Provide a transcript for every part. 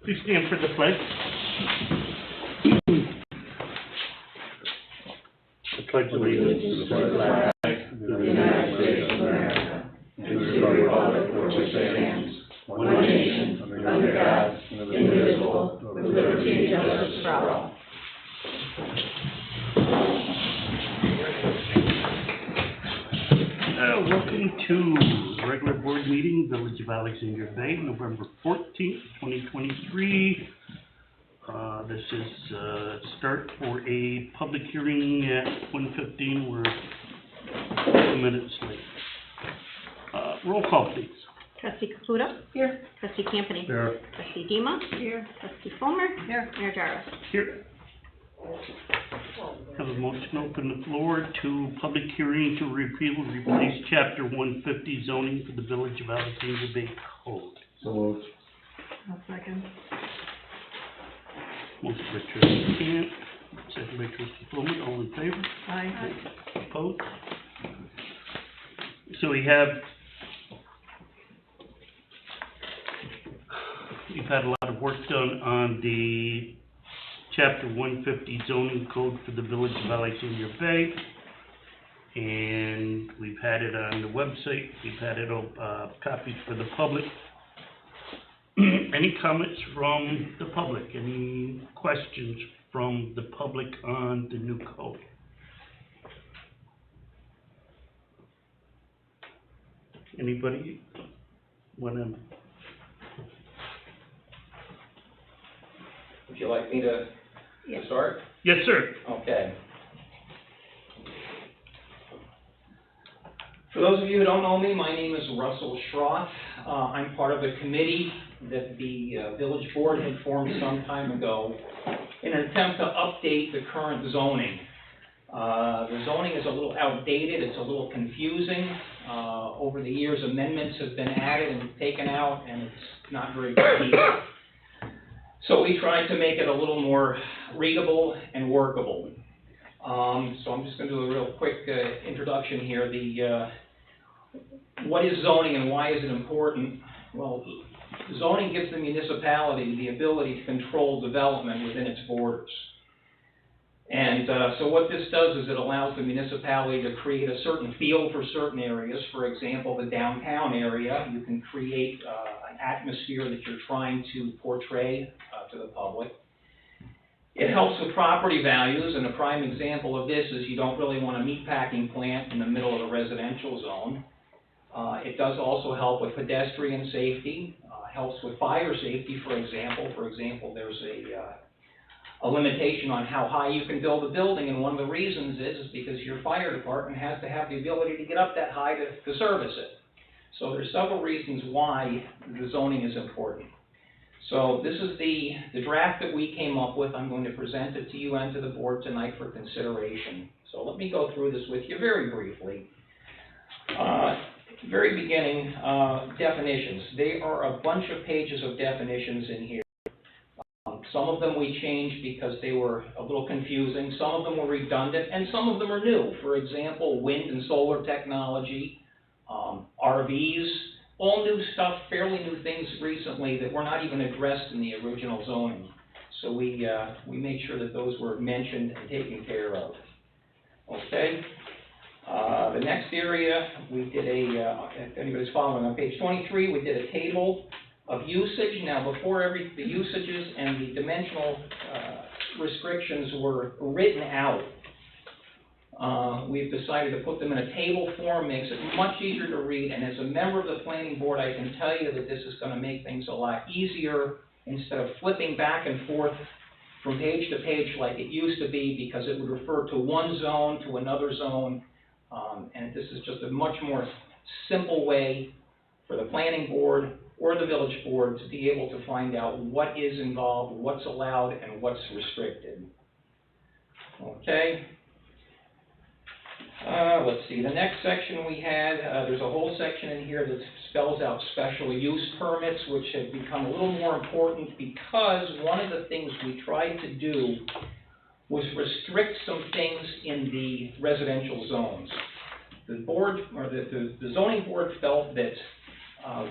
Please stand for the pledge. I pledge allegiance to the flag of the United States of America and to the republic for which it stands, one nation, under God, indivisible, with liberty and justice for all. Welcome to the regular board meeting, Village of Alexandria Bay, November 14th, 2023. This is start for a public hearing at 1:15. We're 2 minutes late. Roll call, please. Trustee Caputo. Here. Trustee Campany. Here. Trustee Dima. Here. Trustee Fulmer. Here. Mayor Jarvis. Here. Have a motion open the floor to public hearing to repeal and replace Chapter 150 zoning for the Village of Alexandria Bay Code. So moved. I'll second. Motion by Trustee Camp, second by Trustee Fulmer. All in favor? Aye. Opposed? So we've had a lot of work done on the Chapter 150 zoning code for the Village of Alexandria Bay, and we've had it on the website. We've had it copies for the public. Any comments from the public? Any questions from the public on the new code? Anybody want to? Would you like me to start? Yes, sir. Okay. For those of you who don't know me, my name is Russell Schroth. I'm part of the committee that the village board had formed some time ago in an attempt to update the current zoning. The zoning is a little outdated, it's a little confusing. Over the years, amendments have been added and taken out, and it's not very cohesive. So we tried to make it a little more readable and workable. So I'm just going to do a real quick introduction here. What is zoning and why is it important? Well, zoning gives the municipality the ability to control development within its borders. And so what this does is it allows the municipality to create a certain feel for certain areas. For example, the downtown area, you can create an atmosphere that you're trying to portray to the public. It helps with property values, and a prime example of this is you don't really want a meatpacking plant in the middle of a residential zone. It does also help with pedestrian safety, helps with fire safety, for example. For example, there's a limitation on how high you can build a building, and one of the reasons is because your fire department has to have the ability to get up that high to service it. So there's several reasons why the zoning is important. So this is the draft that we came up with. I'm going to present it to you and to the board tonight for consideration. So let me go through this with you very briefly. Very beginning, definitions. There are a bunch of pages of definitions in here. Some of them we changed because they were a little confusing. Some of them were redundant, and some of them are new. For example, wind and solar technology, RVs, all new stuff, fairly new things recently that were not even addressed in the original zoning. So we made sure that those were mentioned and taken care of. Okay. The next area, we did if anybody's following, on page 23, we did a table of usage. Now, before the usages and the dimensional restrictions were written out, we've decided to put them in a table form, makes it much easier to read, and as a member of the planning board, I can tell you that this is going to make things a lot easier instead of flipping back and forth from page to page like it used to be, because it would refer to one zone to another zone, and this is just a much more simple way for the planning board or the village board to be able to find out what is involved, what's allowed, and what's restricted. Okay. Let's see, the next section we had, there's a whole section in here that spells out special use permits, which have become a little more important because one of the things we tried to do was restrict some things in the residential zones. The board, or the zoning board, felt that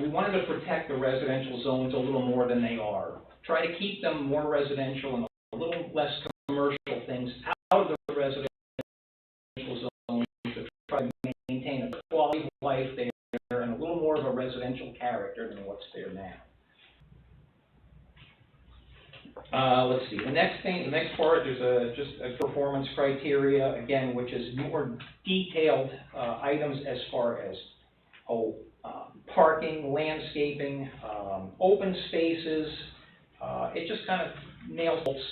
we wanted to protect the residential zones a little more than they are. try to keep them more residential and a little less commercial things out of the residential zone to try to maintain a quality of life there and a little more of a residential character than what's there now. Let's see, the next part, there's just a performance criteria, again, which is more detailed items as far as parking, landscaping, open spaces. It just kind of nails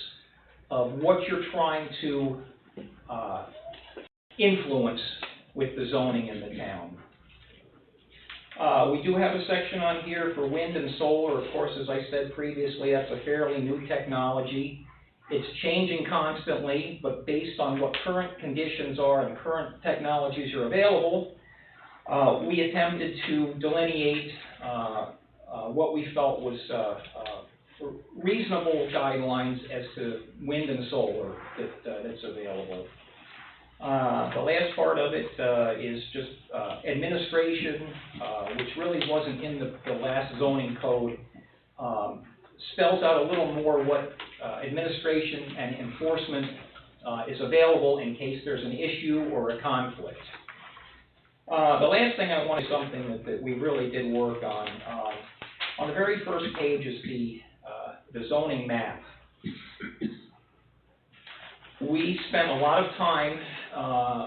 of what you're trying to influence with the zoning in the town. We do have a section on here for wind and solar. Of course, as I said previously, that's a fairly new technology. It's changing constantly, but based on what current conditions are and current technologies are available, we attempted to delineate what we felt was reasonable guidelines as to wind and solar that's available. The last part of it is just administration, which really wasn't in the last zoning code, spells out a little more what administration and enforcement is available in case there's an issue or a conflict. The last thing I want is something that we really did work on. On the very first page is the zoning map. We spent a lot of time,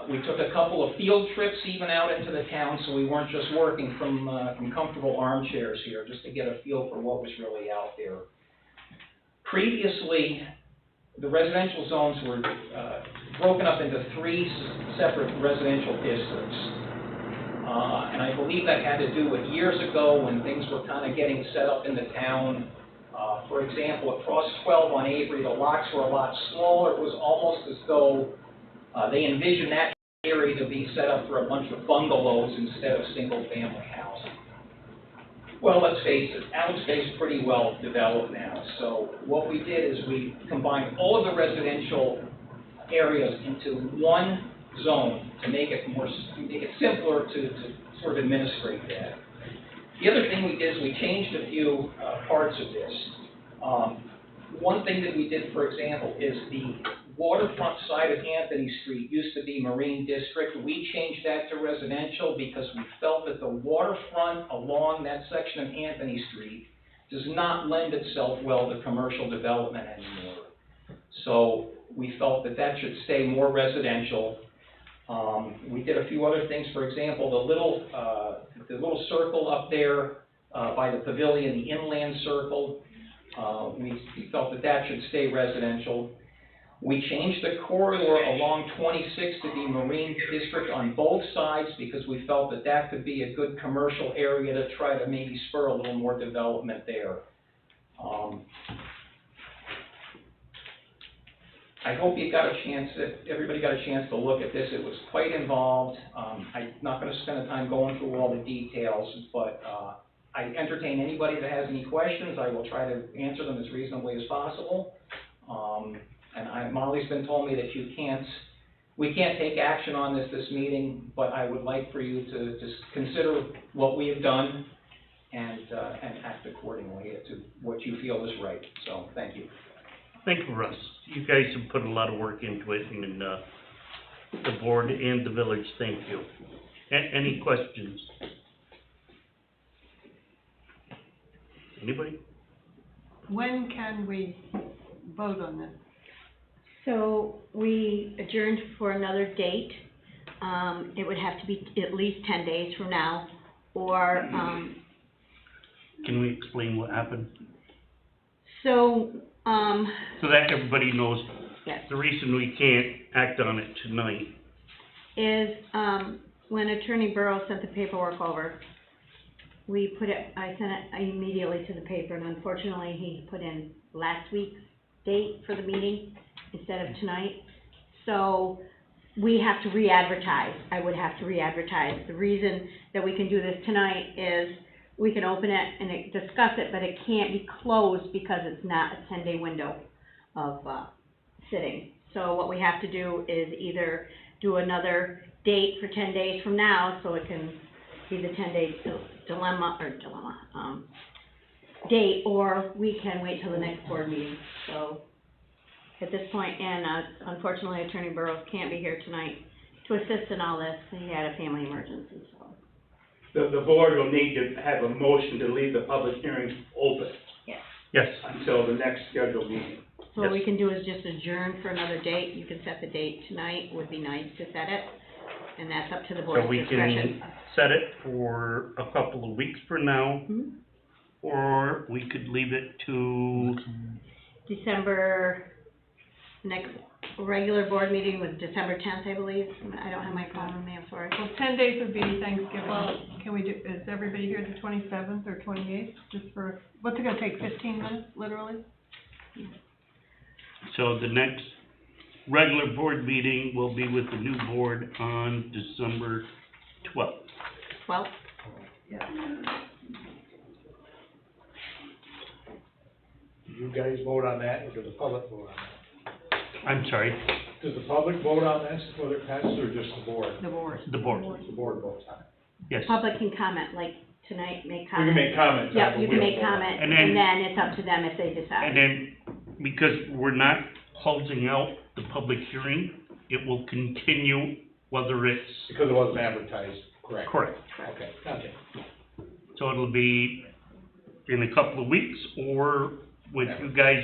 we took a couple of field trips even out into the town, so we weren't just working from comfortable armchairs here, just to get a feel for what was really out there. Previously, the residential zones were broken up into 3 separate residential districts. And I believe that had to do with years ago when things were kind of getting set up in the town. For example, across 12 on Avery, the lots were a lot smaller. It was almost as though they envisioned that area to be set up for a bunch of bungalows instead of single-family housing. Well, let's face it, Alex Bay is pretty well developed now. So what we did is we combined all of the residential areas into one zone to make it simpler to sort of administrate that. The other thing we did is we changed a few parts of this. One thing that we did, for example, is the waterfront side of Anthony Street used to be Marine District. We changed that to residential because we felt that the waterfront along that section of Anthony Street does not lend itself well to commercial development anymore. So we felt that that should stay more residential. We did a few other things. For example, the little circle up there by the pavilion, the inland circle, we felt that that should stay residential. We changed the corridor along 26 to be Marine District on both sides because we felt that that could be a good commercial area to try to maybe spur a little more development there. I hope you got a chance, everybody got a chance to look at this. It was quite involved. I'm not going to spend the time going through all the details, but I entertain anybody that has any questions. I will try to answer them as reasonably as possible. And Molly's been told me that we can't take action on this meeting, but I would like for you to just consider what we have done and act accordingly to what you feel is right. So, thank you. Thank you, Russ. You guys have put a lot of work into it, and the board and the village, thank you. Any questions? Anybody? When can we vote on this? So we adjourned for another date. It would have to be at least 10 days from now, or... Can we explain what happened? So that everybody knows, yes. The reason we can't act on it tonight Is when Attorney Burrow sent the paperwork over, I sent it immediately to the paper, and unfortunately he put in last week's date for the meeting instead of tonight. So we have to re-advertise. I would have to re-advertise. The reason that we can do this tonight is we can open it and discuss it, but it can't be closed because it's not a 10-day window of sitting. So what we have to do is either do another date for 10 days from now, so it can be the 10-day date, or we can wait till the next board meeting, so. At this point, and, unfortunately, Attorney Burrows can't be here tonight to assist in all this, he had a family emergency, so. The board will need to have a motion to leave the public hearing open Yes, until the next scheduled meeting. So what we can do is just adjourn for another date, you can set the date tonight, would be nice to set it, and that's up to the so board's we discretion. can set it for a couple of weeks from now, Mhm. or we could leave it to, December, next regular board meeting was December 10th, I believe, I don't have my phone with me, I'm sorry. Well, 10 days would be Thanksgiving. Can we do, is everybody here the 27th or 28th, just for, what's it gonna take, 15 minutes, literally? so the next regular board meeting will be with the new board on December 12th. 12th? Yeah. Do you guys vote on that, or does the public vote on that? I'm sorry, Does the public vote on this, whether it passes, or just the board? The board. the board, The board votes on it. yes. Public can comment, like tonight, make We comments. can make comments. on it, Yep, but you we can don't make vote on it. comments, And then- and then it's up to them if they decide. And then, because we're not closing out the public hearing, it will continue whether it's Because it wasn't advertised, correct? correct. Okay, gotcha. So it'll be in a couple of weeks, or with you guys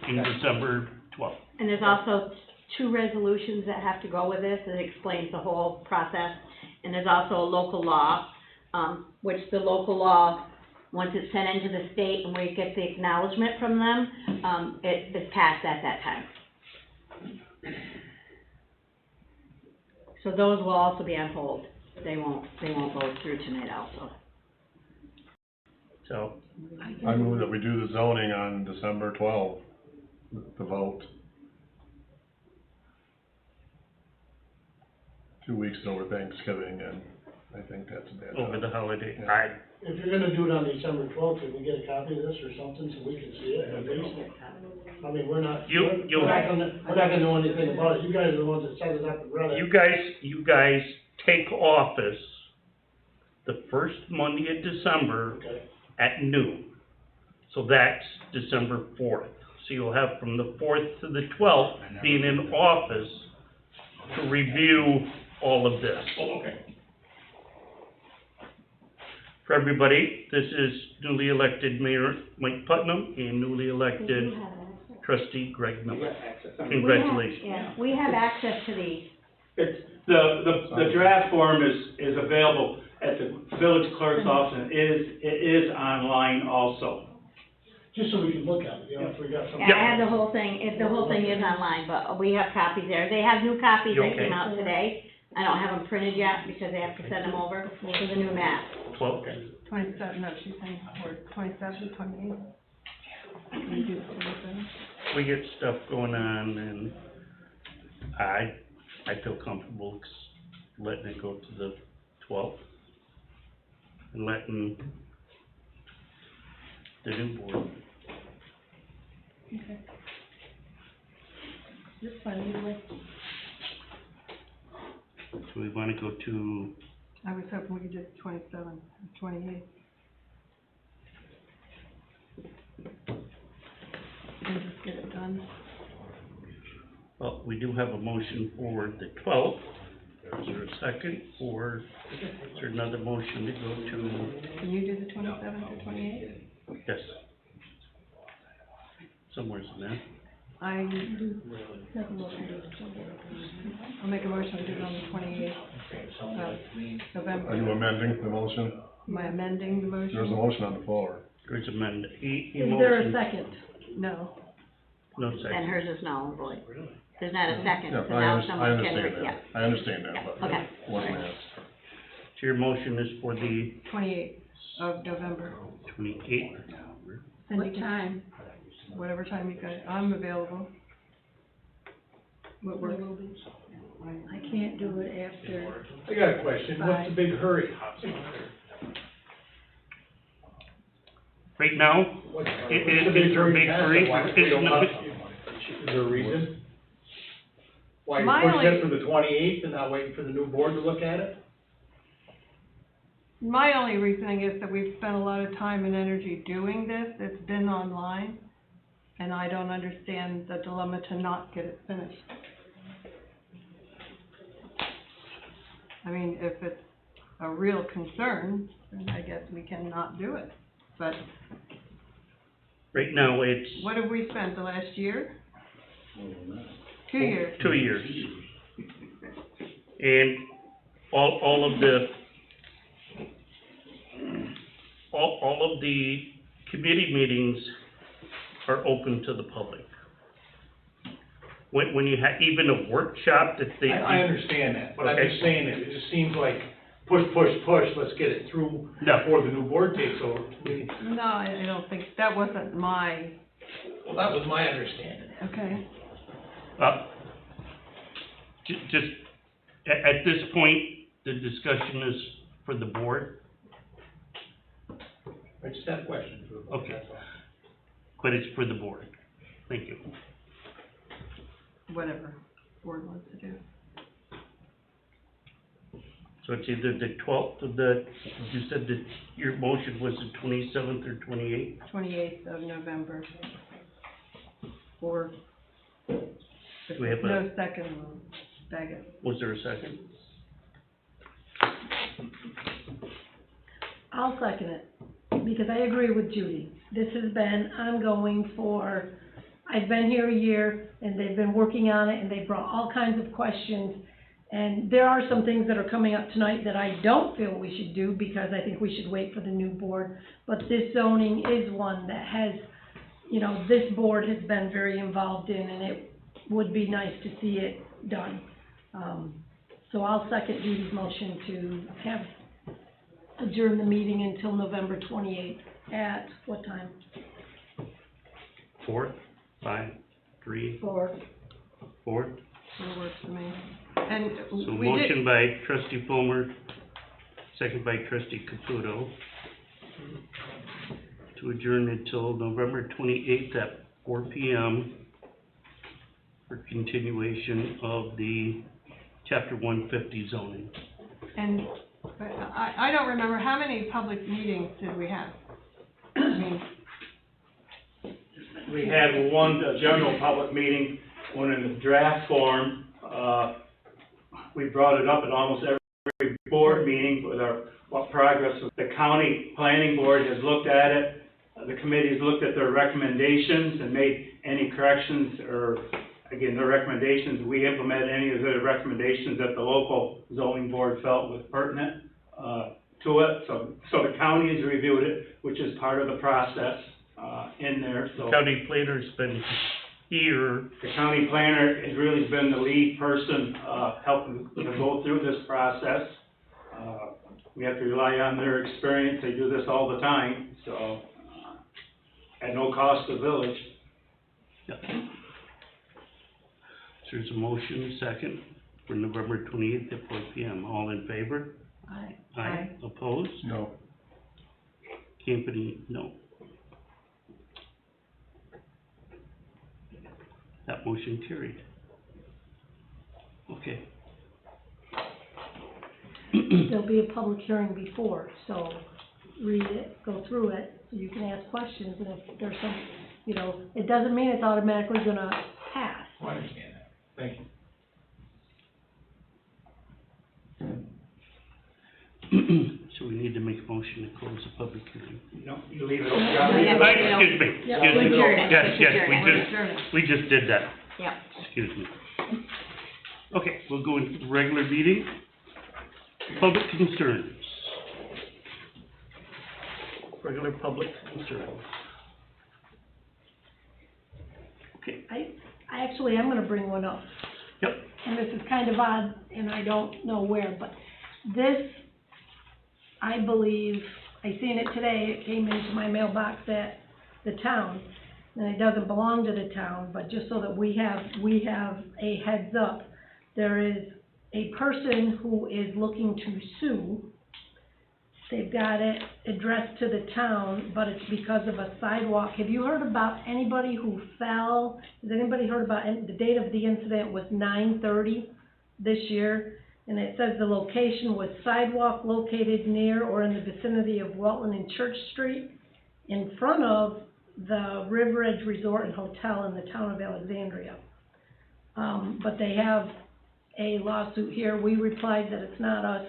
in December 12th. And there's also 2 resolutions that have to go with this, that explains the whole process. And there's also a local law, which the local law, once it's sent into the state and we get the acknowledgement from them, it is passed at that time. So those will also be on hold. They won't go through tonight also. So, I move that we do the zoning on December 12th, the vote. 2 weeks over Thanksgiving, and I think that's a bad over the time. holiday, Yeah. If you're gonna do it on December 12th, can we get a copy of this or something so we can see it at least? I mean, we're not you'll, we're not gonna know anything about it. You guys are the ones that set it up and run it. you guys take office the first Monday of December Okay, at noon. So that's December 4th. So you'll have from the 4th to the 12th being in office to review all of this. Oh, okay. For everybody, this is newly elected Mayor Mike Putnam and newly elected trustee Greg We Miller. got access. Congratulations. Yeah, we have access to these. It's, the draft form is available at the village clerk's office, and it is online also. just so we can look at it, you know, if we got something. Yeah, I have the whole thing, the whole thing is online, but we have copies there. They have new copies that Okay. came out today. I don't have them printed yet because they have to send them over for the new map. 12, 27, no, she's saying, or 27, 28. Can you do the 27? we get stuff going on, and I feel comfortable letting it go to the 12th. And letting the new board. Okay. This fine, either way. So we wanna go to, I was hoping we could do 27, 28. And just get it done. well, we do have a motion for the 12th. Is there a second, or is there another motion to go to, Can you do the 27th or 28th? yes? Somewhere's in there. I'll make a motion to do it on the 28th of Are you November. amending the motion? Am I amending the motion? There's a motion on the floor. There's amendment, he Is there a motioned, second? No. no And second. hers is null and void. There's not a second, Yeah, so I now I someone can, understand yeah. that. I understand that, but Okay. wasn't asked. So your motion is for the 28th of November. 28th. What time? Whatever time you guys, I'm available. What works? I can't do it after, I got a question, what's the big hurry? Right now, What's is there a big hurry? Isn't a big- Is there a reason? Why My you're pushing only- it for the 28th and not waiting for the new board to look at it? My only reasoning is that we've spent a lot of time and energy doing this, it's been online, and I don't understand the dilemma to not get it finished. I mean, if it's a real concern, then I guess we cannot do it, but Right now, it's what have we spent the last year? 2 years. 2 years. And all of the committee meetings are open to the public. When you have even a workshop that they. I understand that, but I'm Okay. just saying that it just seems like push, let's get it through No. before the new board takes over. No, I don't think, that wasn't my, Well, that was my understanding. okay. Just, at this point, the discussion is for the board, I just had a question for the board, Okay. that's all. but it's for the board. Thank you. Whatever board wants to do. So it's either the 12th of you said that your motion was the 27th or 28th? 28th of November. Or, if We have no second, we'll bag it. Was there a second? I'll second it, because I agree with Judy. This has been ongoing for, I've been here a year, and they've been working on it, and they brought all kinds of questions. And there are some things that are coming up tonight that I don't feel we should do, because I think we should wait for the new board. But this zoning is one that has, you know, this board has been very involved in, and it would be nice to see it done. So I'll second Judy's motion to have adjourn the meeting until November 28th at what time? 4, 5, 3, 4. 4? That works for me. And So we did, motion by trustee Fulmer, second by trustee Caputo, to adjourn until November 28th at 4 p.m. for continuation of the chapter 150 zoning. and I don't remember, how many public meetings did we have? I mean, We had one general public meeting, one in the draft form. We brought it up at almost every board meeting with what progress. The county planning board has looked at it. The committee's looked at their recommendations and made any corrections, or again, their recommendations. We implemented any of the recommendations that the local zoning board felt was pertinent to it. So the county has reviewed it, which is part of the process in there. So County planner's been here. the county planner has really been the lead person helping to go through this process. We have to rely on their experience. They do this all the time, so at no cost to the village. Yep. So there's a motion, second, for November 28th at 4 p.m. All in favor? Aye. Aye. Opposed? No. Campany, no. That motion carried. Okay. There'll be a public hearing before, so read it, go through it, so you can ask questions, and if there's some, you know, it doesn't mean it's automatically gonna pass. I understand that, thank you. So we need to make a motion to close the public hearing. No, you leave it, you No, gotta leave yeah, it but- open. Excuse me, Yeah, excuse me. adjourn it. Yes, Let's yes, adjourn it. we just did that. Yep. Excuse me. Okay, we'll go into the regular meeting. Public concerns. Regular public concerns. Okay, I actually am gonna bring one up. yep, And this is kind of odd, and I don't know where, but this, I believe, I seen it today, it came into my mailbox at the town, and it doesn't belong to the town, but just so that we have a heads up, there is a person who is looking to sue. They've got it addressed to the town, but it's because of a sidewalk. Have you heard about anybody who fell? Has anybody heard about, the date of the incident was 9/30 this year? And it says the location was sidewalk located near or in the vicinity of Welton and Church Street, in front of the River Edge Resort and Hotel in the town of Alexandria. But they have a lawsuit here. We replied that it's not us.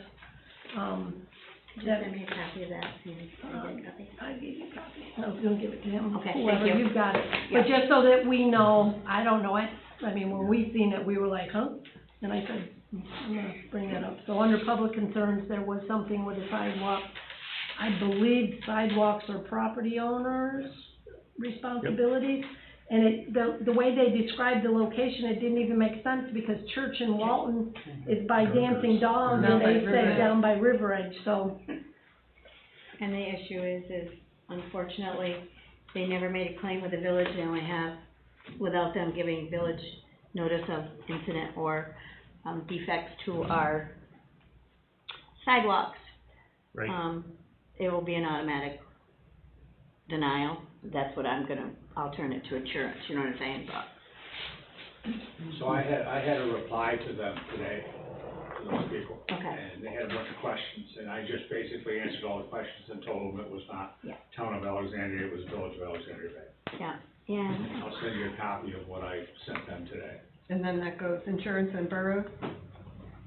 Just That, send me a copy of that, Sandy. Can you get a copy? I gave you a copy. I was gonna give it to him. Okay, Whoever, thank you. you've got it. But just so that we know, I don't know, I mean, when we seen it, we were like, huh? And I said, I'm gonna bring that up. So under public concerns, there was something with a sidewalk. I believe sidewalks are property owners' responsibility. And the way they described the location, it didn't even make sense, because Church in Walton is by Dancing Dogs, and Down by they River said Edge. down by River Edge, so. And the issue is unfortunately, they never made a claim with the village, they only have, without them giving village notice of incident or, defects to our sidewalks. Right. It will be an automatic denial, that's what I'll turn it to insurance, you know what I'm saying, but. So I had a reply to them today, to those people. Okay. And they had a bunch of questions, and I just basically answered all the questions and told them it was not Yeah. Town of Alexandria, it was Village of Alexandria Bay. Yeah, I'll send you a copy of what I sent them today. And then that goes insurance and borough?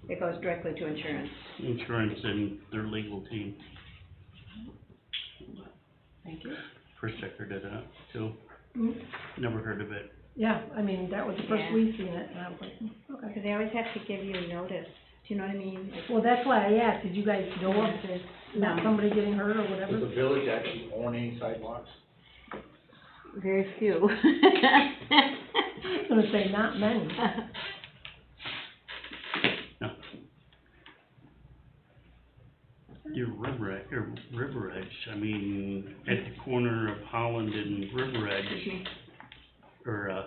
it goes directly to insurance. Insurance and their legal team. Thank you. First I heard of that, so, Mm, never heard of it. Yeah, I mean, that was the first Yeah. we seen it, and I was like, okay. Because they always have to give you notice, do you know what I mean? Like, Well, that's why I asked, did you guys know if there's not No. somebody getting hurt or Does whatever? the village actually own any sidewalks? very few. I was gonna say, not many. No. Your River Edge, I mean, at the corner of Holland and River Edge, or,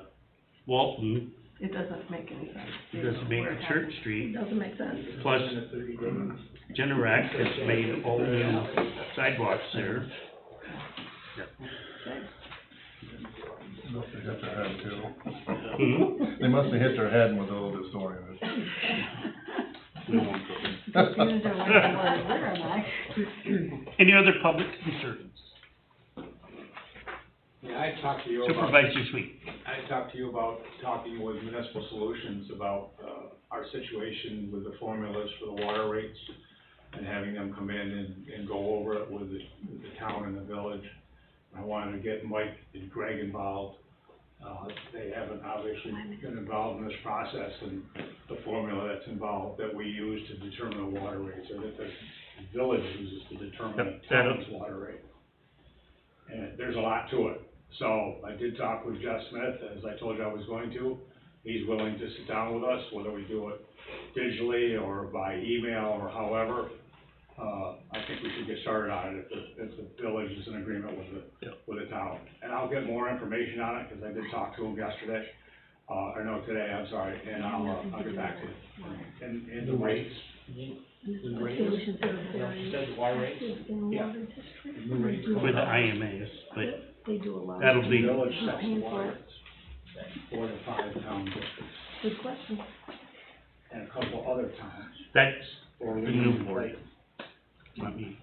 Walton, It doesn't make any sense. it doesn't make Where it Church happens. Street, Doesn't make sense. plus Generac has made all new sidewalks there. Must have hit their head too. Hmm? They must have hit their head and was a little disoriented. We won't go there. Confused or where am I? Any other public concerns? Yeah, I talked to you about. Supervisor Sweet. I talked to you about talking with Municipal Solutions about, our situation with the formulas for the water rates, and having them come in and go over it with the town and the village. I wanted to get Mike and Greg involved. They haven't obviously been involved in this process, and the formula that's involved that we use to determine the water rates, or that the village uses to determine the Yep, that town's water rate. And there's a lot to it. So I did talk with Jeff Smith, as I told you I was going to. He's willing to sit down with us, whether we do it digitally or by email or however. I think we should get started on it if the village is in agreement with the town. And I'll get more information on it, because I did talk to him yesterday, or no, today, I'm sorry, and I'll get back to you. And the rates. Solutions are very active in Yeah. water districts. The rates. With the IMAs, but They do a lot. that'll be, Village Who's sets paying the for water it? rates, 4 to 5 town districts, Good question. and a couple other towns. that's Or the new board, not me.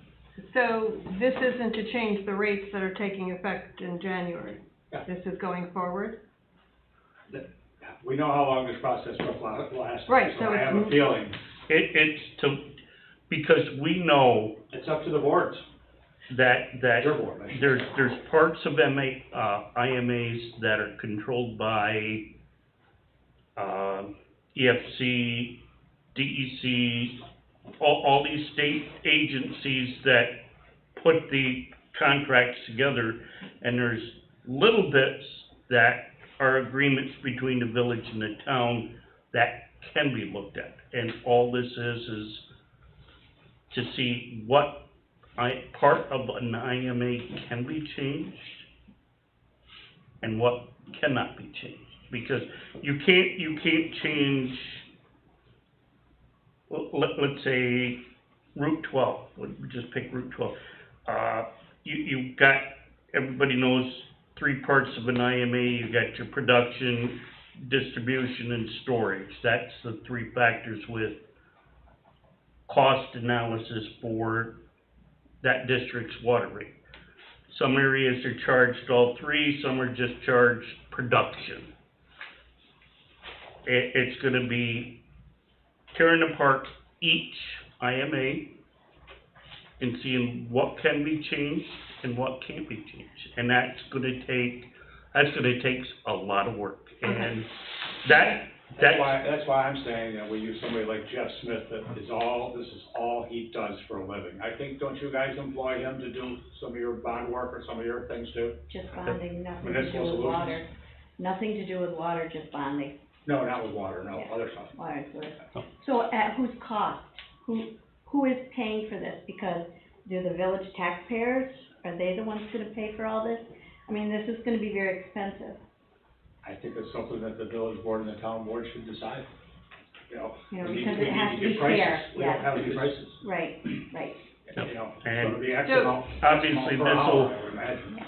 So this isn't to change the rates that are taking effect in January? Yeah. This is going forward? We know how long this process will last. Right, So so I it's- have a feeling, It's to, because we know it's up to the boards, that your board, I should say. there's parts of IMAs that are controlled by, EFC, DEC, all these state agencies that put the contracts together, and there's little bits that are agreements between the village and the town that can be looked at. And all this is to see what part of an IMA can be changed and what cannot be changed. Because you can't change, let's say, Route 12, we'll just pick Route 12. You've got, everybody knows 3 parts of an IMA. You got your production, distribution, and storage. That's the 3 factors with cost analysis for that district's water rate. Some areas are charged all three, some are just charged production. It's gonna be tearing apart each IMA and seeing what can be changed and what can't be changed. And that's gonna take a lot of work. And That's why I'm saying that we use somebody like Jeff Smith, this is all he does for a living. I think, don't you guys employ him to do some of your bond work or some of your things too? Just bonding, nothing to do Municipal with solutions? water. Nothing to do with water, just bonding, No, not with water, no, Yeah. other stuff. water and sewer. So at whose cost? Who is paying for this? Because do the village taxpayers, are they the ones gonna pay for all this? I mean, this is gonna be very expensive. I think it's something that the village board and the town board should decide. You know, You know, we need- because we it need has to to get be prices. fair, We don't yeah. have any prices, Right, right. you know, And- so the X So- amount. Obviously, per hour, this'll- I would imagine.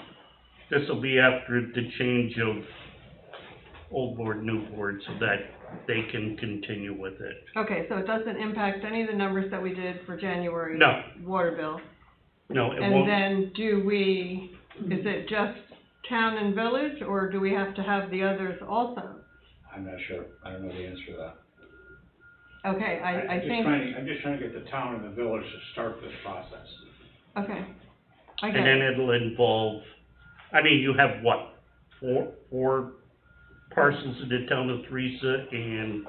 This'll be after the change of old board, new board, so that they can continue with it. Okay, so it doesn't impact any of the numbers that we did for January? No. Water bill? No, it And won't, then is it just town and village, or do we have to have the others also? I'm not sure, I don't know the answer to that. Okay, I I'm just think, trying to get the town and the village to start this process. okay, I get and then it. it'll involve, I mean, you have what, four parcels in the town of Teresa, and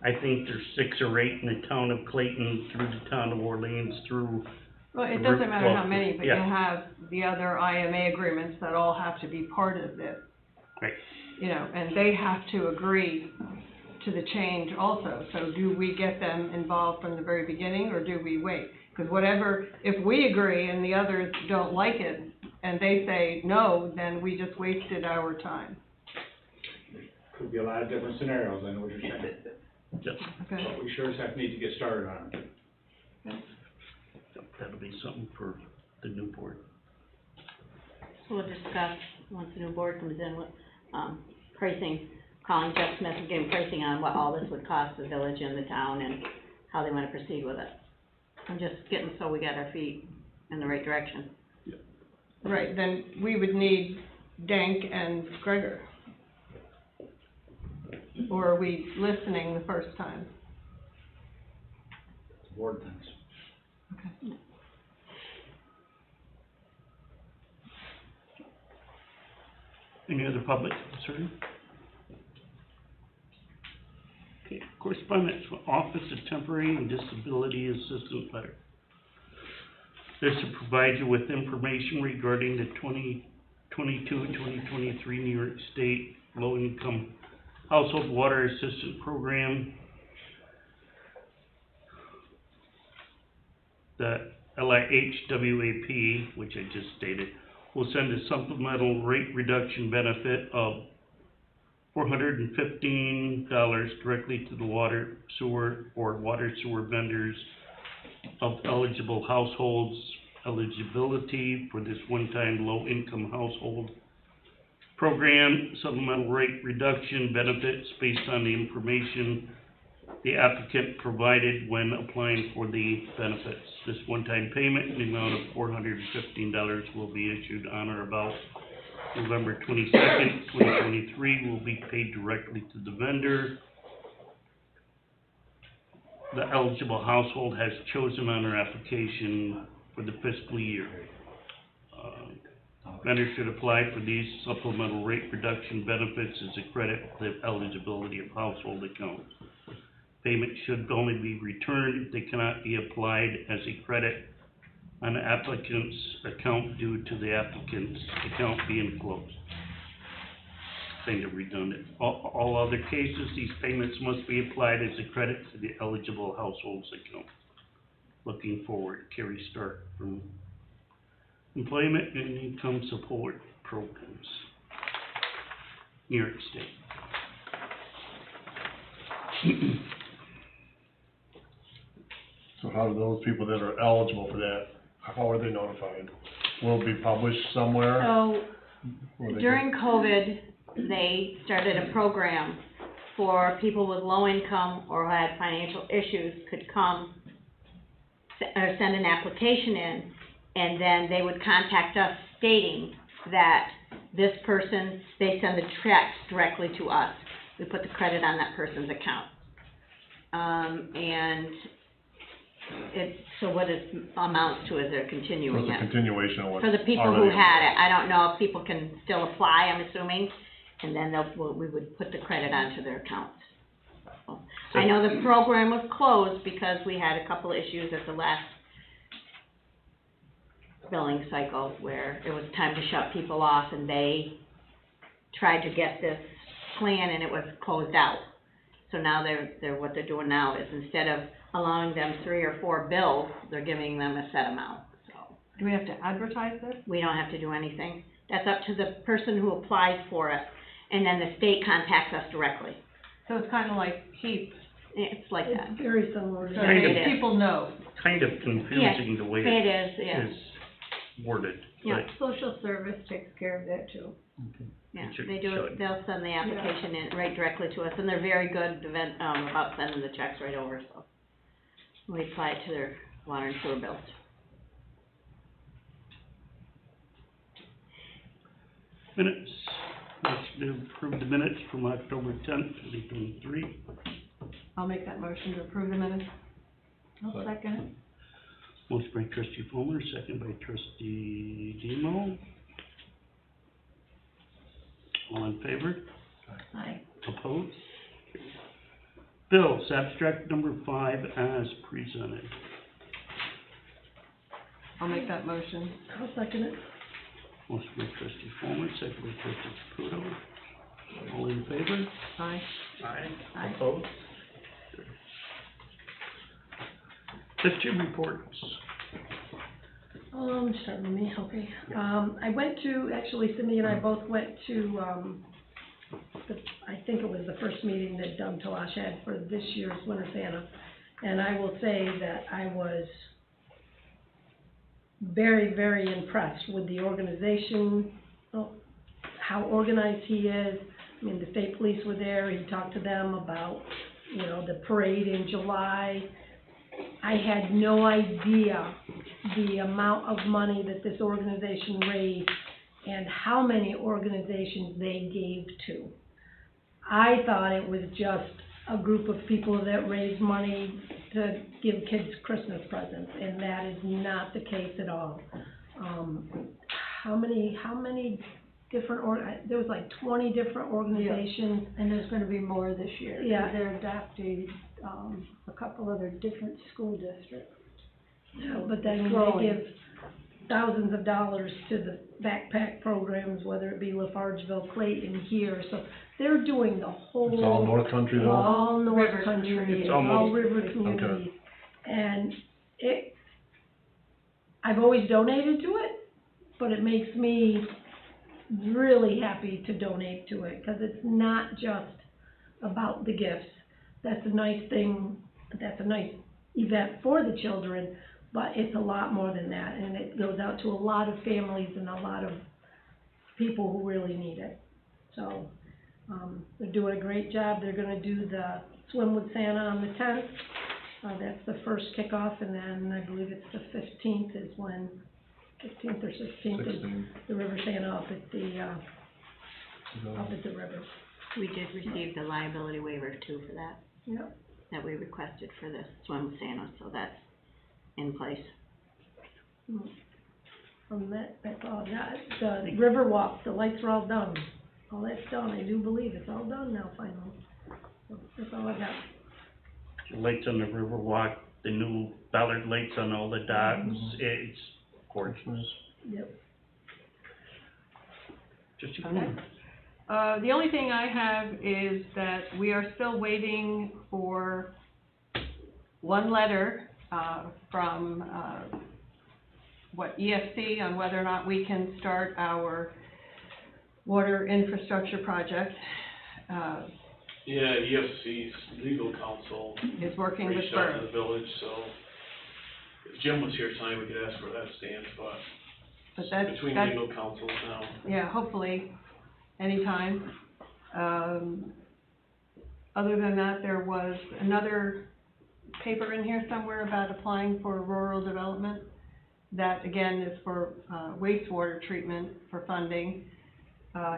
I think there's 6 or 8 in the town of Clayton, through the town of Orleans, through, Well, it the doesn't root matter how cause, many, but you yeah. have the other IMA agreements that all have to be part of this. right. You know, and they have to agree to the change also. So do we get them involved from the very beginning, or do we wait? Because if we agree and the others don't like it, and they say no, then we just wasted our time. Could be a lot of different scenarios, I know what you're saying, Yep, Okay? but we sure as heck need to get started on it. that'll be something for the new board. So we'll discuss, once the new board comes in, with, pricing, calling Jeff Smith and getting pricing on what all this would cost the village and the town and how they wanna proceed with it. I'm just getting so we got our feet in the right direction. Right, then we would need Dank and Gregor. Or are we listening the first time? Board things. Okay. Any other public concern? Okay, correspondence from Office of Temporary and Disability Assistance Letter. This will provide you with information regarding the 2022-2023 New York State Low-Income Household Water Assistance Program. The LIHWAP, which I just stated, will send a supplemental rate reduction benefit of $415 directly to the water, sewer, or water sewer vendors of eligible households. Eligibility for this one-time low-income household program, supplemental rate reduction benefits based on the information the applicant provided when applying for the benefits. This one-time payment in the amount of $415 will be issued on or about November 22nd, 2023, will be paid directly to the vendor. The eligible household has chosen on their application for the fiscal year. Vendor should apply for these supplemental rate reduction benefits as a credit to the eligibility of household accounts. Payment should only be returned if they cannot be applied as a credit on the applicant's account due to the applicant's account being closed. Kind of redundant. All other cases, these payments must be applied as a credit to the eligible household's account. Looking forward, Carrie Stark from Employment and Income Support Programs, New York State. So how do those people that are eligible for that, how are they notified? Will it be published somewhere? So Or they during COVID, they started a program for people with low income or had financial issues could come or send an application in, and then they would contact us stating that this person, they send the checks directly to us. We put the credit on that person's account. And so what it amounts to is they're So continuing it's a it. continuation of what's For the people who already in had place. it, I don't know if people can still apply, I'm assuming, and then we would put the credit onto their accounts. I know the program was closed because we had a couple of issues at the last billing cycle where it was time to shut people off, and they tried to get this plan and it was closed out. So now what they're doing now is instead of allowing them 3 or 4 bills, they're giving them a set amount, so. Do we have to advertise this? We don't have to do anything. That's up to the person who applies for it, and then the state contacts us directly. So it's kind of like HEAP, It's like that. It's very similar to so that. Kind of. people know. Kind of confusing the way It it is, yeah, is worded, Yeah. but Social service takes care of that too. yeah, It should- they do, should. they'll send the application in right directly to us, and they're very good about sending the checks right over, so. We apply it to their water and sewer bills. minutes. Let's approve the minutes from October 10th, 2023. I'll make that motion to approve the minutes. I'll second it. Motion by trustee Fulmer, second by trustee Demo. All in favor? Aye. Opposed? Bills, abstract number 5 as presented. I'll make that motion. I'll second it. Motion by trustee Fulmer, second by trustee Caputo. All in favor? Aye. Aye. Opposed? The 2 reports. Start with me, okay. I went to, actually Cindy and I both went to, I think it was the first meeting that Doug Talash had for this year's Winter Santa. And I will say that I was very, very impressed with the organization, how organized he is. I mean, the state police were there, he talked to them about, the parade in July. I had no idea the amount of money that this organization raised and how many organizations they gave to. I thought it was just a group of people that raised money to give kids Christmas presents, and that is not the case at all. How many different there was like 20 different organizations. And there's gonna be more this year. 'Cause Yeah. They're adopting, a couple other different school districts. Yeah, but then Growing. they give thousands of dollars to the backpack programs, whether it be Lafargeville, Clayton, here, so they're doing the whole. It's all North Country though? All North River Country, communities. It's all almost- river communities. And I've always donated to it, but it makes me really happy to donate to it, because it's not just about the gifts. That's a nice thing, that's a nice event for the children, but it's a lot more than that, and it goes out to a lot of families and a lot of people who really need it. So, they're doing a great job. They're gonna do the Swim with Santa on the 10th. That's the first kickoff, and then I believe it's the 15th is when, 15th or 16th is 16. the River Santa up at the river. We did receive the liability waiver too for that, Yep. that we requested for the Swim with Santa, so that's in place. That's all I got. The river walk, the lights are all done. All that's done. I do believe it's all done now finally. So that's all I got. Lights on the Riverwalk, the new Ballard lights on all the docks, it's gorgeous. Yep. Just a Okay. moment. The only thing I have is that we are still waiting for one letter, from, EFC on whether or not we can start our water infrastructure project. Yeah, EFC's legal counsel Is working with reached out to Borough. the village, so if Jim was here tonight, we could ask where that stands, but But that's, between that's, legal counsels now. yeah, hopefully, anytime. Other than that, there was another paper in here somewhere about applying for rural development. That, again, is for wastewater treatment for funding,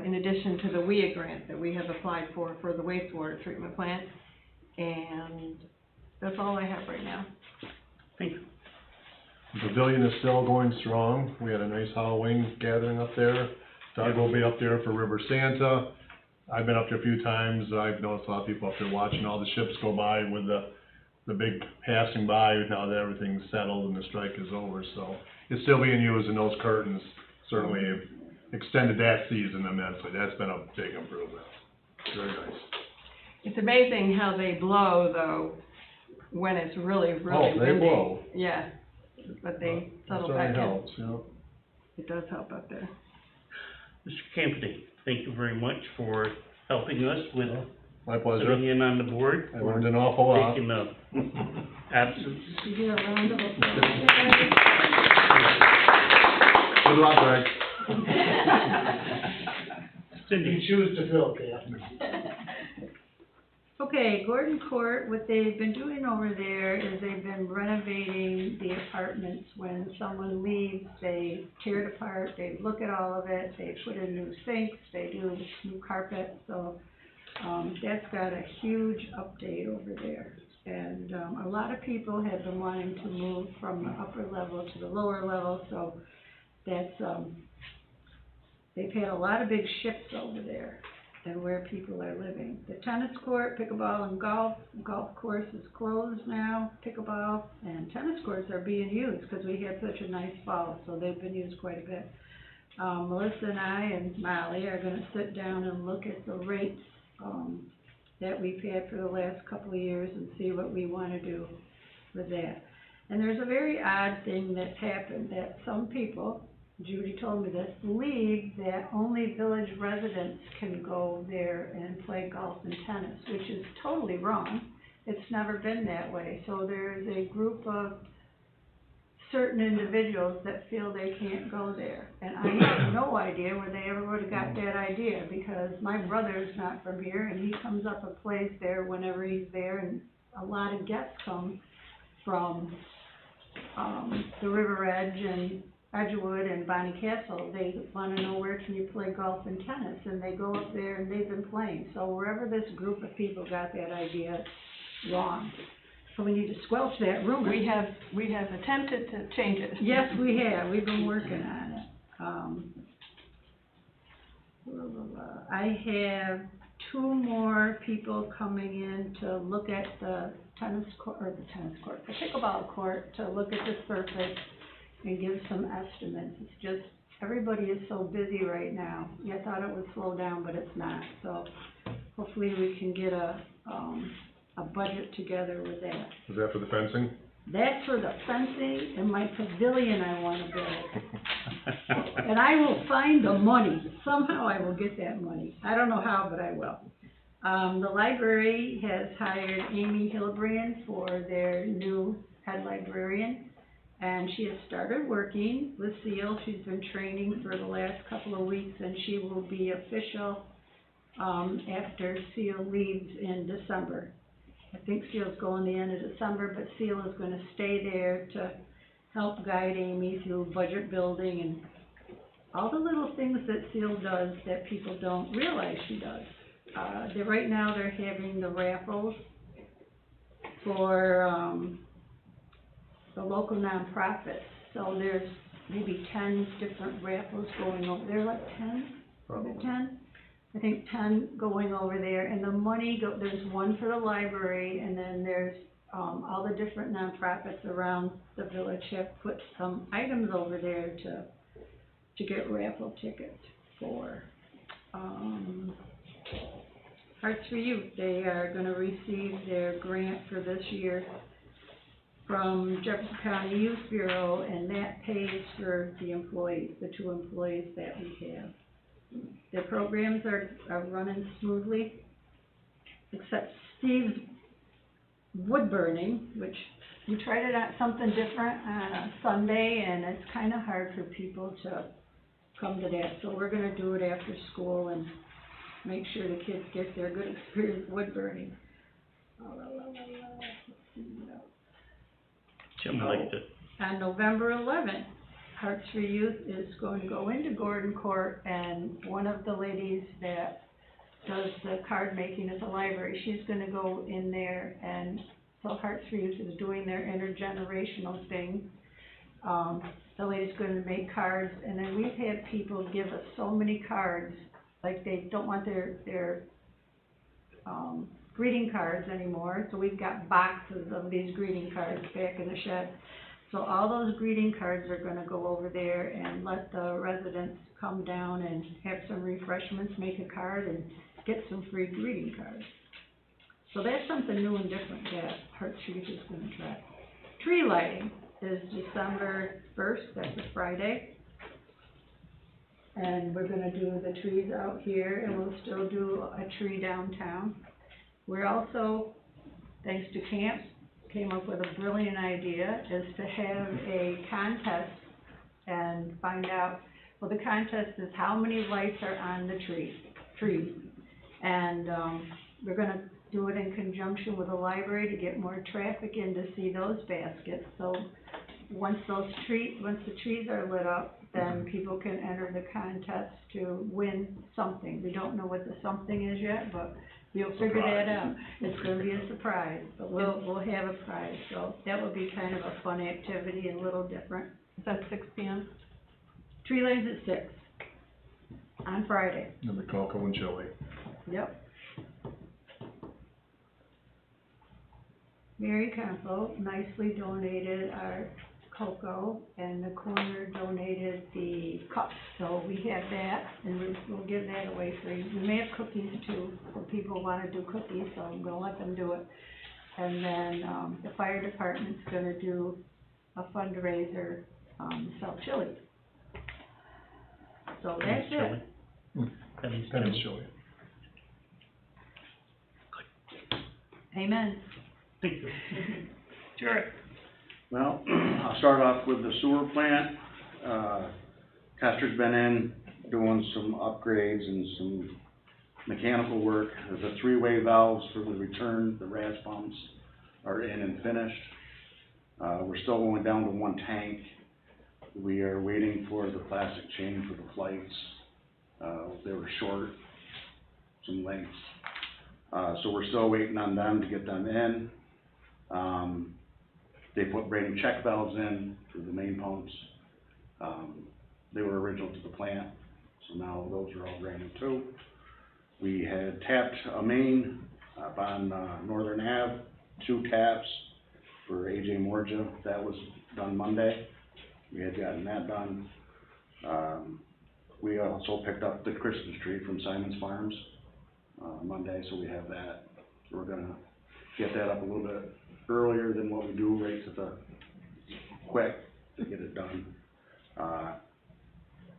in addition to the WIA grant that we have applied for the wastewater treatment plant. And that's all I have right now. Thank you. The pavilion is still going strong. We had a nice Halloween gathering up there. Doug will be up there for River Santa. I've been up there a few times. I've noticed a lot of people up there watching all the ships go by with the big passing by now that everything's settled and the strike is over. So it's still being used, and those curtains certainly have extended that season immensely. That's been a big improvement. Very nice. It's amazing how they blow, though, when it's really, really windy. Oh, they blow. Yeah, but they settle It back in. certainly helps, yeah. It does help up there. Mr. Campbell, thank you very much for helping us with My pleasure. sitting in on the board. I learned an awful lot. Taking the absence. You get a round of applause. Good luck, Greg. Cindy. You choose to fill, Captain. Okay, Gordon Court, what they've been doing over there is they've been renovating the apartments. When someone leaves, they tear it apart, they look at all of it, they put in new sinks, they do new carpet, so, that's got a huge update over there. And, a lot of people have been wanting to move from the upper level to the lower level, so that's, they've had a lot of big shifts over there and where people are living. The tennis court, pickleball and golf course is closed now, pickleball and tennis courts are being used because we had such a nice fall, so they've been used quite a bit. Melissa and I and Molly are gonna sit down and look at the rates, that we've had for the last couple of years and see what we wanna do with that. And there's a very odd thing that's happened, that some people, Judy told me this, believe that only village residents can go there and play golf and tennis, which is totally wrong. It's never been that way. So there's a group of certain individuals that feel they can't go there. And I have no idea where they ever would have got that idea, because my brother's not from here and he comes up and plays there whenever he's there, and a lot of guests come from the River Edge and Edgewood and Bonnie Castle. They want to know where can you play golf and tennis, and they go up there and they've been playing. So wherever this group of people got that idea, it's wrong. So we need to squelch that rumor. We have attempted to change it. Yes, we have. We've been working on it. I have 2 more people coming in to look at the pickleball court, to look at the surface and give some estimates. It's just, everybody is so busy right now. I thought it would slow down, but it's not. So hopefully we can get a budget together with that. Is that for the fencing? That's for the fencing and my pavilion I want to build. And I will find the money. Somehow I will get that money. I don't know how, but I will. The library has hired Amy Hillebrand for their new head librarian. And she has started working with Seal. She's been training for the last couple of weeks, and she will be official after Seal leaves in December. I think Seal's going the end of December, but Seal is going to stay there to help guide Amy through budget building and all the little things that Seal does that people don't realize she does. Right now they're having the raffles for the local nonprofits. So there's maybe 10 different raffles going over there, like 10? Probably 10? I think 10 going over there, and the money there's one for the library, and then there's all the different nonprofits around the village have put some items over there to get raffle tickets for. Hearts for Youth, they are going to receive their grant for this year from Jefferson County Youth Bureau, and that pays for the employees, the 2 employees that we have. Their programs are running smoothly, except Steve's wood burning, which we tried it out something different on a Sunday, and it's kind of hard for people to come to that. So we're going to do it after school and make sure the kids get their good experience wood burning. Jim liked it. On November 11th, Hearts for Youth is going to go into Gordon Court, and one of the ladies that does the card making at the library, she's gonna go in there, and so Hearts for Youth is doing their intergenerational thing. The lady's gonna make cards, and then we've had people give us so many cards, like they don't want their greeting cards anymore, so we've got boxes of these greeting cards back in the shed. So all those greeting cards are gonna go over there and let the residents come down and have some refreshments, make a card, and get some free greeting cards. So that's something new and different that Hearts for Youth is gonna try. Tree lighting is December 1st, that's a Friday. And we're gonna do the trees out here, and we'll still do a tree downtown. We're also, thanks to camps, came up with a brilliant idea, is to have a contest and find out, well, the contest is how many lights are on the trees. And, we're gonna do it in conjunction with the library to get more traffic in to see those baskets. So, once the trees are lit up, then people can enter the contest to win something. We don't know what the something is yet, but we'll figure that out. It's gonna be a surprise, but we'll have a prize, so that will be kind of a fun activity and a little different. Is that 6 p.m.? Tree lights at 6 on Friday. And the cocoa and chili. Yep. Mary Campo nicely donated our cocoa, and the corner donated the cups, so we have that, and we'll give that away free. We may have cookies too, if people wanna do cookies, so I'm gonna let them do it. And then, the fire department's gonna do a fundraiser, sell chili. So that's it. Penny's chili. Amen. Thank you. Jared? Well, I'll start off with the sewer plant. Tester's been in doing some upgrades and some mechanical work. The three-way valves for the return, the RAS pumps are in and finished. We're still going down to one tank. We are waiting for the plastic chain for the flights. They were short, some lengths. So we're still waiting on them to get them in. They put brand new check valves in for the main pumps. They were original to the plant, so now those are all brand new too. We had tapped a main up on Northern Ave, 2 taps for AJ Morja. That was done Monday. We had gotten that done. We also picked up the Christmas tree from Simon's Farms Monday, so we have that. So we're gonna get that up a little bit earlier than what we do, right to the quick to get it done.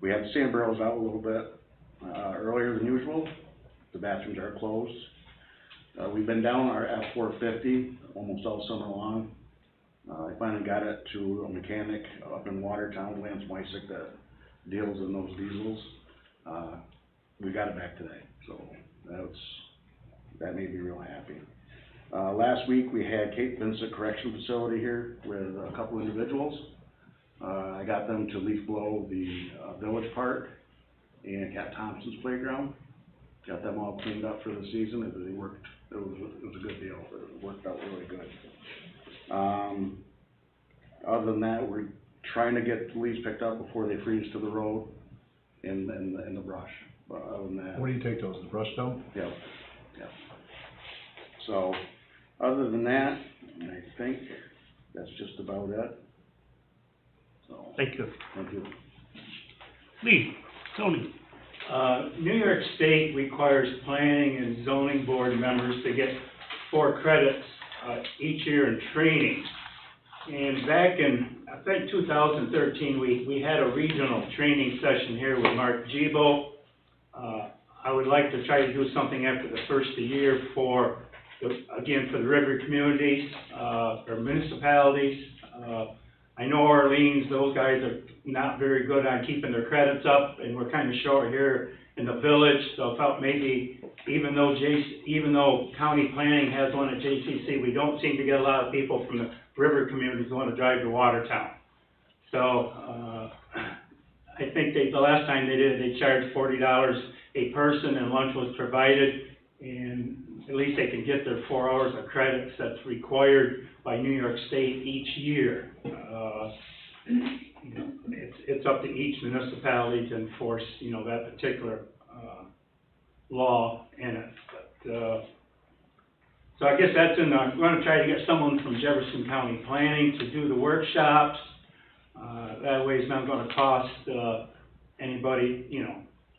We had the sand barrels out a little bit earlier than usual. The bathrooms are closed. We've been down our F450 almost all summer long. I finally got it to a mechanic up in Watertown, Lance Meisick, that deals in those diesels. We got it back today, so that made me real happy. Last week we had Cape Vincent Correction Facility here with a couple individuals. I got them to leaf blow the village park and Cat Thompson's playground. Got them all cleaned up for the season. It worked. It was a good deal. It worked out really good. Other than that, we're trying to get the leaves picked up before they freeze to the road in the brush. But other than that, What do you take those, the brush dump? yeah. So, other than that, I think that's just about it. So, Thank you. thank you. Lee, Tony? New York State requires planning and zoning board members to get 4 credits each year in training. And back in, I think 2013, we had a regional training session here with Mark Gibo. I would like to try to do something after the first of the year for the river communities, or municipalities. I know Orleans, those guys are not very good on keeping their credits up, and we're kind of short here in the village, so I felt maybe even though county planning has one at JCC, we don't seem to get a lot of people from the river communities who want to drive to Watertown. So, I think the last time they did it, they charged $40 a person and lunch was provided, and at least they can get their 4 hours of credits that's required by New York State each year. It's up to each municipality to enforce, that particular, law in it. But, so I guess that's I'm gonna try to get someone from Jefferson County Planning to do the workshops. That way it's not gonna cost, anybody,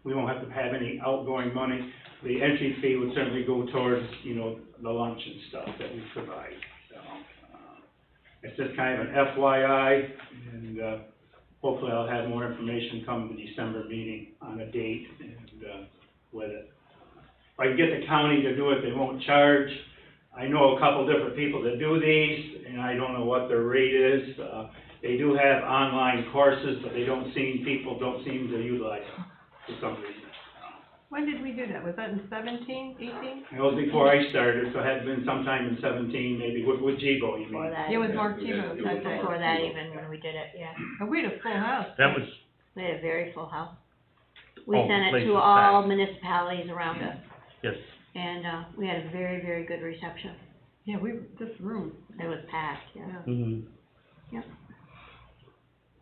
we won't have to have any outgoing money. The entry fee would certainly go towards, the lunch and stuff that we provide. So, it's just kind of an FYI, and, hopefully I'll have more information come to the December meeting on a date and, with it. If I can get the county to do it, they won't charge. I know a couple different people that do these, and I don't know what their rate is. They do have online courses, but people don't seem to utilize them for some reason. When did we do that? Was that in 17, 18? It was before I started, so it had been sometime in 17, maybe, with Jibo, you Before mean? that. It was Mark Tebow that day. Before that even, when we did it, yeah. And we had a full house. That was, We had a very full house. We Oh, sent the it place to was all packed. municipalities around us, yes, and, we had a very, very good reception. Yeah, this room. It was packed, yeah. Yeah. mhm. Yep.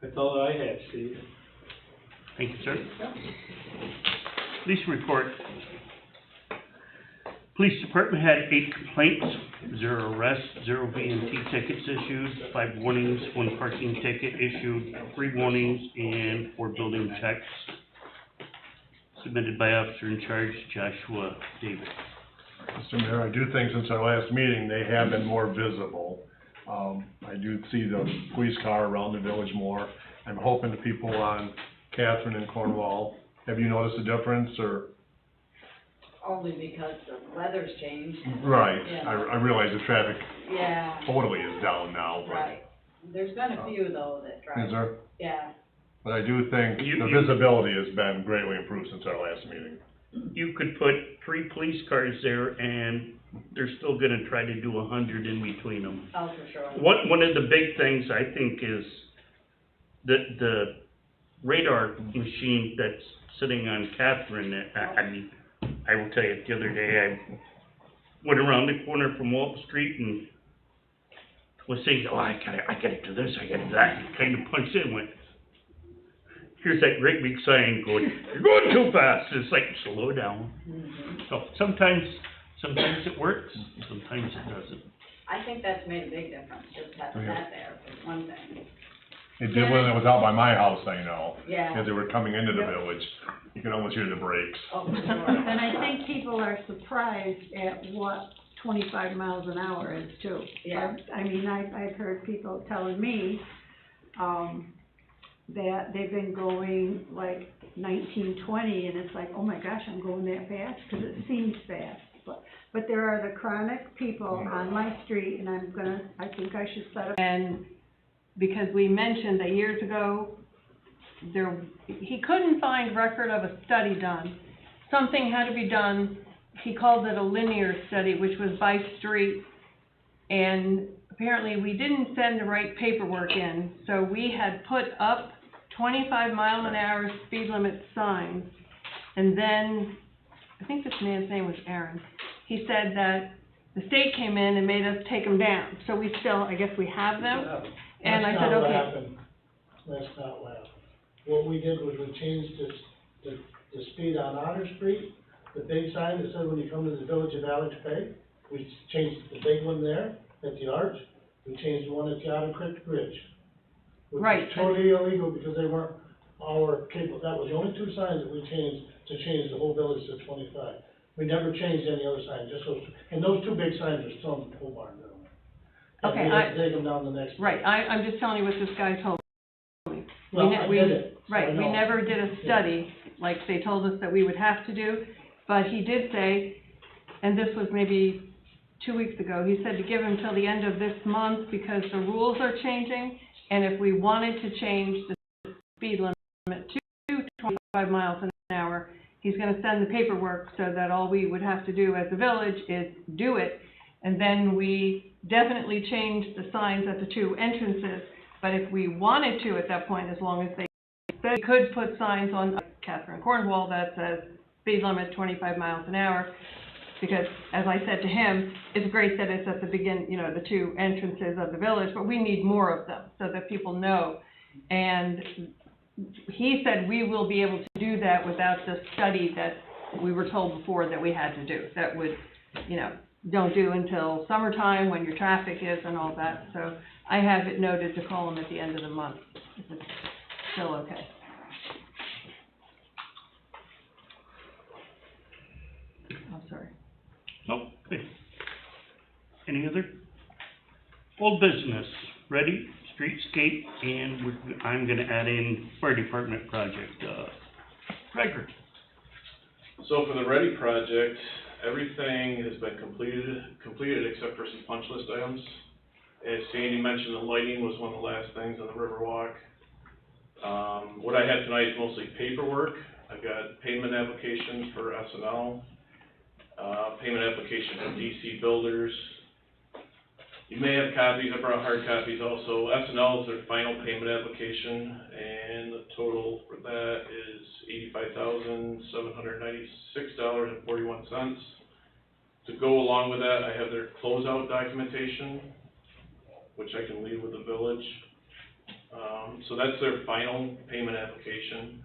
That's all I had, Steve. Thank you, sir. Police report. Police department had 8 complaints, 0 arrests, 0 V&T tickets issued, 5 warnings, 1 parking ticket issued, 3 warnings, and 4 building checks. Submitted by officer in charge, Joshua Davis. Mr. Mayor, I do think since our last meeting, they have been more visible. I do see the police car around the village more. I'm hoping the people on Catherine and Cornwall, have you noticed a difference, or? Only because the weather's changed. Right, Yeah. I realize the traffic Yeah, totally is down now, but, right. There's been a few though that drive. is there? Yeah. But I do think You- the you- visibility has been greatly improved since our last meeting. You could put 3 police cars there, and they're still gonna try to do 100 in between them. Oh, for sure. One of the big things I think is the radar machine that's sitting on Catherine, I will tell you, the other day, I went around the corner from Walt Street and was saying, oh, I gotta do this, I gotta do that, and kind of punched in, went, here's that great big sign going, you're going too fast, it's like, slow down. Mhm. So sometimes it works, sometimes it doesn't. I think that's made a big difference, just having Yeah. that there, for one thing. It did when it was out by my house, I know, Yeah. as they were coming into the Yep. village. You can almost hear the brakes. Oh, for sure. And I think people are surprised at what 25 miles an hour is too. Yeah. I mean, I've heard people telling me, that they've been going like 19, 20, and it's like, oh my gosh, I'm going that fast, because it seems fast. But there are the chronic people on my street, and I think I should set up. And because we mentioned that years ago, he couldn't find record of a study done. Something had to be done, he called it a linear study, which was by street. And apparently we didn't send the right paperwork in, so we had put up 25-mile-an-hour speed limit signs. And then, I think this man's name was Aaron, he said that the state came in and made us take them down. So we still, I guess we have them. And I said, That's not what okay. happened. That's not what happened. What we did was we changed the speed on Otter Street, the big sign that said when you come to the village of Alexandria Bay, we changed the big one there at the arch, we changed the one at the Otter Creek Bridge. Which Right. was totally illegal because they weren't our cable, that was the only 2 signs that we changed to change the whole village to 25. We never changed any other sign, just those, and those 2 big signs are still in the pole barn down there. Okay, And we had to take them down the next. Right, I'm just telling you what this guy told me. Well, I did it, so I Right, we know. never did a study, like they told us that we would have to do, but he did say, and this was maybe 2 weeks ago, he said to give him till the end of this month because the rules are changing, and if we wanted to change the speed limit to 25 miles an hour, he's gonna send the paperwork so that all we would have to do as a village is do it. And then we definitely change the signs at the two entrances, but if we wanted to at that point, as long as they could put signs on Catherine Cornwall that says speed limit 25 miles an hour, because as I said to him, it's great that it's at the the two entrances of the village, but we need more of them so that people know. And he said we will be able to do that without the study that we were told before that we had to do. That would, don't do until summertime when your traffic is and all that. So I have it noted to call him at the end of the month, if it's still okay. I'm sorry. Nope, okay. Any other? Old business, ready, streetscape, and I'm gonna add in fire department project, Gregor. So for the Ready project, everything has been completed except for some punch list items. As Sandy mentioned, the lighting was one of the last things on the Riverwalk. What I had tonight is mostly paperwork. I've got payment applications for S&L, payment application from DC Builders. You may have copies, I brought hard copies also. S&L is their final payment application, and the total for that is $85,796.41. To go along with that, I have their closeout documentation, which I can leave with the village. So that's their final payment application.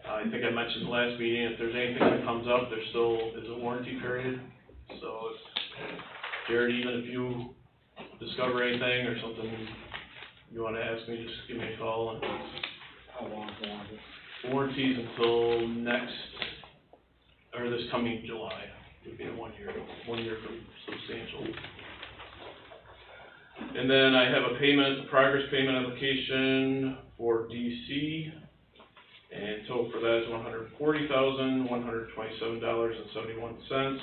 I think I mentioned the last meeting, if there's anything that comes up, there still is a warranty period. So if, Jared, even if you discover anything or something you want to ask me, just give me a call. And How long is the warranty? Warranties until this coming July. Would be a 1 year for substantial. And then I have a progress payment application for DC, and total for that is $140,127.71.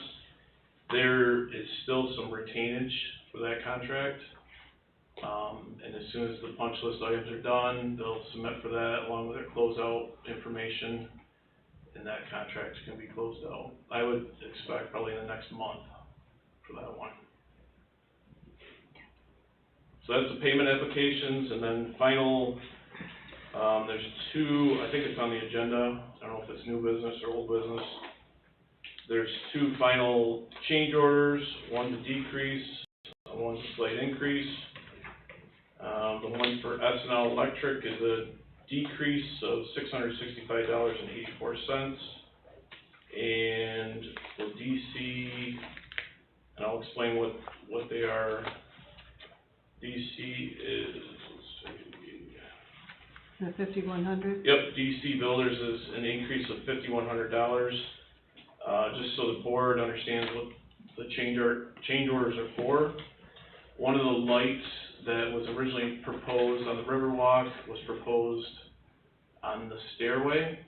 There is still some retainage for that contract, and as soon as the punch list items are done, they'll submit for that along with their closeout information, and that contract can be closed out. I would expect probably in the next month for that one. So that's the payment applications, and then final, there's two, I think it's on the agenda, I don't know if it's new business or old business. There's two final change orders, one's a decrease, one's a slight increase. The one for S&L Electric is a decrease of $665.84. And for DC, and I'll explain what they are. DC is, let's see. The 5,100? Yep, DC Builders is an increase of $5,100. Just so the board understands what the change orders are for. One of the lights that was originally proposed on the Riverwalk was proposed on the stairway,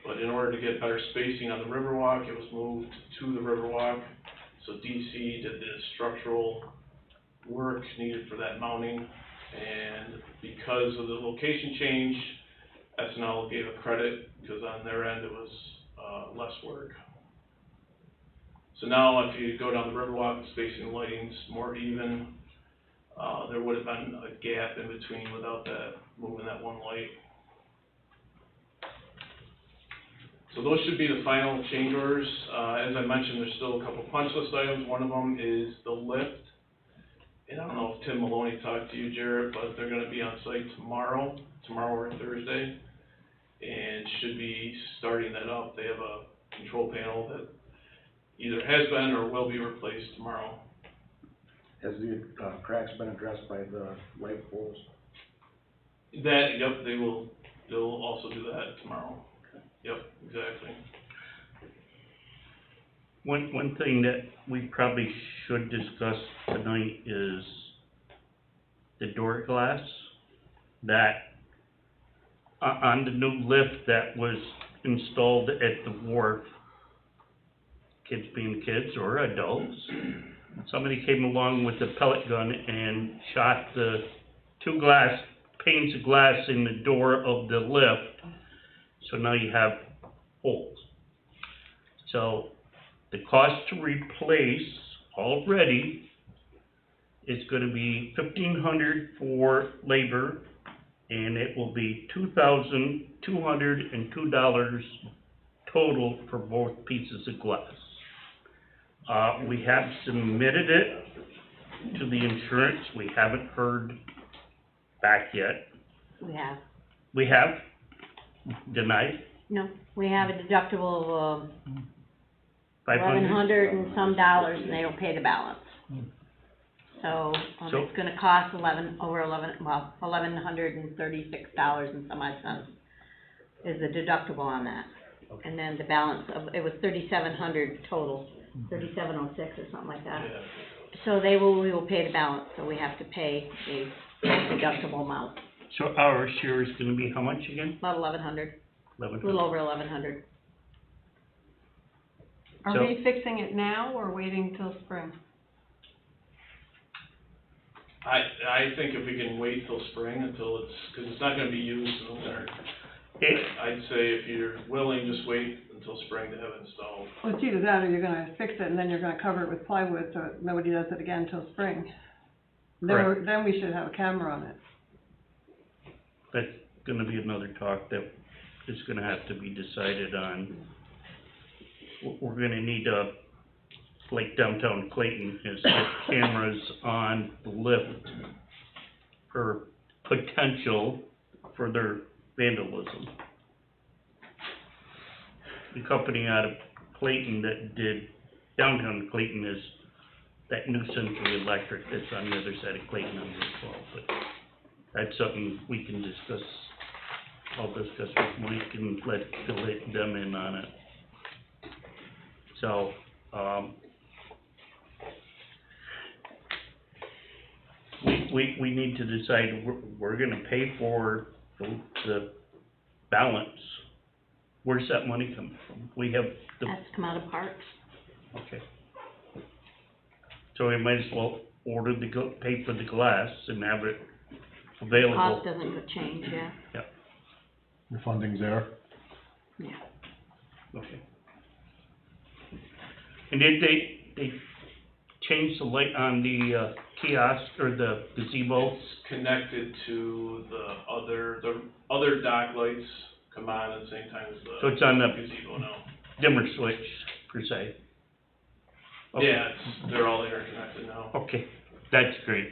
but in order to get better spacing on the Riverwalk, it was moved to the Riverwalk. So DC did the structural work needed for that mounting, and because of the location change, S&L gave a credit because on their end it was less work. So now if you go down the Riverwalk, the spacing and lighting's more even. There would have been a gap in between without that, moving that one light. So those should be the final change orders. As I mentioned, there's still a couple punch list items. One of them is the lift. And I don't know if Tim Maloney talked to you, Jared, but they're gonna be on site tomorrow or Thursday, and should be starting that up. They have a control panel that either has been or will be replaced tomorrow. Has the cracks been addressed by the light poles? That, yep, they'll also do that tomorrow. Yep, exactly. One thing that we probably should discuss tonight is the door glass that on the new lift that was installed at the wharf, kids being kids or adults, somebody came along with a pellet gun and shot the two panes of glass in the door of the lift, so now you have holes. So, the cost to replace already is gonna be $1,500 for labor, and it will be $2,202 total for both pieces of glass. We have submitted it to the insurance, we haven't heard back yet. We have, We have denied no, we have a deductible of $500. $1,100 and some dollars, and they don't pay the balance. So, So- it's gonna cost $1,136 and some odd cents is the deductible on that. And then the balance of, it was $3,700 total, 3,706 or something like that. Yeah. So we will pay the balance, so we have to pay a deductible amount, So our share is gonna be how much again? about $1,100, a 11. little over $1,100. Are So- we fixing it now or waiting till spring? I think if we can wait till spring until it's, cause it's not gonna be used in the winter. I'd say if you're willing, just wait until spring to have it installed. Well, it's either that or you're gonna fix it and then you're gonna cover it with plywood so nobody does it again till spring. Then we should have a camera on it. That's gonna be another talk that is gonna have to be decided on. We're gonna need like downtown Clayton, has cameras on the lift for potential further vandalism. The company out of Clayton that did downtown Clayton is that new Century Electric that's on the other side of Clayton on Route 12, but that's something we can discuss. I'll discuss with Mike and let them in on it. So, we need to decide, we're gonna pay for the balance. Where's that money coming from? We have the, Has to come out of parks. okay. So we might as well order pay for the glass and have it available. Cost doesn't change, yeah, The funding's there. yeah. Okay. And did they change the light on the kiosk or the gazebo? It's connected to the other dock lights come on at the same time as So the it's on the gazebo now. dimmer switch, per se? Okay. Yeah, they're all interconnected now, Okay, that's great.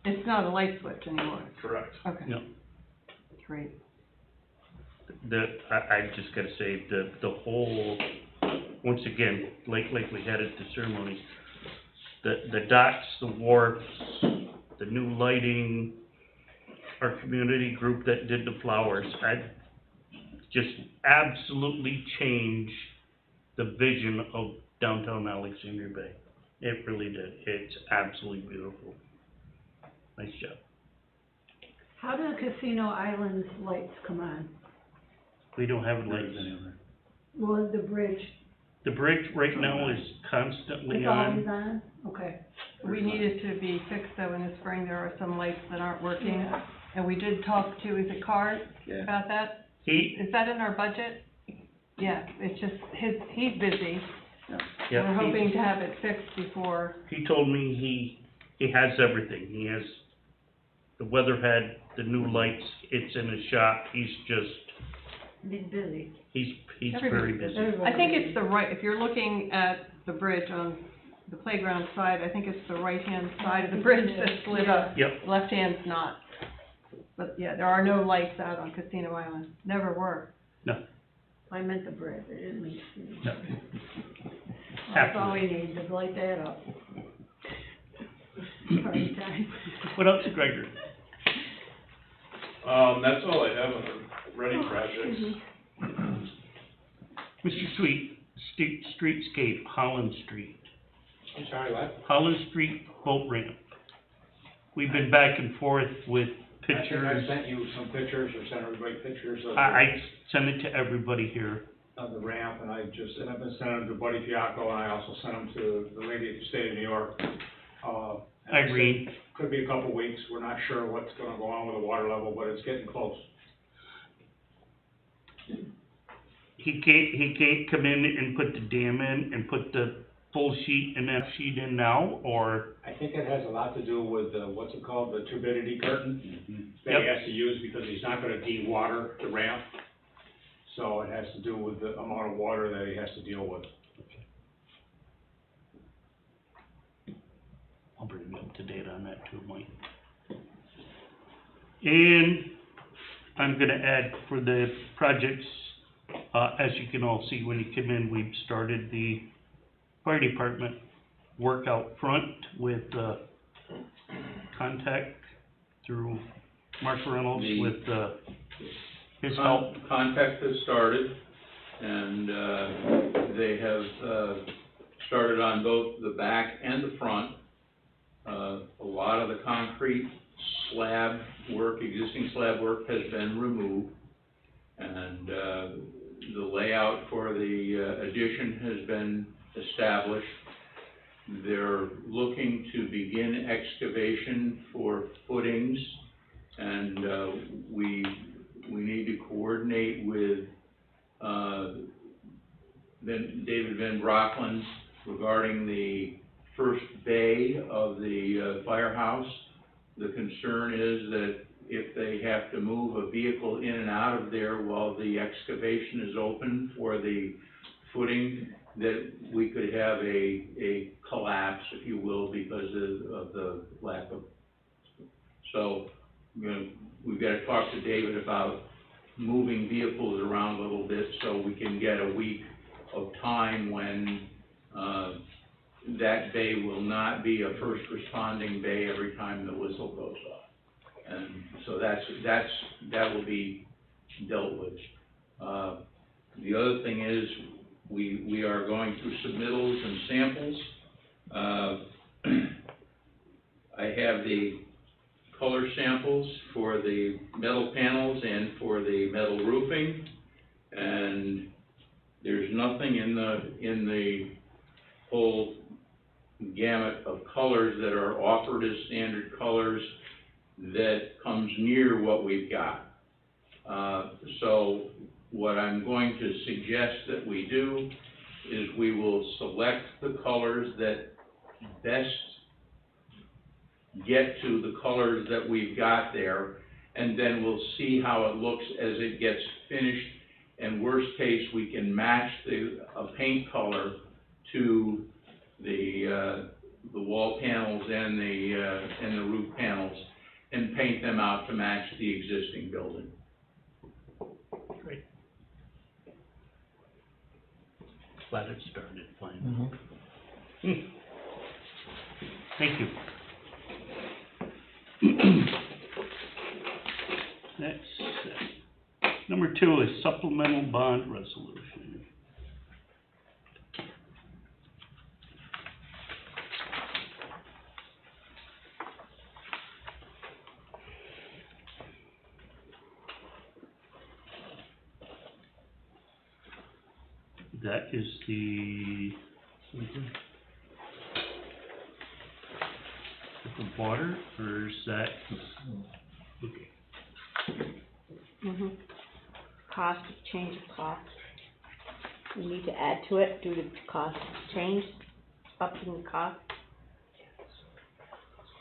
It's not a light switch anymore. correct. Okay. No. Great. I just gotta say, the whole, once again, like we had at the ceremony, the docks, the wharfs, the new lighting, our community group that did the flowers, just absolutely changed the vision of downtown Alexandria Bay. It really did. It's absolutely beautiful. Nice job. How do Casino Island's lights come on? We don't have lights. Well, the bridge, The bridge right now is constantly it's on. always on? Okay. We need it to be fixed though in the spring. There are some lights that aren't working. And we did talk to, is it Cart, Yeah. about that? He, Is that in our budget? Yeah, it's just, he's busy. yeah, We're hoping to have it fixed before, he told me he has everything. He has the weatherhead, the new lights, it's in his shop. He's He's busy. very Everybody's busy. I think it's the right, if you're looking at the bridge on the playground side, I think it's the right-hand side of the bridge that's lit up. Yep, Left hand's not. But yeah, there are no lights out on Casino Island. Never were. I meant the bridge, I didn't mean to. no. That's all we need, just light that up. Party time. What else, Gregory? That's all I have on the ready Oh, projects. Mr. Sweet, streetscape, Holland Street. I'm sorry, what? Holland Street boat ramp. We've been back and forth with I think I pictures. sent you some pictures, or sent everybody pictures of I sent it to everybody here. the ramp, and I've been sending them to Buddy Fiacco, and I also sent them to the lady at the state of New York. Irene, Could be a couple weeks, we're not sure what's gonna go on with the water level, but it's getting close. he can't come in and put the dam in and put the full sheet and that sheet in now, or? I think it has a lot to do with, what's it called, the turbidity curtain that he Yep. has to use because he's not gonna de-water the ramp. So it has to do with the amount of water that he has to deal with. I'll bring you up to date on that too, Mike. And I'm gonna add for the projects, as you can all see when you come in, we've started the fire department work out front with, contact through Mark Reynolds with, his help. Contact has started, and, they have, started on both the back and the front. A lot of the concrete slab work, existing slab work has been removed, and, the layout for the, addition has been established. They're looking to begin excavation for footings, and, we need to coordinate with, David Van Brockland regarding the first bay of the, firehouse. The concern is that if they have to move a vehicle in and out of there while the excavation is open for the footing, that we could have a collapse, if you will, because of the lack of. So, we've got to talk to David about moving vehicles around a little bit so we can get a week of time when, that bay will not be a first responding bay every time the whistle goes off. And so that will be dealt with. The other thing is, we are going through submittals and samples. I have the color samples for the metal panels and for the metal roofing, and there's nothing in the whole gamut of colors that are offered as standard colors that comes near what we've got. So what I'm going to suggest that we do is we will select the colors that best get to the colors that we've got there, and then we'll see how it looks as it gets finished. And worst case, we can match a paint color to the wall panels and the roof panels, and paint them out to match the existing building. Great. Glad it started finally. Thank you. Next, number 2 is supplemental bond resolution. That is the water, or is that, okay. Cost, change of cost. We need to add to it due to cost change, upping the cost.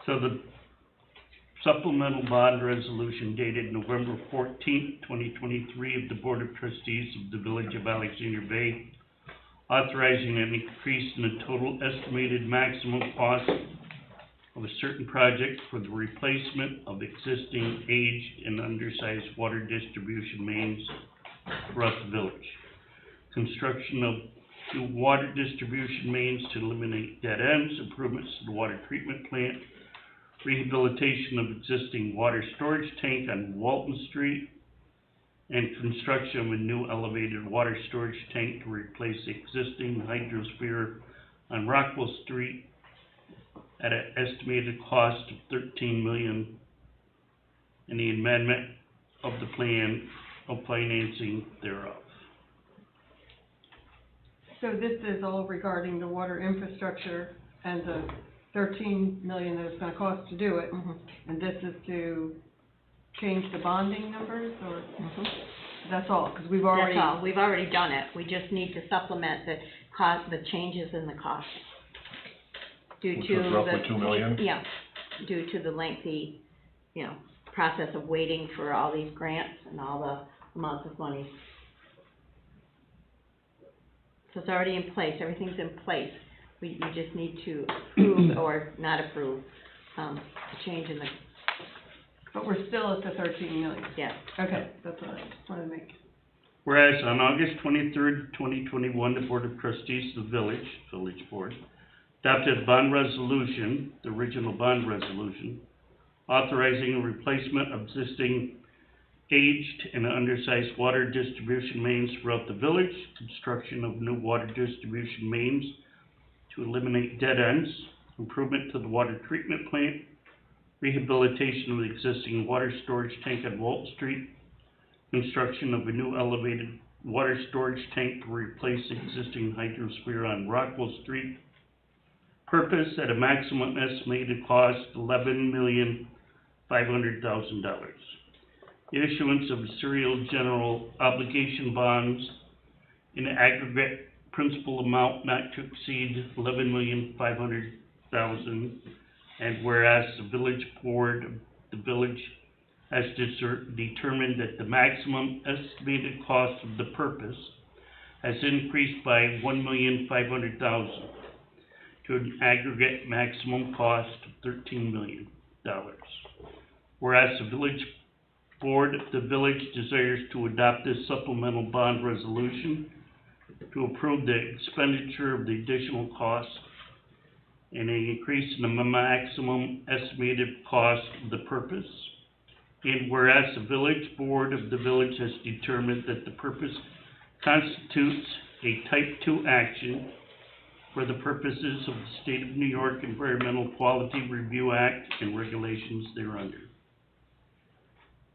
So the supplemental bond resolution dated November 14th, 2023 of the Board of Trustees of the Village of Alexandria Bay, authorizing an increase in the total estimated maximum cost of a certain project for the replacement of existing aged and undersized water distribution mains throughout the village. Construction of new water distribution mains to eliminate dead ends, improvements to the water treatment plant, rehabilitation of existing water storage tank on Walton Street, and construction of a new elevated water storage tank to replace existing hydrosphere on Rockwell Street at an estimated cost of $13 million, and the amendment of the plan of financing thereof. So this is all regarding the water infrastructure and the 13 million that it's gonna cost to do it. And this is to change the bonding numbers, or? That's all, because we've already. That's all, we've already done it, we just need to supplement the cost, the changes in the cost. Due Which to was roughly the- 2 million? Yeah, due to the lengthy, process of waiting for all these grants and all the amounts of money. So it's already in place, everything's in place, we just need to approve or not approve, the change in the, But we're still at the 13 million. yeah. Okay, that's what I wanted to make. Whereas on August 23rd, 2021, the Board of Trustees of the Village Board, adopted a bond resolution, the original bond resolution, authorizing a replacement of existing aged and undersized water distribution mains throughout the village, construction of new water distribution mains to eliminate dead ends, improvement to the water treatment plant, rehabilitation of the existing water storage tank on Walton Street, construction of a new elevated water storage tank to replace the existing hydrosphere on Rockwell Street. Purpose at a maximum estimated cost $11,500,000. The issuance of serial general obligation bonds in an aggregate principal amount not to exceed $11,500,000. And whereas the village board of the village has determined that the maximum estimated cost of the purpose has increased by $1,500,000 to an aggregate maximum cost of $13 million. Whereas the village board of the village desires to adopt this supplemental bond resolution to approve the expenditure of the additional cost and an increase in the maximum estimated cost of the purpose. And whereas the village board of the village has determined that the purpose constitutes a type 2 action for the purposes of the State of New York Environmental Quality Review Act and regulations thereunder.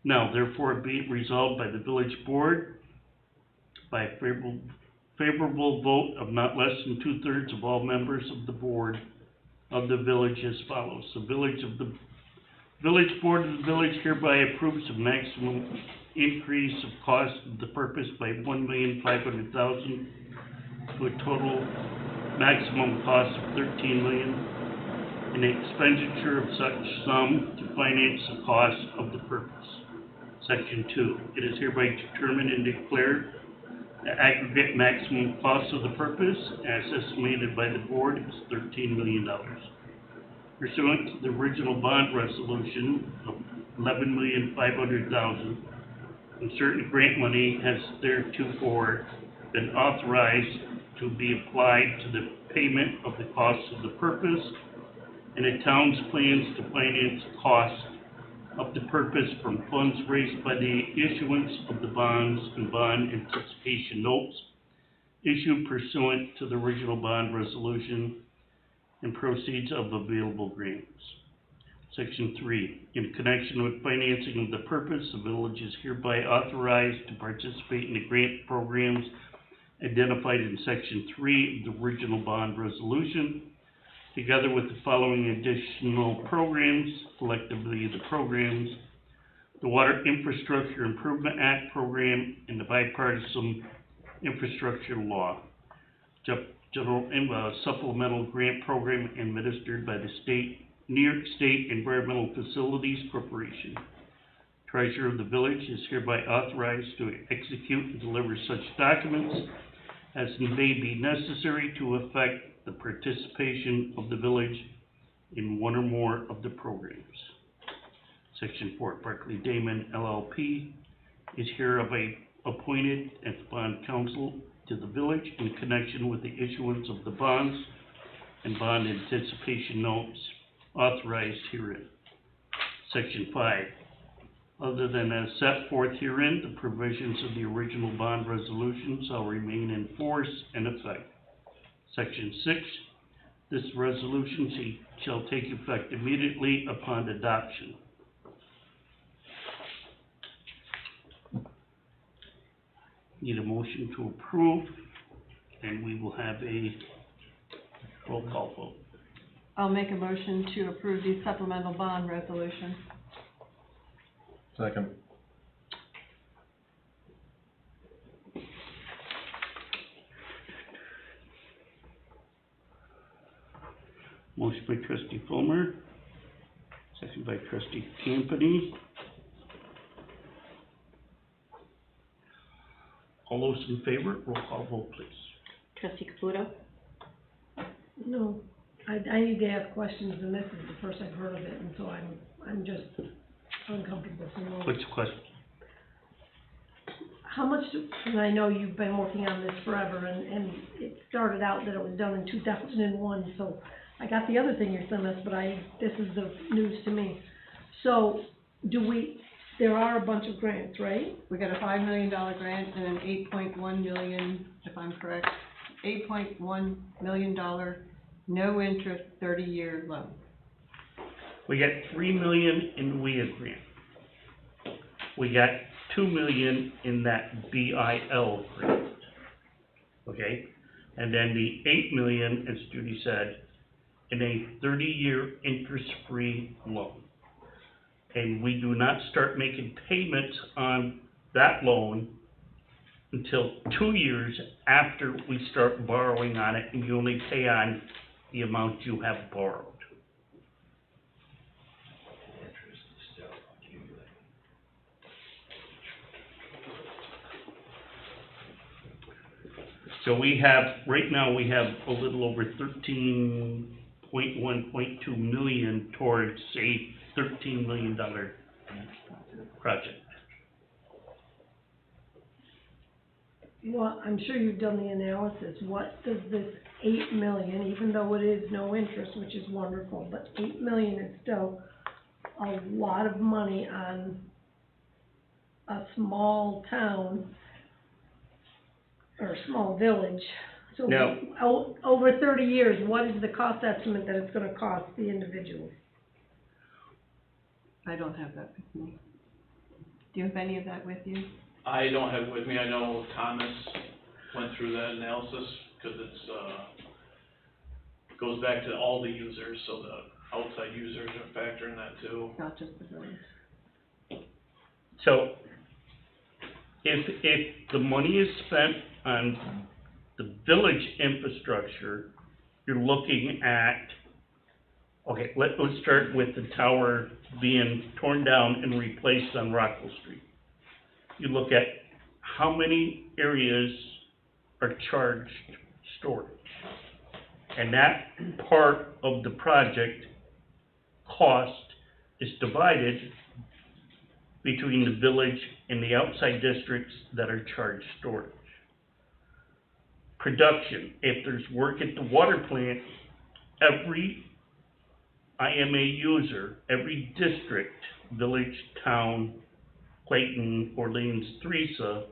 Now, therefore, be it resolved by the village board by a favorable vote of not less than 2/3 of all members of the board of the village as follows. The village board of the village hereby approves the maximum increase of cost of the purpose by $1,500,000 to a total maximum cost of $13 million, and the expenditure of such sum to finance the cost of the purpose. Section 2, it is hereby determined and declared the aggregate maximum cost of the purpose as estimated by the board is $13 million. Pursuant to the original bond resolution of $11,500,000, and certain grant money has theretofore been authorized to be applied to the payment of the costs of the purpose, and the town's plans to finance the cost of the purpose from funds raised by the issuance of the bonds and bond anticipation notes issued pursuant to the original bond resolution and proceeds of available grants. Section 3, in connection with financing of the purpose, the village is hereby authorized to participate in the grant programs identified in Section 3 of the original bond resolution, together with the following additional programs, collectively the programs: the Water Infrastructure Improvement Act program and the Bipartisan Infrastructure Law. General supplemental grant program administered by the New York State Environmental Facilities Corporation. Treasurer of the village is hereby authorized to execute and deliver such documents as may be necessary to effect the participation of the village in one or more of the programs. Section 4, Barclay Damon LLP is hereby appointed as bond counsel to the village in connection with the issuance of the bonds and bond anticipation notes authorized herein. Section 5, other than as set forth herein, the provisions of the original bond resolution shall remain in force and effect. Section 6, this resolution shall take effect immediately upon adoption. Need a motion to approve, and we will have a roll call vote. I'll make a motion to approve the supplemental bond resolution. Second. Motion by trustee Fulmer, second by trustee Campany. All those in favor, roll call vote, please. Trustee Caputo? No, I need to ask questions, and this is the first I've heard of it, and so I'm just uncomfortable. So no. What's the question? How much, and I know you've been working on this forever, and it started out that it was done in 2001, so I got the other thing you sent us, but this is the news to me. So, there are a bunch of grants, right? We got a $5 million grant and an $8.1 million, if I'm correct, $8.1 million, no interest, 30-year loan. We got $3 million in WIA grant. We got $2 million in that BIL grant. Okay? And then the $8 million, as Judy said, in a 30-year interest-free loan. And we do not start making payments on that loan until 2 years after we start borrowing on it, and you only pay on the amount you have borrowed. So we have, right now, we have a little over 13.1.2 million towards a $13 million project. Well, I'm sure you've done the analysis. What does this 8 million, even though it is no interest, which is wonderful, but 8 million is still a lot of money on a small town or a small village. So No. Over 30 years, what is the cost estimate that it's gonna cost the individual? I don't have that with me. Do you have any of that with you? I don't have it with me. I know Thomas went through that analysis, because goes back to all the users, so the outside users are factoring that too. Not just the village. So, if the money is spent on the village infrastructure, you're looking at, okay, let's start with the tower being torn down and replaced on Rockville Street. You look at how many areas are charged storage. And that part of the project cost is divided between the village and the outside districts that are charged storage. Production, if there's work at the water plant, every IMA user, every district, village, town, Clayton, Orleans, Theresa,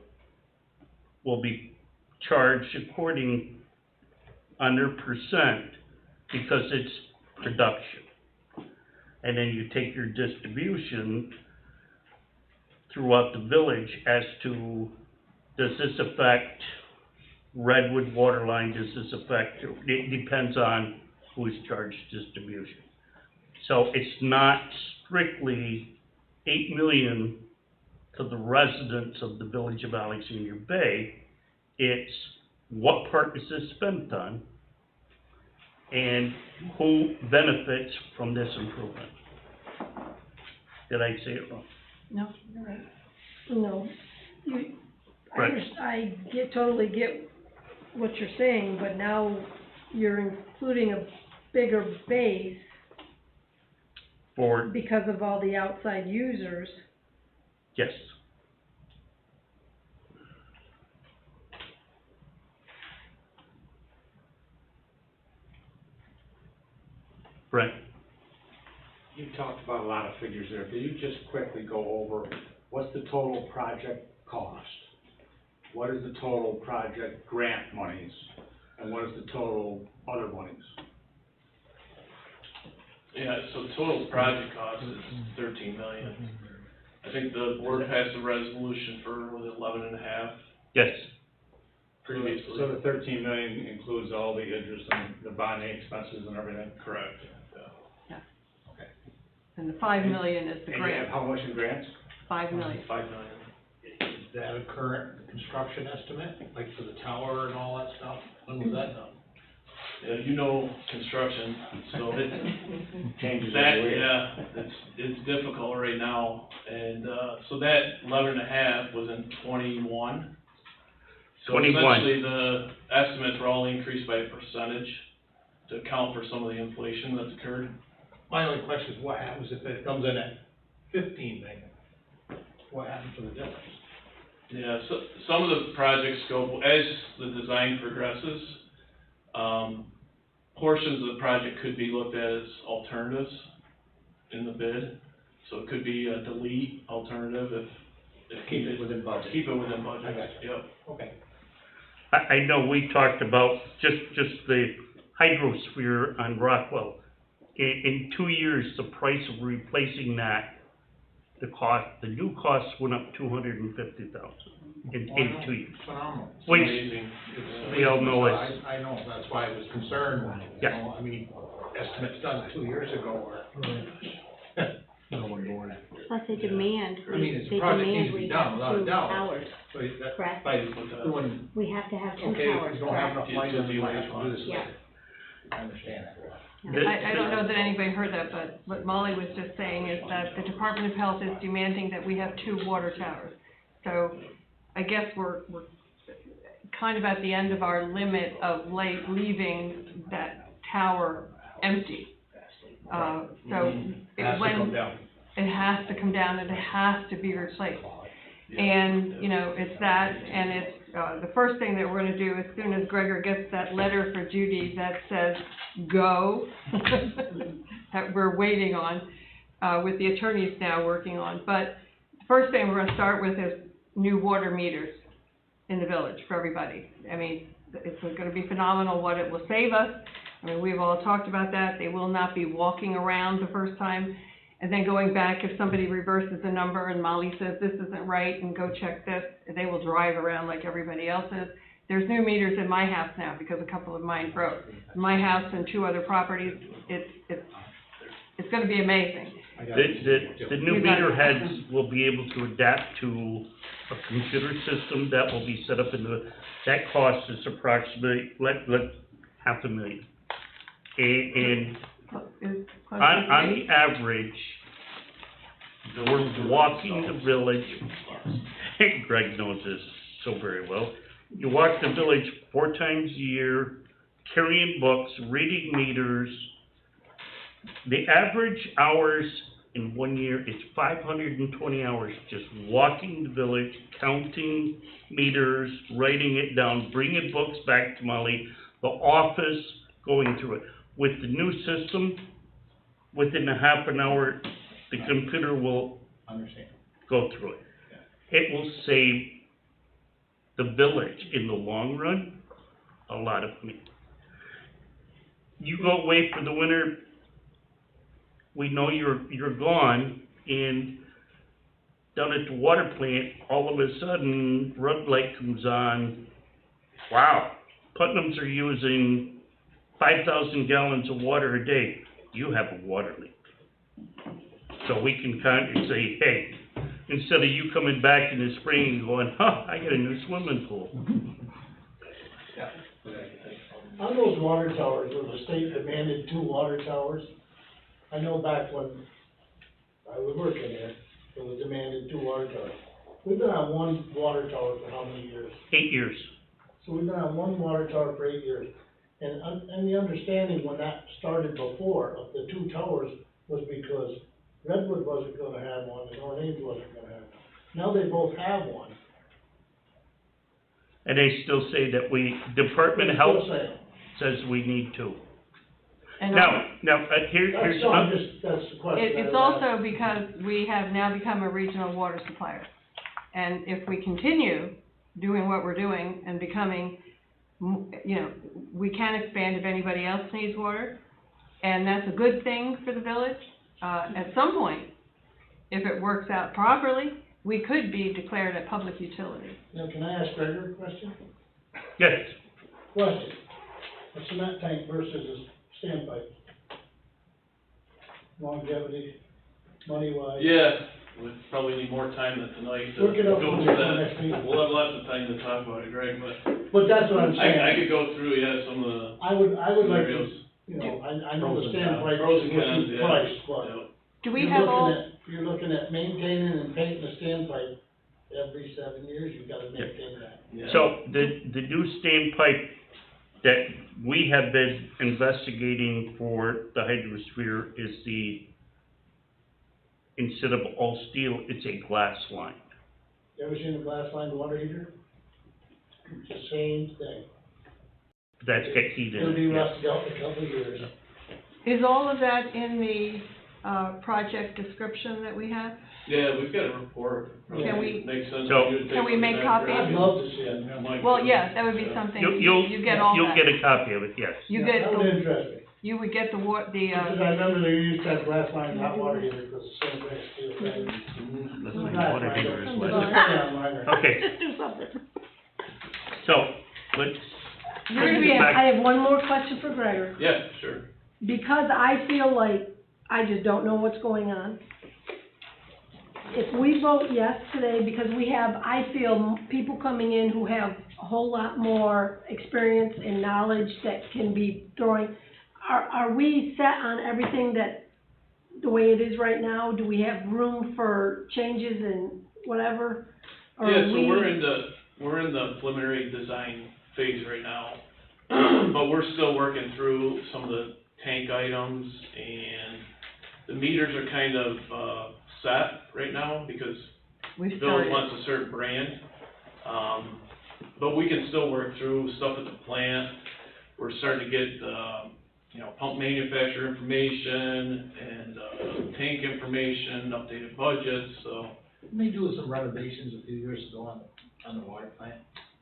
will be charged according on their percent, because it's production. And then you take your distribution throughout the village as to, does this affect Redwood Waterline, does this affect, it depends on who's charged distribution. So it's not strictly 8 million to the residents of the village of Alexandria Bay. It's what part is this spent on, and who benefits from this improvement. Did I say it wrong? No, you're right. No, Right. I totally get what you're saying, but now you're including a bigger base For, because of all the outside users. yes. Brent? You talked about a lot of figures there. Could you just quickly go over what's the total project cost? What is the total project grant monies? And what is the total other monies? Yeah, so the total project cost is 13 million. I think the board passed a resolution for, was it 11.5 Yes. previously? So the 13 million includes all the interest and the bonding expenses and everything? Correct, yeah. And the $5 million is the And you have grant, how much in grants? $5 million. 5 million. Is that a current construction estimate, like for the tower and all that stuff? When was that done? you know construction, so it's, Changes that, every week. yeah, it's difficult right now. And, so that 11.5 was in 21. So 21. essentially, the estimates were all increased by a percentage to account for some of the inflation that's occurred. My only question is, what happens if it comes in at 15 million? What happens to the difference? Yeah, so some of the projects go, as the design progresses, portions of the project could be looked at as alternatives in the bid. So it could be a delete alternative if Keep it within budget. Keep it within budget, I got you. yep. Okay. I know we talked about just the hydrosphere on Rockwell. In 2 years, the price of replacing that, the new cost went up $250,000 in 2 years. Phenomenal. Which, Amazing. we all know is, I know, that's why I was concerned, you Yeah. know, I mean, estimates done 2 years ago were. No one going. Plus they demand, I mean, it's a they project demand needs to be we done, have without a 2 doubt. towers, So that, correct? by doing, We have to have 2 okay, towers, if you don't have correct? enough money, then we might have to do this Yeah. later. I understand that. I don't know that anybody heard that, but what Molly was just saying is that the Department of Health is demanding that we have 2 water towers. So I guess we're kind of at the end of our limit of leaving that tower empty. So Has to come when, down. it has to come down and it has to be replaced. And, you know, it's that, and it's, the first thing that we're gonna do as soon as Gregor gets that letter for Judy that says, go, that we're waiting on, with the attorneys now working on. But the first thing we're gonna start with is new water meters in the village for everybody. I mean, it's gonna be phenomenal what it will save us. I mean, we've all talked about that. They will not be walking around the first time. And then going back, if somebody reverses a number and Molly says this isn't right and go check this, they will drive around like everybody else is. There's new meters in my house now because a couple of mine broke. My house and 2 other properties, it's gonna be amazing. the new meter heads will be able to adapt to a computer system that will be set up that cost is approximately, $500,000. And on the average, we're walking the village, Greg knows this so very well. You walk the village 4 times a year, carrying books, reading meters. The average hours in 1 year is 520 hours just walking the village, counting meters, writing it down, bringing books back to Molly, the office, going through it. With the new system, within a half an hour, the computer will go through it. It will save the village in the long run a lot of money. You go away for the winter, we know you're gone, and down at the water plant, all of a sudden, red light comes on. Wow, Putnams are using 5,000 gallons of water a day. You have a water leak. So we can kind of say, hey, instead of you coming back in the spring and going, I got a new swimming pool. On those water towers, where the state demanded 2 water towers, I know back when I was working there, it was demanded 2 water towers. We've been on 1 water tower for how many years? 8 years. So we've been on 1 water tower for 8 years. And the understanding when that started before of the 2 towers was because Redwood wasn't gonna have one and North Ames wasn't gonna have one. Now they both have one. And they still say that Department of They're Health still saying. says we need 2. And Now, here's That's, no, I'm just, that's the question. I It's was also because we have now become a regional water supplier. And if we continue doing what we're doing and becoming, you know, we can expand if anybody else needs water, and that's a good thing for the village. At some point, if it works out properly, we could be declared a public utility. Now, can I ask Gregor a question? Yes. Question, a cement tank versus a standpipe? Longevity, money-wise? Yeah, we probably need more time than tonight to Look it up go for through the that. next meeting. We'll have lots of time to talk about it, Greg, But that's what I'm I saying. could go through, yeah, some of the I would like to, scenarios. you know, I know Pros the and cons. standpipe Pros is and what cons, you yeah. price, but Yeah. Do we have all, you're looking at maintaining and painting the standpipe every 7 years, you've gotta maintain that. Yeah. So the new standpipe that we have been investigating for the hydrosphere is instead of all steel, it's a glass line. You ever seen a glass line water heater? It's the same thing. That's got heat in It'll be it, yes. rusted out in a couple of years. is all of that in the, project description that we have? Yeah, we've got a report. Can we- Makes sense. So- for you to take Can we a look make at, copies? Greg. I'd love to see it. Mike, Well, too. yeah, that would be Yeah. something, You'll you get all you'll that. get a copy of it, yes. You Yeah, get that would the, interest me. you would get Because the, I remember they used to have glass line hot water heater, because the same thing, steel thing. Let's Glass see, line, water heater is just what- stay on mine. Okay, Just do something. so, let's, You're gonna be- back- I have one more question for Gregor. Yeah, sure. Because I feel like I just don't know what's going on. If we vote yes today, because we have, I feel, people coming in who have a whole lot more experience and knowledge that can be throwing, are we set on everything that, the way it is right now? Do we have room for changes and whatever? Or Yeah, so we- we're in the preliminary design phase right now. But we're still working through some of the tank items, and the meters are kind of, set right now because we the started. village wants a certain brand. But we can still work through stuff at the plant. We're starting to get, pump manufacturer information and, tank information, updated budgets, so. They do some renovations a few years ago on the water plant.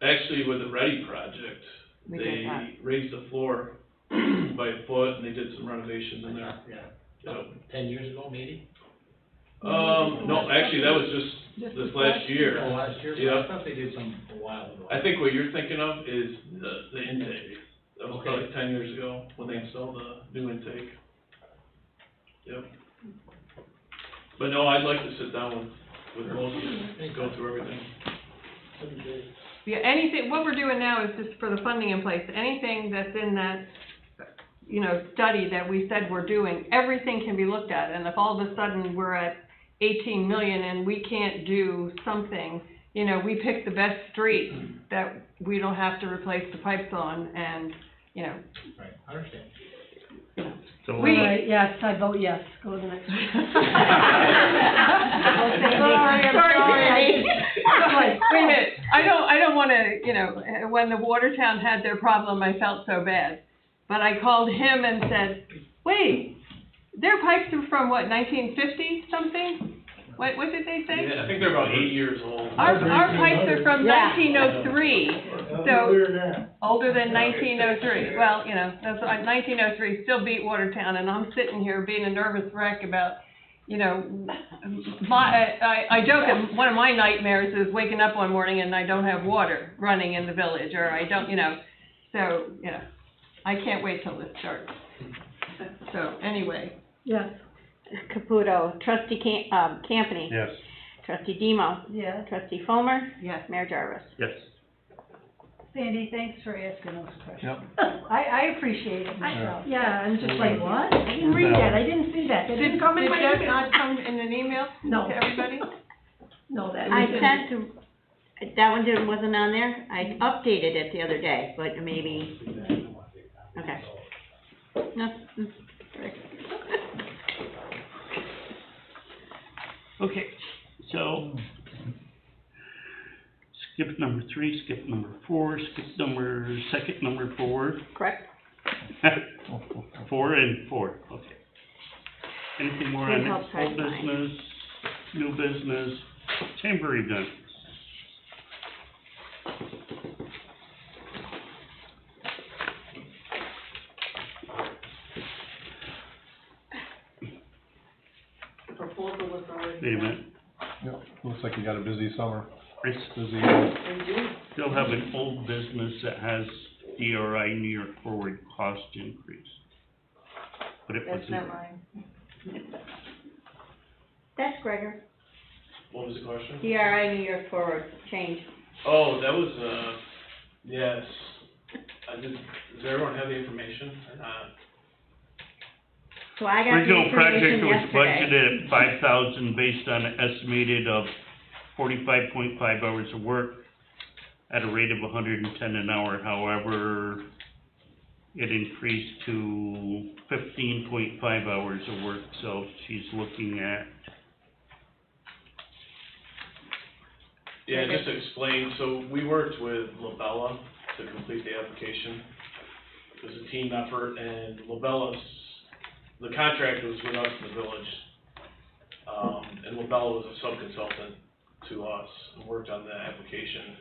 Actually, with the Ready project, We did that. they raised the floor by a foot and they did some renovations in there. Yeah, Yep. 10 years ago, maybe? No, actually, that was just this last year. Oh, last year? Yeah. I thought they did some a while ago. I think what you're thinking of is the intake. That was Okay. probably 10 years ago when they installed the new intake. Yep. But no, I'd like to sit down with most of you, go through everything. Yeah, anything, what we're doing now is just for the funding in place, anything that's in that, study that we said we're doing, everything can be looked at, and if all of a sudden we're at 18 million and we can't do something, we pick the best street that we don't have to replace the pipes on, and, Right, I understand. so. All right, yes, I vote yes, go to the next one. Sorry, wait a minute, I don't wanna, when the Watertown had their problem, I felt so bad. But I called him and said, wait, their pipes are from what, 1950 something? What did they say? Yeah, I think they're about 8 years old. Our pipes are from Yeah. 1903, so, Earlier than that. older than 1903. Well, that's, 1903 still beat Watertown, and I'm sitting here being a nervous wreck about, I joke that one of my nightmares is waking up one morning and I don't have water running in the village, or I don't, so, I can't wait till this starts. So, anyway. Yes. Caputo, trustee Campany. Yes. Trustee Demo. Yeah. Trustee Fulmer. Yes. Mayor Jarvis. Yes. Sandy, thanks for asking those questions. Yep. I appreciate it myself. Yeah, I'm just like, what? I didn't read that, I didn't see that, that didn't come in my Did that email. not come in an email No. to everybody? No, that I was in- sent to, that one wasn't on there. I updated it the other day, but maybe, okay. No, Okay, so, skip number 3, skip number 4, skip number 4. correct? 4 and 4, okay. Anything more It on helps old hard to find. business, new business, chamber events? Wait a minute, Yep, looks like you got a busy summer, I busy, still have an old business that has DRI New York Forward cost increase. But it That's wasn't. not mine. That's Gregor. What was the question? DRI New York Forward change. Oh, that was, yes. Does everyone have the information or not? So I got the Original project information was yesterday. budgeted at 5,000 based on an estimated of 45.5 hours of work at a rate of 110 an hour. However, it increased to 15.5 hours of work, so she's looking at, Yeah, just to explain, so we worked with Labella to complete the application. It was a team effort, and Labella's, the contract was with us in the village. And Labella was a sub-consultant to us and worked on the application.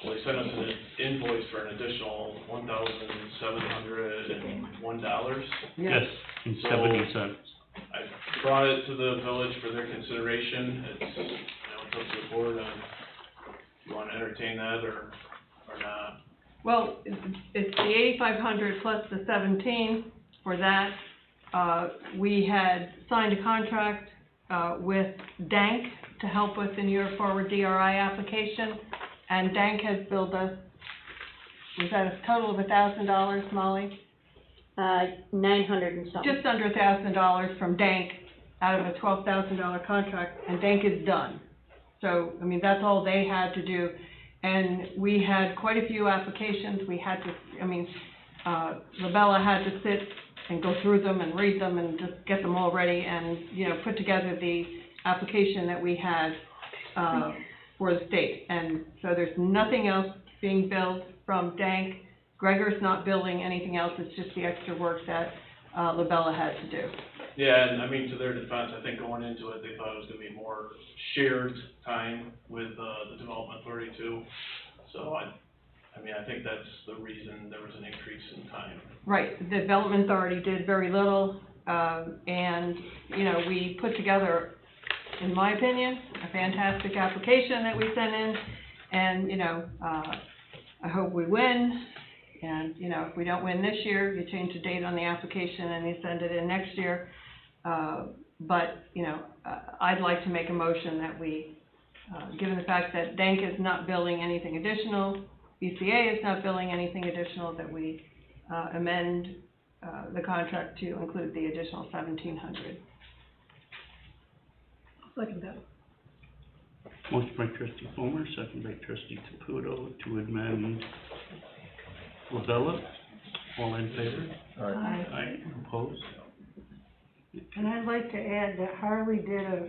Well, they sent us an invoice for an additional $1,701. yes, and So- 70 cents. I brought it to the village for their consideration. It's, it's up to the board on if you want to entertain that or not. Well, it's the 8,500 plus the 17 for that. We had signed a contract, with Dank to help with the New York Forward DRI application, and Dank has billed us, was that a total of $1,000, Molly? 900 and something. Just under $1,000 from Dank out of a $12,000 contract, and Dank is done. So, I mean, that's all they had to do. And we had quite a few applications. We had to, Labella had to sit and go through them and read them and just get them all ready and, put together the application that we had, for the state. And so there's nothing else being billed from Dank. Gregor's not billing anything else. It's just the extra work that, Labella had to do. Yeah, and I mean, to their defense, I think going into it, they thought it was gonna be more shared time with, the Development Authority too. So I think that's the reason there was an increase in time. Right, the Development Authority did very little, and, we put together, in my opinion, a fantastic application that we sent in, and, I hope we win, and, if we don't win this year, you change the date on the application and you send it in next year. But, I'd like to make a motion that we, given the fact that Dank is not billing anything additional, BCA is not billing anything additional, that we, amend, the contract to include the additional 1,700. Second that. Motion by trustee Homer, second by trustee Caputo to amend Labella. All in favor? Aye. Opposed? And I'd like to add that Hartley did a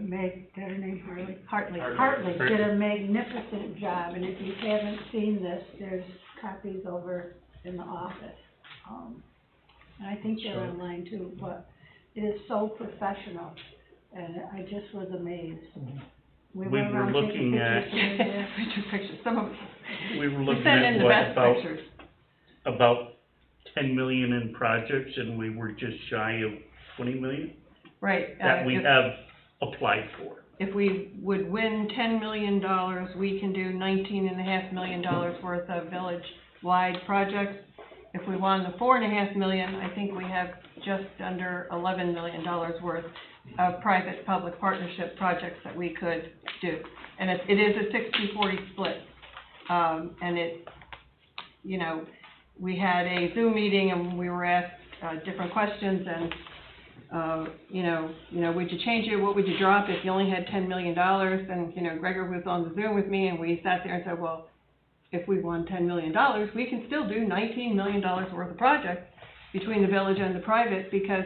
her name Hartley? Hartley. Hartley did a magnificent job, and if you haven't seen this, there's copies over in the office. And I think they're online too, but it is so professional, and I just was amazed. We went were around taking looking at, pictures there. We took pictures, some of, we were we looking sent at in the what, best about, pictures. about 10 million in projects, and we were just shy of 20 million Right. that we have applied for. If we would win $10 million, we can do $19.5 million worth of village-wide projects. If we won the $4.5 million, I think we have just under $11 million worth of private-public partnership projects that we could do. And it is a 60-40 split. And it, we had a Zoom meeting and we were asked, different questions and, would you change it? What would you drop if you only had $10 million? And, Gregor was on the Zoom with me and we sat there and said, well, if we won $10 million, we can still do $19 million worth of projects between the village and the private because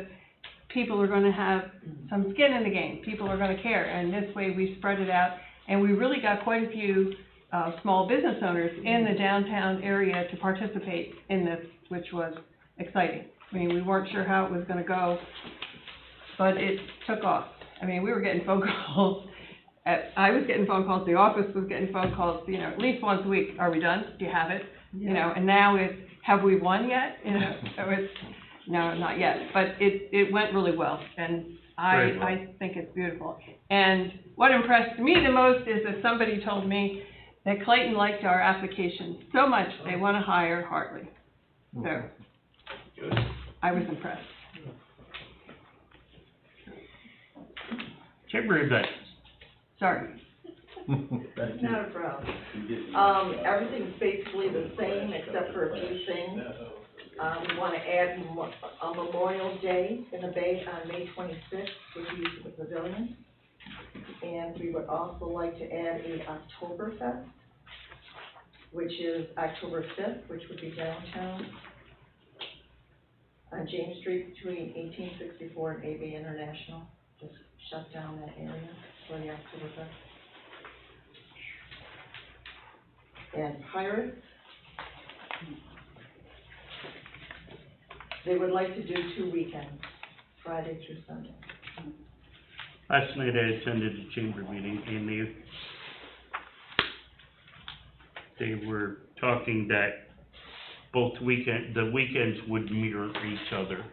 people are going to have some skin in the game. People are going to care. And this way we spread it out. And we really got quite a few small business owners in the downtown area to participate in this, which was exciting. I mean, we weren't sure how it was going to go, but it took off. I mean, we were getting phone calls. I was getting phone calls. The office was getting phone calls, at least once a week. Are we done? Do you have it? Yeah. And now it's, have we won yet? So it's, no, not yet. But it went really well, and I think it's beautiful. And what impressed me the most is that somebody told me that Clayton liked our application so much they want to hire Hartley. So Good. I was impressed. Chamber events. Sorry. Not a problem. Everything's basically the same except for a few things. We wanna add a Memorial Day in the Bay on May 26th for the use of the pavilion. And we would also like to add a Oktoberfest, which is October 5th, which would be downtown on James Street between 1864 and AB International. Just shut down that area for the Oktoberfest. And Pirates, they would like to do 2 weekends, Friday through Sunday. Last night I attended a chamber meeting and they were talking that the weekends would mirror each other,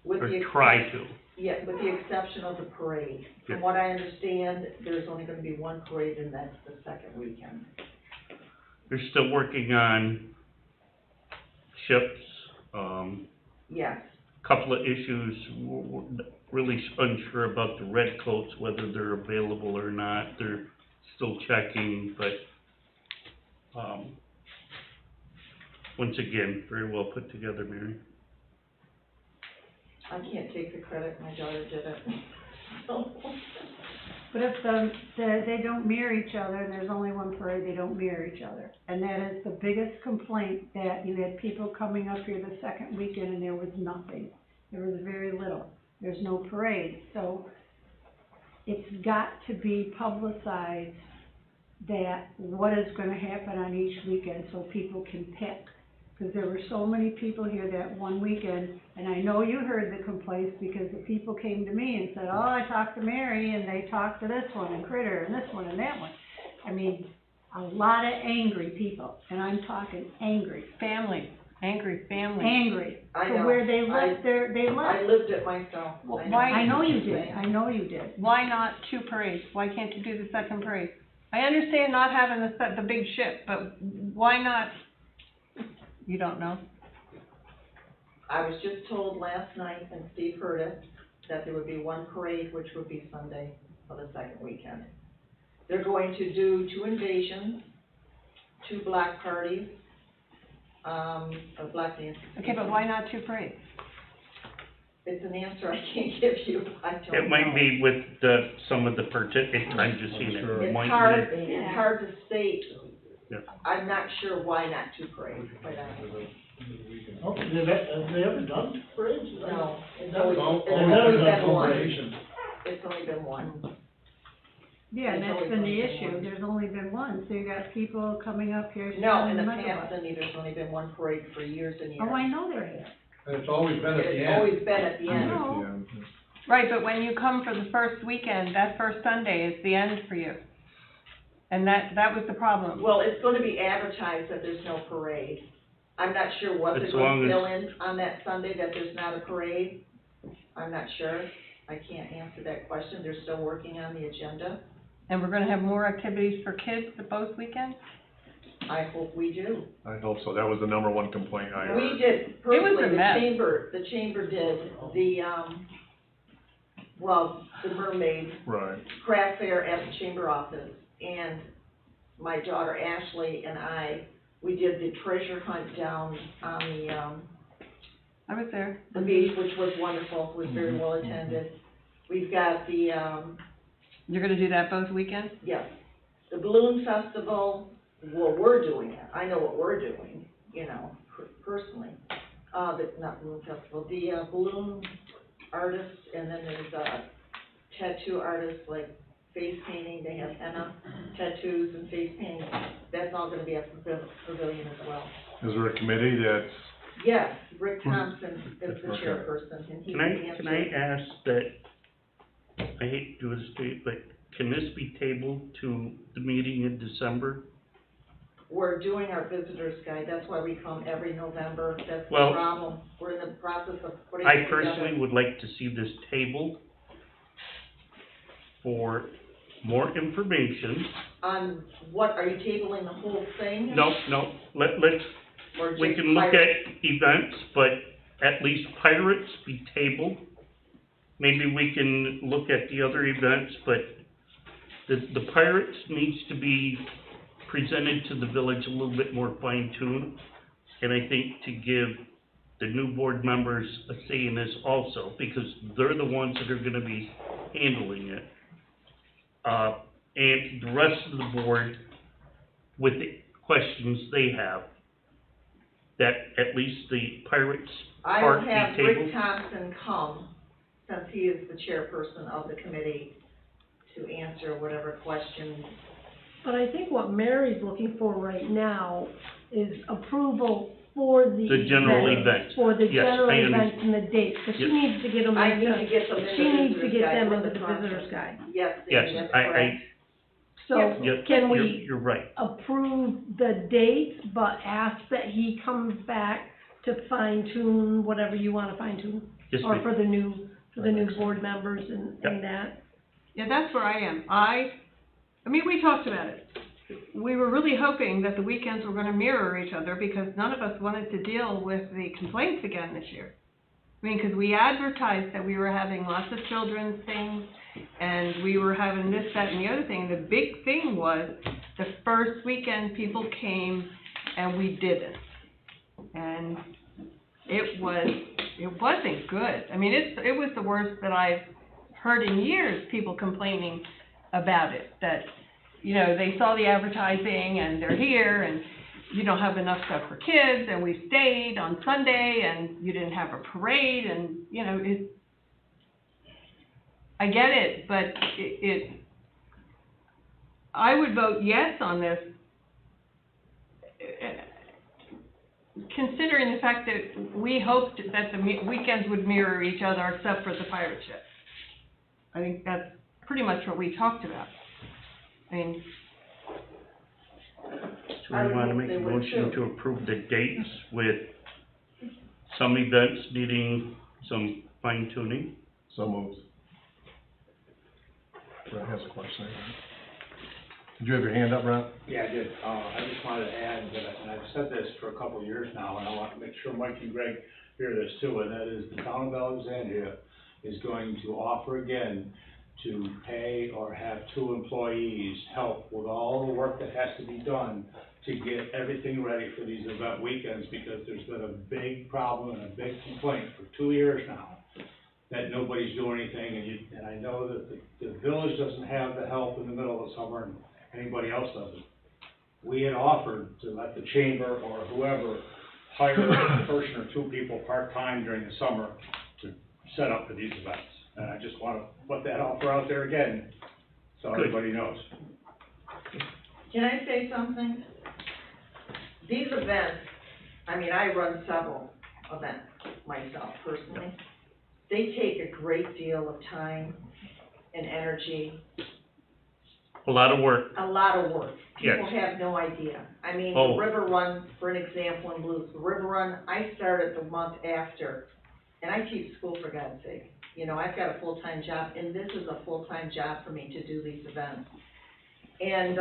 With or the try to. Yeah, with the exception of the parade. From Yeah. what I understand, there's only gonna be one parade and that's the second weekend. They're still working on ships, Yes, couple of issues, we're really unsure about the red coats, whether they're available or not, they're still checking, but, once again, very well put together, Mary. I can't take the credit, my daughter did it. But if they don't mirror each other, and there's only one parade, they don't mirror each other. And that is the biggest complaint, that you had people coming up here the second weekend and there was nothing. There was very little. There's no parade. So it's got to be publicized that what is gonna happen on each weekend so people can pick. Because there were so many people here that one weekend, and I know you heard the complaints because the people came to me and said, oh, I talked to Mary, and they talked to this one, and Critter, and this one, and that one. I mean, a lot of angry people, and I'm talking angry. Angry families. Angry. I So know. where they left I left. lived it myself. Well, I know. why- I know you did, I know you did. Why not 2 parades? Why can't you do the second parade? I understand not having the big ship, but why not? You don't know? I was just told last night, and Steve heard it, that there would be one parade, which would be Sunday of the second weekend. They're going to do 2 invasions, 2 block parties, of black dance. Okay, but why not 2 parades? It's an answer I can't give you, I don't know. It might be with some of the I'm just seeing it. It's Might hard, be- it's hard to state. Yeah. I'm not sure why not 2 parades, quite honestly. Okay, have they ever done parades? No, it's Never- always, They've it's never only done been one. combinations. It's only been one. Yeah, and There's that's always been the only been issue, one. there's only been one, so you got people coming up here. No, in standing the middle of past, it. Cindy, there's only been one parade for years and years. Oh, I know there is. And it's always been at the It's end. always been at the I end. know. Right, but when you come for the first weekend, that first Sunday is the end for you. And that was the problem. Well, it's gonna be advertised that there's no parade. I'm not sure what they're As gonna long as- fill in on that Sunday, that there's not a parade. I'm not sure. I can't answer that question. They're still working on the agenda. And we're gonna have more activities for kids at both weekends? I hope we do. I hope so, that was the number one complaint I heard. We did, personally, a the mess. chamber did the, the mermaid Right, craft fair at the chamber office. And my daughter Ashley and we did the treasure hunt down on I was there. the beach, which was wonderful, was very well attended. We've got the, You're gonna do that both weekends? yes, the balloon festival, well, we're doing it, I know what we're doing, personally. Not balloon festival, the, balloon artists, and then there's, tattoo artists, like face painting, they have henna tattoos and face painting. That's all gonna be at the pavilion as well. is there a committee that's, Yes, Rick Thompson is the Okay. chairperson, and he Can I ask that, I hate to do this to you, but can this be tabled to the meeting in December? We're doing our visitor's guide, that's why we come every November, that's the Well, problem. We're in the process of putting I it together. personally would like to see this tabled for more information. On what, are you tabling the whole thing? No, let's, Or we just can look pirates? at events, but at least pirates be tabled. Maybe we can look at the other events, but the Pirates needs to be presented to the village a little bit more fine-tuned. And I think to give the new board members a say in this also, because they're the ones that are gonna be handling it. And the rest of the board, with the questions they have, that at least the Pirates I part will be have tabled. Rick Thompson come, since he is the chairperson of the committee, to answer whatever questions. But I think what Mary's looking for right now is approval for the The general events, events. for the Yes, general I events and the dates, but she Yes. needs to get them I into, need to get them in the she needs to visitor's get guide. them We're into in the process. visitor's guide. Yes, Yes, Sandy, that's I, correct. So, yes, can you're, we you're right. approve the dates, but ask that he comes back to fine tune whatever you wanna fine tune? Yes, Or ma'am. for the new board members and that? Yeah, that's where I am. I mean, we talked about it. We were really hoping that the weekends were gonna mirror each other because none of us wanted to deal with the complaints again this year. I mean, because we advertised that we were having lots of children's things and we were having this, that, and the other thing. The big thing was the first weekend people came and we didn't. And it wasn't good. I mean, it was the worst that I've heard in years, people complaining about it, that, you know, they saw the advertising and they're here and you don't have enough stuff for kids and we stayed on Sunday and you didn't have a parade and, you know, I get it, but I would vote yes on this, considering the fact that we hoped that the weekends would mirror each other except for the pirate ship. I think that's pretty much what we talked about. I mean, So we wanna make a motion to approve the dates with some events needing some fine tuning. So moved. Brett has a question. Did you have your hand up, Brett? Yeah, I did. I just wanted to add that, and I've said this for a couple of years now, and I want to make sure Mike and Greg hear this too, and that is the town of Alexandria is going to offer again to pay or have 2 employees help with all the work that has to be done to get everything ready for these event weekends, because there's been a big problem and a big complaint for 2 years now that nobody's doing anything, and I know that the village doesn't have the help in the middle of the summer, and anybody else doesn't. We had offered to let the chamber or whoever hire a person or 2 people part-time during the summer to set up for these events. And I just want to put that offer out there again, so Good. everybody knows. Can I say something? These events, I mean, I run several events myself personally. They take a great deal of time and energy, A lot of work. a lot of work. People Yes. have no idea. I mean, Oh. the River Run, for an example, in Blues, the River Run, I started the month after, and I teach school, for God's sake. You know, I've got a full-time job, and this is a full-time job for me to do these events. And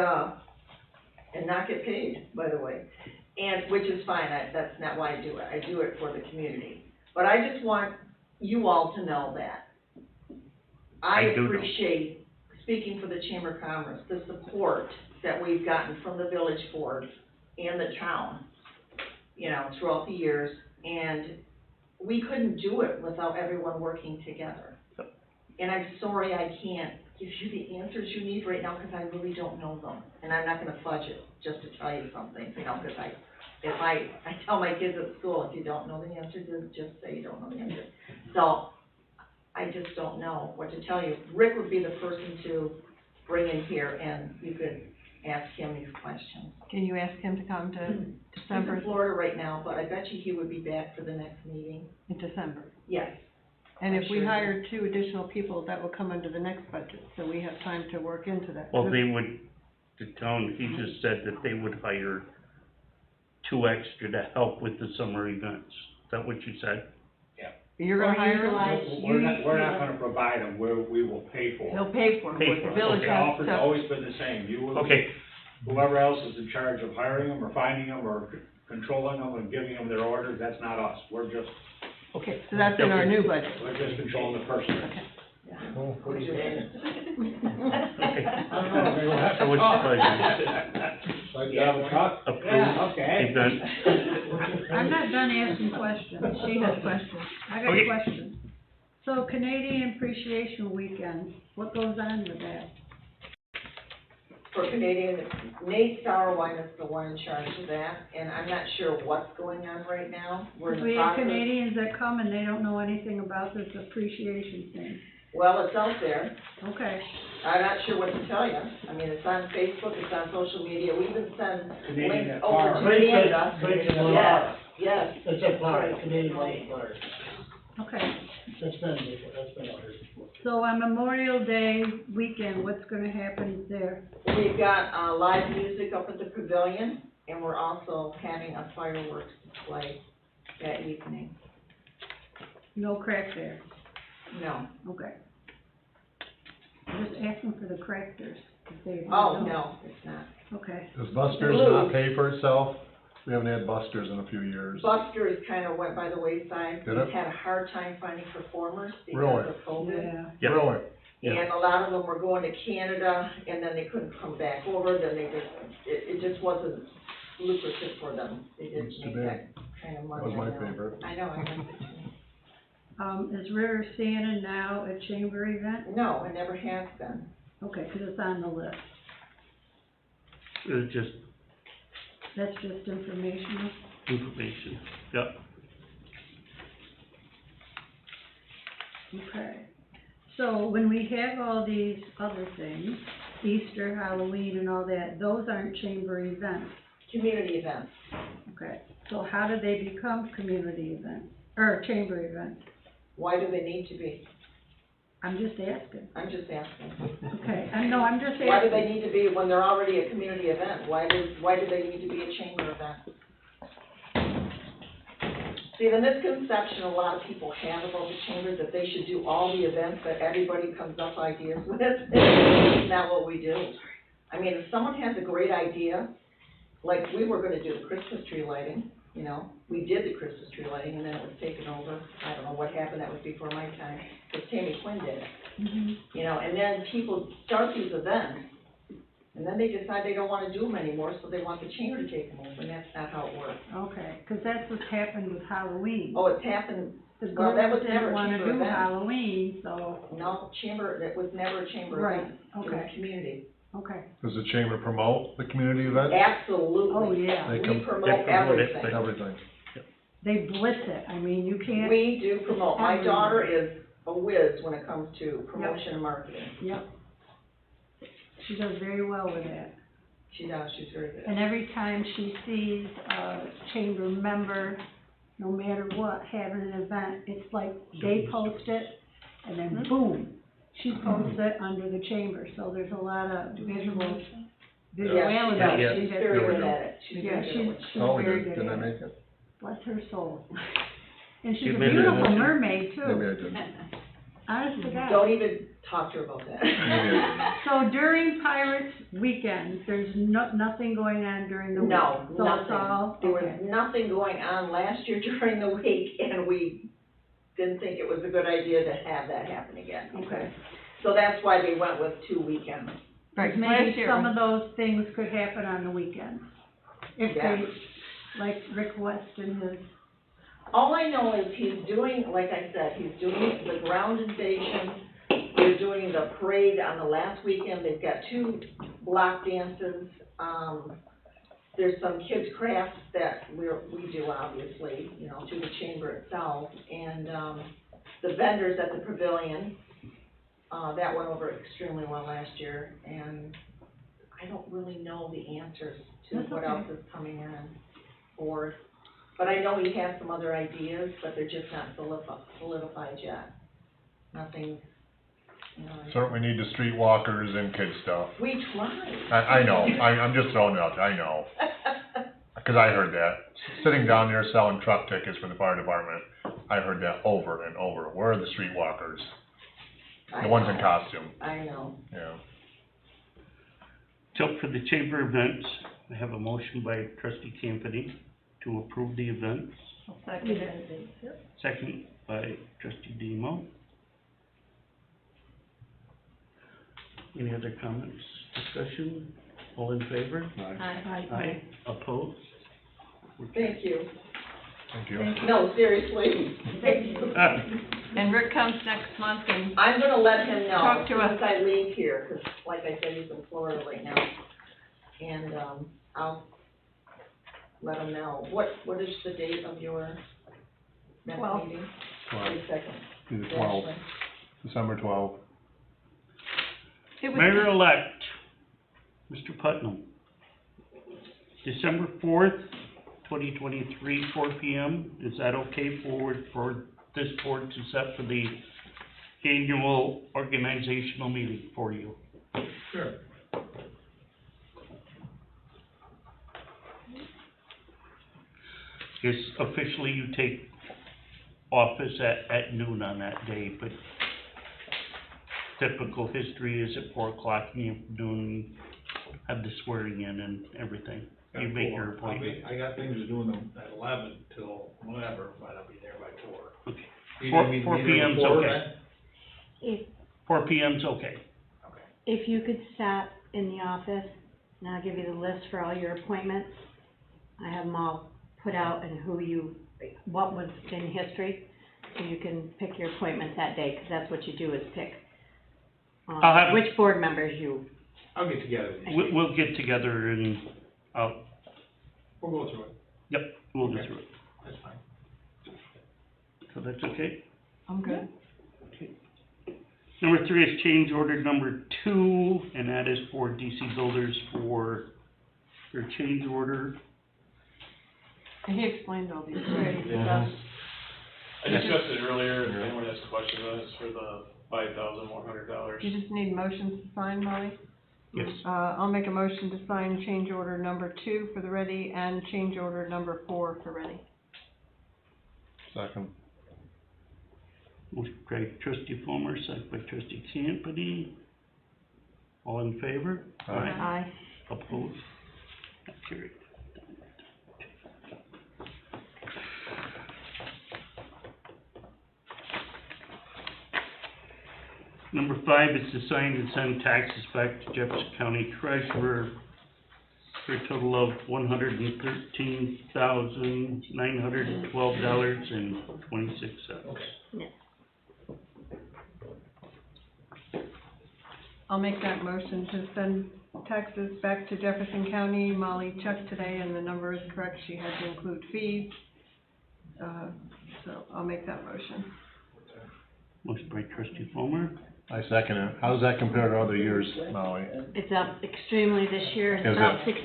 not get paid, by the way, and, which is fine, that's not why I do it. I do it for the community. But I just want you all to know that. I I do know. appreciate, speaking for the Chamber of Commerce, the support that we've gotten from the village board and the town, you know, throughout the years, and we couldn't do it without everyone working together. And I'm sorry I can't give you the answers you need right now, because I really don't know them. And I'm not gonna fudge it, just to tell you something, you know, because I tell my kids at school, if you don't know the answer, just say you don't know the answer. So, I just don't know what to tell you. Rick would be the person to bring in here, and you could ask him these questions. can you ask him to come to He's December, in Florida right now, but I bet you he would be back for the next meeting. in December? Yes. And if we Sure. hired 2 additional people, that will come under the next budget, so we have time to work into that. Well, they would, the town, he just said that they would hire 2 extra to help with the summer events. Is that what you said? You're gonna Or hire him? utilize- We're not gonna provide them, we will pay for He'll them. pay for Pay it, for the it, village okay. The has offer's to. always been the same, you will. Okay, Whoever else is in charge of hiring them or finding them or controlling them and giving them their orders, that's not us. We're just Okay, so that's in our new budget. controlling the person. Okay. What do you mean? Okay. I don't know. So what's the pleasure? Like, have a truck? Approve event. I'm not done asking questions, she has questions, I got Okay. questions. So Canadian Appreciation Weekend, what goes on with that? For Canadian, Nate Sauerwein is the one in charge of that, and I'm not sure what's going on right now. We're in the We have process. Canadians that come and they don't know anything about this appreciation thing. Well, it's out there. Okay, I'm not sure what to tell you. I mean, it's on Facebook, it's on social media. We even send Canadian links over to Florida. Canada. Canadian Yes, Florida. yes. It's a Florida, Canadian White Florida. okay. That's been before, that's been out here before. So on Memorial Day weekend, what's gonna happen there? We've got, live music up at the pavilion, and we're also having a fireworks display that evening. No craft there, No. okay. I'm just asking for the crafters, if they. Oh, no, it's not. Okay, Does Buster's not pay for itself? We haven't had Buster's in a few years. Buster's kind of went by the wayside. Did We've it? had a hard time finding performers Really? because of COVID. yeah. Yep. Really? Yeah. And a lot of them were going to Canada, and then they couldn't come back over, then they just, it just wasn't lucrative for them. They didn't That's too make bad. that kind of money. That was my I know. favorite. I know, I liked it too. Is River Santa now a chamber event? No, it never has been. Okay, 'cause it's on the list. It's just That's just informational. information. Yep. Okay. So when we have all these other things, Easter, Halloween and all that, those aren't chamber events. Community events. Okay. So how do they become community events, or chamber events? Why do they need to be? I'm just asking. I'm just asking. Okay, I'm just asking. Why do they need to be, when they're already a community event, why do they need to be a chamber event? See, the misconception a lot of people have about the chamber is that they should do all the events that everybody comes up ideas with. That's not what we do. I mean, if someone has a great idea, like we were gonna do Christmas tree lighting, you know, we did the Christmas tree lighting and then it was taken over. I don't know what happened, that was before my time, because Tammy Quinn did it. Mhm. You know, and then people start these events, and then they decide they don't wanna do them anymore, so they want the chamber to take them over, and that's not how it works. Okay, 'cause that's what's happened with Halloween. Oh, it's happened, The well, that girls was never didn't a wanna chamber do event. Halloween, so, No, chamber, that was never a chamber Right, event. It was okay. community. okay. Does the chamber promote the community events? Absolutely. Oh, yeah. They We come- promote they promote it, everything. Everything. They blitz it, I mean, you can't. We do promote, my Everything. daughter is a whiz when it comes to promotion and marketing. Yep. She does very well with that. She does, she's very good. And every time she sees a chamber member, no matter what, having an event, it's like they post it, and then boom, she posts it under the chamber, so there's a lot of visual, visuality. Yeah, Yeah. she's She very does- good at it. She's Yeah, very good at what she's Oh, we very did. good Didn't I at make it. it? Bless her soul. And she's You a made it. beautiful mermaid Maybe I too, did. honest to God. Don't even talk to her about that. Maybe I So during Pirates Weekend, there's nothing going on during the week? No, So it's all, nothing. There was okay. nothing going on last year during the week, and we didn't think it was a good idea to have that happen again. Okay. So that's why they went with 2 weekends. Right, Maybe last year, some of those things could happen on the weekends. If Yeah. they, like Rick West and his, All I know is he's doing, like I said, he's doing the ground invasion, they're doing the parade on the last weekend, they've got 2 block dances, there's some kids' crafts that we do, obviously, you know, through the chamber itself, and, the vendors at the pavilion, that went over extremely well last year, and I don't really know the answers to That's what okay. else is coming in for, but I know he has some other ideas, but they're just not solidified yet. Nothing, you know. Certainly need the streetwalkers and kid stuff. We tried. I know, I'm just throwing it out there, I know. Cause I heard that, sitting down there selling truck tickets for the fire department, I heard that over and over. Where are the streetwalkers? I The ones in know. costume, I know. yeah. So for the chamber events, I have a motion by trustee Campany to approve the events, I'll second it. second by trustee Demo. Any other comments, discussion? All in favor? Aye. Opposed? Thank you. Thank you. No, seriously, thank you. And Rick comes next month and I'm gonna let him know Talk to us. once I leave here, 'cause like I said, he's in Florida right now. And, I'll let him know. What is the date of your next 12th. meeting? 12. 22nd. Either 12, December 12. it was. Mayor-elect, Mr. Putnam. December 4th, 2023, 4 p.m. Is that okay for this board to set for the annual organizational meeting for you? Sure. Is officially you take office at noon on that day, but typical history is at 4 o'clock in the afternoon, have the swearing in and everything. You make your appointment. I got things to do at 11 till whatever, but I'll be there by 4. Okay. You 4 need me to be there p.m.'s before okay. then? 4 p.m.'s okay. If you could stop in the office, and I'll give you the list for all your appointments. I have them all put out and what was in history, so you can pick your appointments that day, because that's what you do, is pick which board members you. I'll get together. We'll get together and We'll go through it. yep, we'll go Okay. through it. That's fine. So that's okay? I'm good. Number 3 is change order number 2, and that is for DC Builders for their change order. And he explained all these already with us. I discussed it earlier, if anyone has questions on it, it's for the $5,100. You just need motions to sign, Molly? Yes. I'll make a motion to sign change order number 2 for the Ready and change order number 4 for Ready. Second. Motion by trustee Fulmer, second by trustee Campany. All in favor? Aye. Opposed? Not carried. Number 5 is to sign and send taxes back to Jefferson County Treasurer for a total of $113,912.26. I'll make that motion to send taxes back to Jefferson County. Molly checked today and the number is correct. She had to include fees. So I'll make that motion. Motion by trustee Fulmer. I second it. How does that compare to other years, Molly? It's up extremely this year, it's Is about it?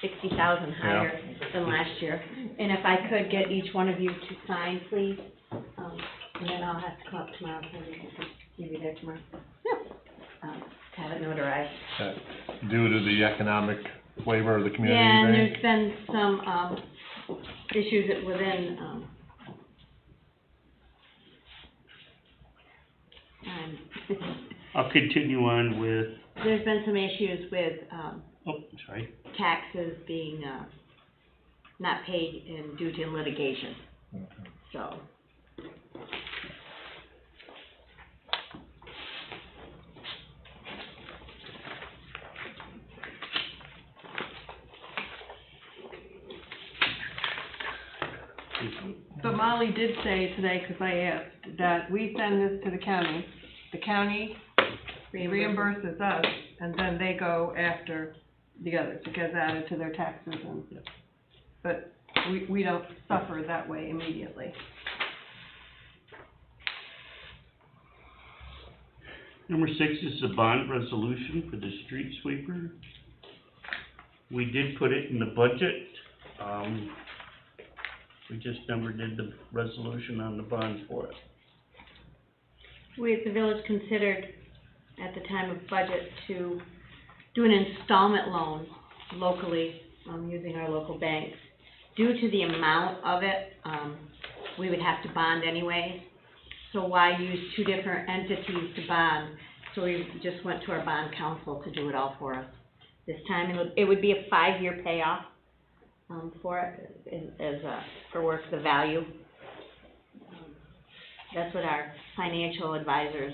60,000 higher than last year. And if I could get each one of you to sign, please, and then I'll have to come up tomorrow, so we can be there tomorrow. Have it notarized. Due to the economic flavor of the community, Yeah, and you there's think? been some, issues within, I'll continue on with, there's been some issues with, sorry. taxes being, not paid and due to litigation, so. But Molly did say today, because I asked, that we send this to the county reimburses us, and then they go after the others. It gets added to their taxes and, but we don't suffer that way immediately. Number 6 is the bond resolution for the street sweeper. We did put it in the budget. We just never did the resolution on the bond for it. We at the village considered at the time of budget to do an installment loan locally, using our local banks. Due to the amount of it, we would have to bond anyways. So why use 2 different entities to bond? So we just went to our bond counsel to do it all for us. This time, it would be a 5-year payoff, for it, for worth the value. That's what our financial advisors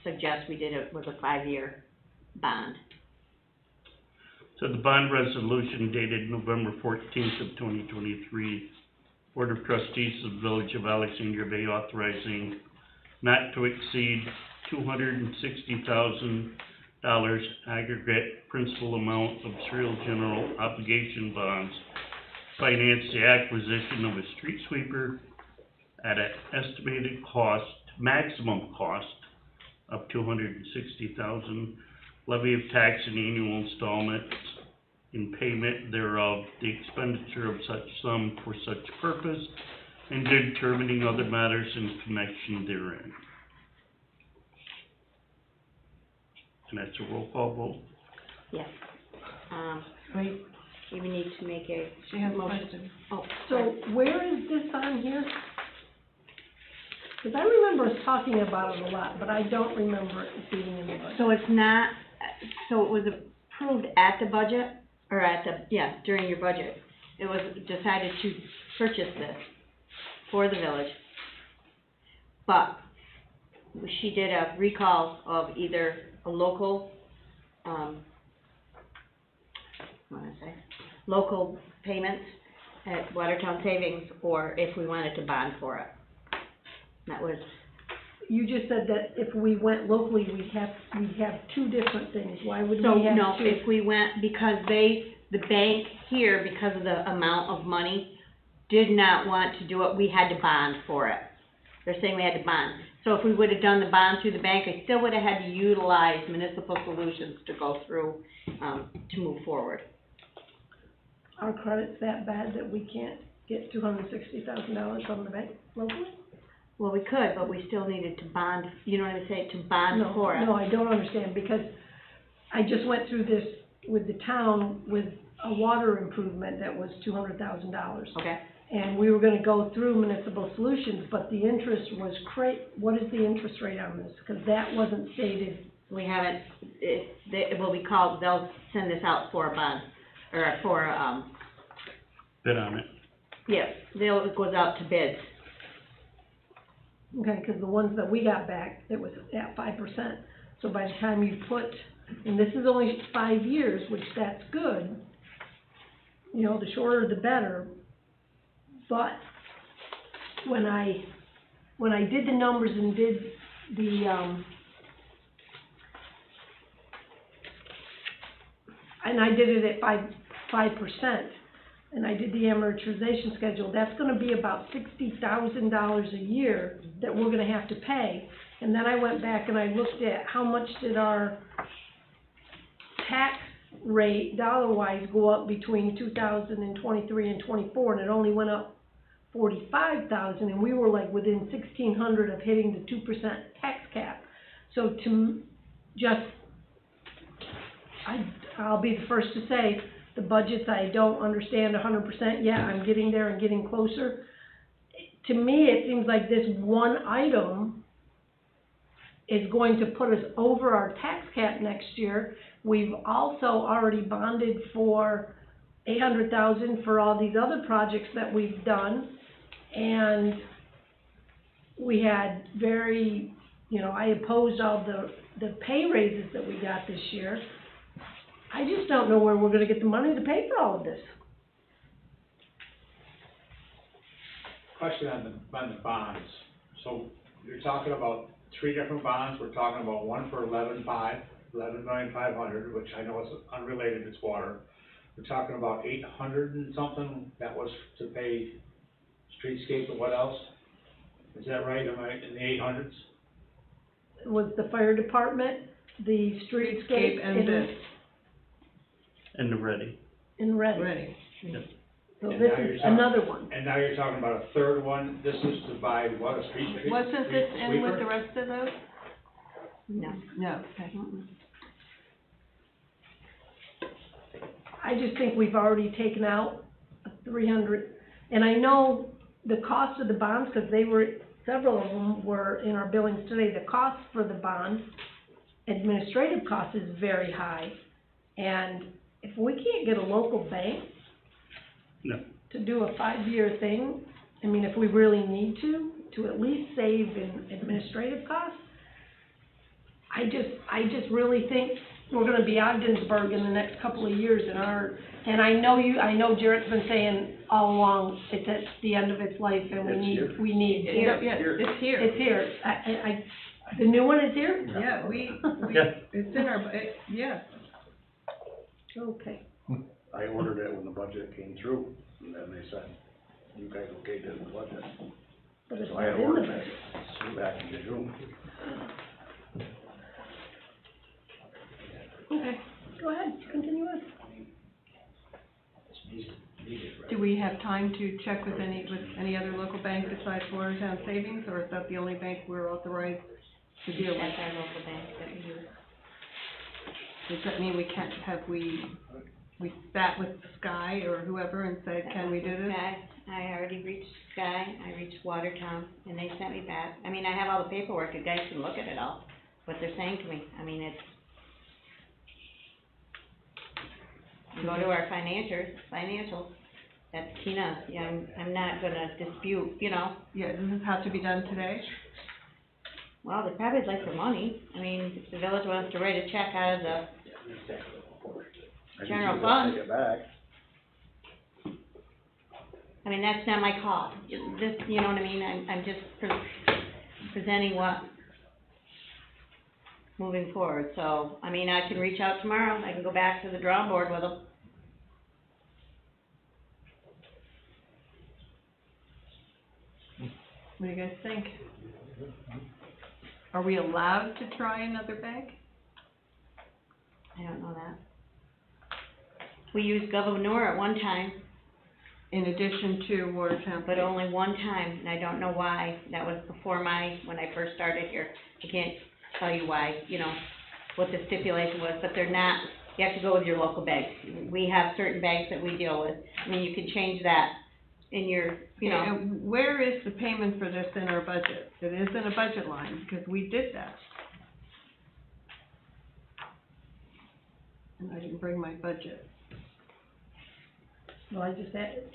suggest we did it with a 5-year bond. So the bond resolution dated November 14th of 2023, Board of Trustees of the Village of Alexandria Bay authorizing not to exceed $260,000 aggregate principal amount of serial general obligation bonds, finance the acquisition of a street sweeper at an estimated cost, maximum cost of $260,000, levy of tax and annual installments in payment thereof, the expenditure of such sum for such purpose, and determining other matters in connection therein. And that's a roll call vote. Yes. Wait, We need to make a she has a motion. question. Oh, So where is this on here? Because I remember us talking about it a lot, but I don't remember it being in the budget. so it's not, so it was approved at the budget, or at the, yeah, during your budget. It was decided to purchase this for the village. But she did a recall of either a local, local payments at Watertown Savings, or if we wanted to bond for it. That was, You just said that if we went locally, we'd have two different things. Why would so, we have no, two? if we went, because the bank here, because of the amount of money, did not want to do it, we had to bond for it. They're saying we had to bond. So if we would've done the bond through the bank, I still would've had to utilize Municipal Solutions to go through, to move forward. Our credit's that bad that we can't get $260,000 from the bank locally? Well, we could, but we still needed to bond, you know what I'm saying, to bond for it. No, I don't understand, because I just went through this with the town with a water improvement that was $200,000. Okay, And we were gonna go through Municipal Solutions, but the interest was what is the interest rate on this? Because that wasn't stated. we haven't, it will be called, they'll send this out for a bond, or for, Bid on it. yeah, it goes out to bids. Okay, because the ones that we got back, it was at 5%. So by the time you put, and this is only 5 years, which that's good, you know, the shorter the better. But when I did the numbers and did the, and I did it at 5%, and I did the amortization schedule, that's gonna be about $60,000 a year that we're gonna have to pay. And then I went back and I looked at how much did our tax rate, dollar-wise, go up between 2023 and 24, and it only went up 45,000, and we were like within 1,600 of hitting the 2% tax cap. So I'll be the first to say, the budgets I don't understand 100%, yeah, I'm getting there and getting closer. To me, it seems like this one item is going to put us over our tax cap next year. We've also already bonded for $800,000 for all these other projects that we've done. And we had I opposed all the pay raises that we got this year. I just don't know where we're gonna get the money to pay for all of this. Question on the bonds. So you're talking about 3 different bonds. We're talking about one for $11,500,000, which I know is unrelated, it's water. We're talking about 800 and something, that was to pay streetscape and what else? Is that right? Am I in the 800s? It was the fire department, the streetscape, and this. And the ready. And ready. Ready. Yep. So And this now you're is talking- another one. And now you're talking about a third one. This is to buy what, a street sweeper? Wasn't this in with the rest of those? No. No, okay. I just think we've already taken out 300, and I know the cost of the bonds, because several of them were in our billings today, the cost for the bond, administrative cost is very high. And if we can't get a local bank No. to do a 5-year thing, I mean, if we really need to at least save in administrative costs, I just really think we're gonna be Ogdensburg in the next couple of years and I know Jarrett's been saying all along, it's at the end of its life and we need. Yeah, it's here. It's here. The new one is here? Yeah, Yeah. it's in our, yeah. Okay. I ordered it when the budget came through, and then they said, you guys okayed it in the budget. But it's So I not had in the ordered budget. it back in June. Okay, go ahead, continue on. Do we have time to check with any other local bank besides Watertown Savings, or is that the only bank we're authorized to deal with? That's our local bank that we use. Does that mean we sat with Sky or whoever and said, can we do this? Sky, I already reached Sky, I reached Watertown, and they sent me back. I mean, I have all the paperwork, you guys can look at it all, what they're saying to me. I mean, it's, you go to our financials, that's Tina, yeah, I'm not gonna dispute, you know. Yeah, does this have to be done today? Well, they probably would like the money. I mean, if the village wants to write a check out of the general fund, Take it back. I mean, that's not my call. This, you know what I mean? I'm just presenting what, moving forward. So, I mean, I can reach out tomorrow. I can go back to the drawing board with them. What do you guys think? Are we allowed to try another bank? I don't know that. We used Governor at one time, In addition to Watertown? but only one time, and I don't know why. That was before when I first started here. I can't tell you why, you know, what the stipulation was, but they're not, you have to go with your local bank. We have certain banks that we deal with. I mean, you can change that in your, you know. And where is the payment for this in our budget? It is in a budget line, because we did that. And I didn't bring my budget. Well, I just added,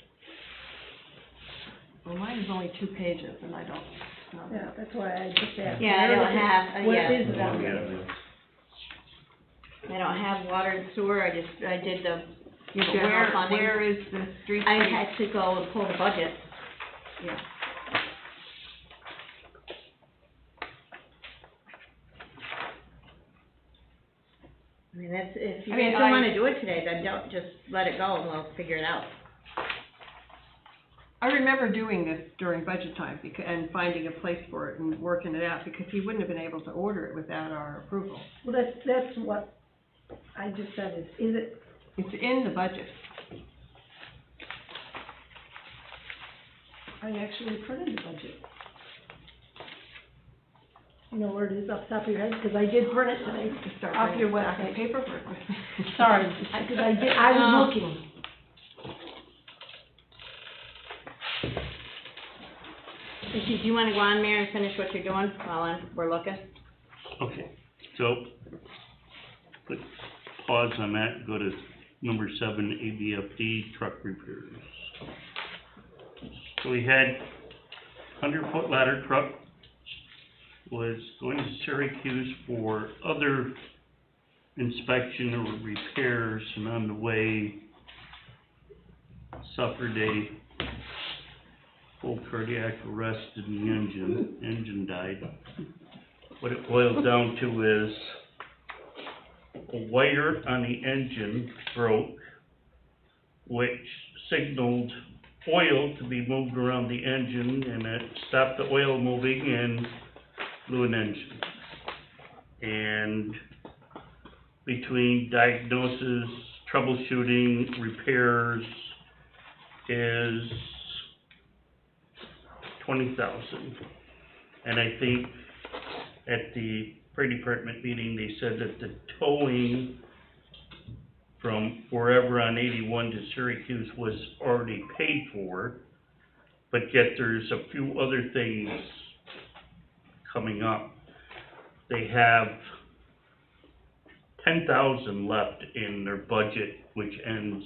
Well, mine is only 2 pages, and I don't. yeah, that's why I just asked. Yeah, I don't have, What yeah. is it on there? I don't have water and sewer, I did the Your general general, funding. where is the street? I had to go and pull the budget. Yeah. I mean, that's, if you I mean, guys don't wanna do it today, then don't, just let it go and we'll figure it out. I remember doing this during budget time and finding a place for it and working it out, because he wouldn't have been able to order it without our approval. Well, that's what I just said, is it, It's in the budget. I actually printed the budget. You know where it is off the top of your head, because I did print it today, Just start off your bringing back website. paperwork. Sorry, because I was looking. Vicki, do you wanna go on, Mayor, and finish what you're doing while we're looking? Okay, so, put pause on that, go to number 7, ABFD, truck repairs. So we had 100-foot ladder truck was going to Syracuse for other inspection or repairs, and on the way suffered a full cardiac arrest in the engine died. What it boils down to is a wire on the engine broke, which signaled oil to be moved around the engine, and it stopped the oil moving and blew an engine. And between diagnosis, troubleshooting, repairs is $20,000. And I think at the fire department meeting, they said that the towing from wherever on 81 to Syracuse was already paid for, but yet there's a few other things coming up. They have $10,000 left in their budget, which ends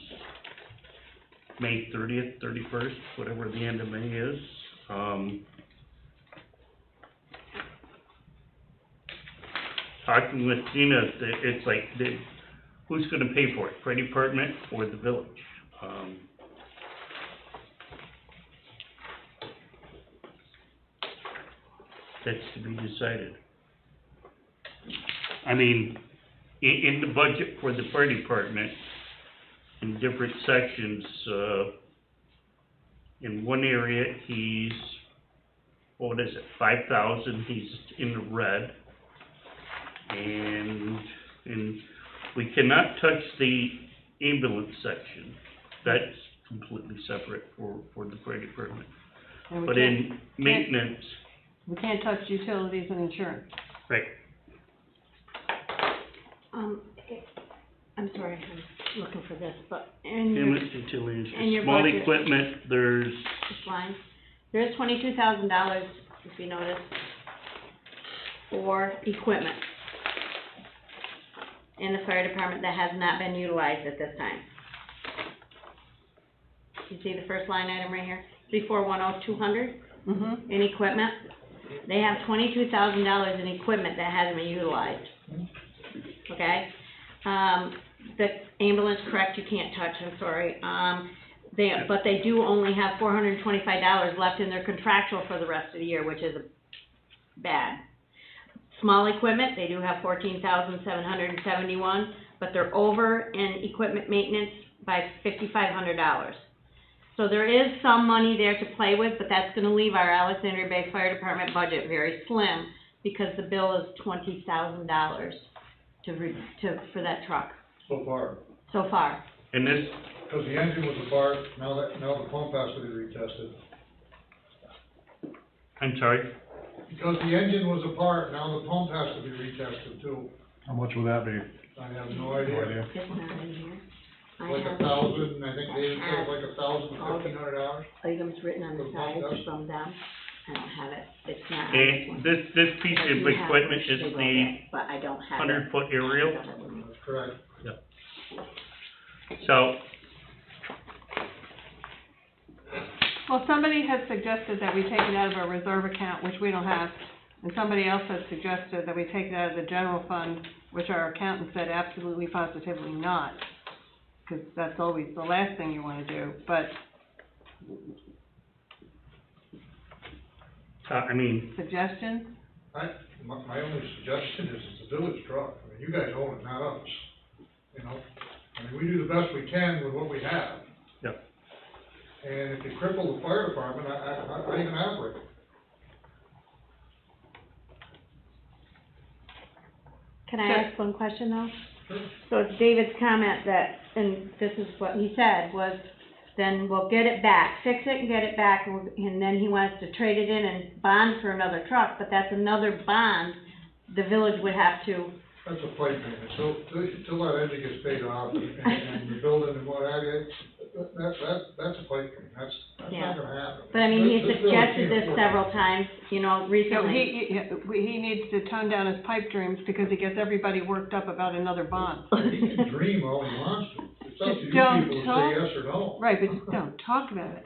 May 30th, 31st, whatever the end of May is. talking with Tina, it's like, who's gonna pay for it, fire department or the village? That's to be decided. I mean, in the budget for the fire department, in different sections, in one area, he's, what is it, 5,000, he's in the red. And we cannot touch the ambulance section, that's completely separate for the fire department. And we But in maintenance, We can't touch utilities and insurance. right, I'm sorry, I'm looking for this, but in your, ambulance, utilities, in your small budget. equipment, there's, this line, there's $22,000, if you notice, for equipment in the fire department that has not been utilized at this time. You see the first line item right here, 3410-200, Mm-hmm. in equipment? They have $22,000 in equipment that hasn't been utilized. Okay? The ambulance, correct, you can't touch, I'm sorry. But they do only have $425 left in their contractual for the rest of the year, which is bad. Small equipment, they do have $14,771, but they're over in equipment maintenance by $5,500. So there is some money there to play with, but that's gonna leave our Alexandria Bay Fire Department budget very slim, because the bill is $20,000 for that truck, So far, so far. and this, because the engine was apart, now the pump has to be retested. I'm sorry, Because the engine was apart, now the pump has to be retested too. How much will that be? I have no idea. It's not in here. I Like have $1,000, I think David said like $1,000, $1,500. items written on the For pump side test? from them. I don't have it, it's not on this one. and this piece I of do have equipment it, is they wrote the it, but I don't have it. 100-foot aerial, That's correct. so, Well, somebody has suggested that we take it out of our reserve account, which we don't have, and somebody else has suggested that we take it out of the general fund, which our accountant said absolutely positively not, because that's always the last thing you wanna do, but I mean, suggestions? My only suggestion is it's a village truck, I mean, you guys own it, not us, you know? I mean, we do the best we can with what we have. Yep. And if you cripple the fire department, how are you gonna operate? Can I ask one question though? Sure. So it's David's comment that, and this is what he said, was then we'll get it back, fix it and get it back, and then he wants to trade it in and bond for another truck, but that's another bond the village would have to. That's a pipe payment, so till that engine gets paid off and the building and what have you, that's a pipe payment, that's Yeah. not gonna happen. But I mean, he This village suggested can't this afford several it. times, you know, No, recently. he needs to tone down his pipe dreams, because he gets everybody worked up about another bond. He can dream all he wants to, it's up to Just you don't people to talk. say yes or no. Right, but just don't talk about it.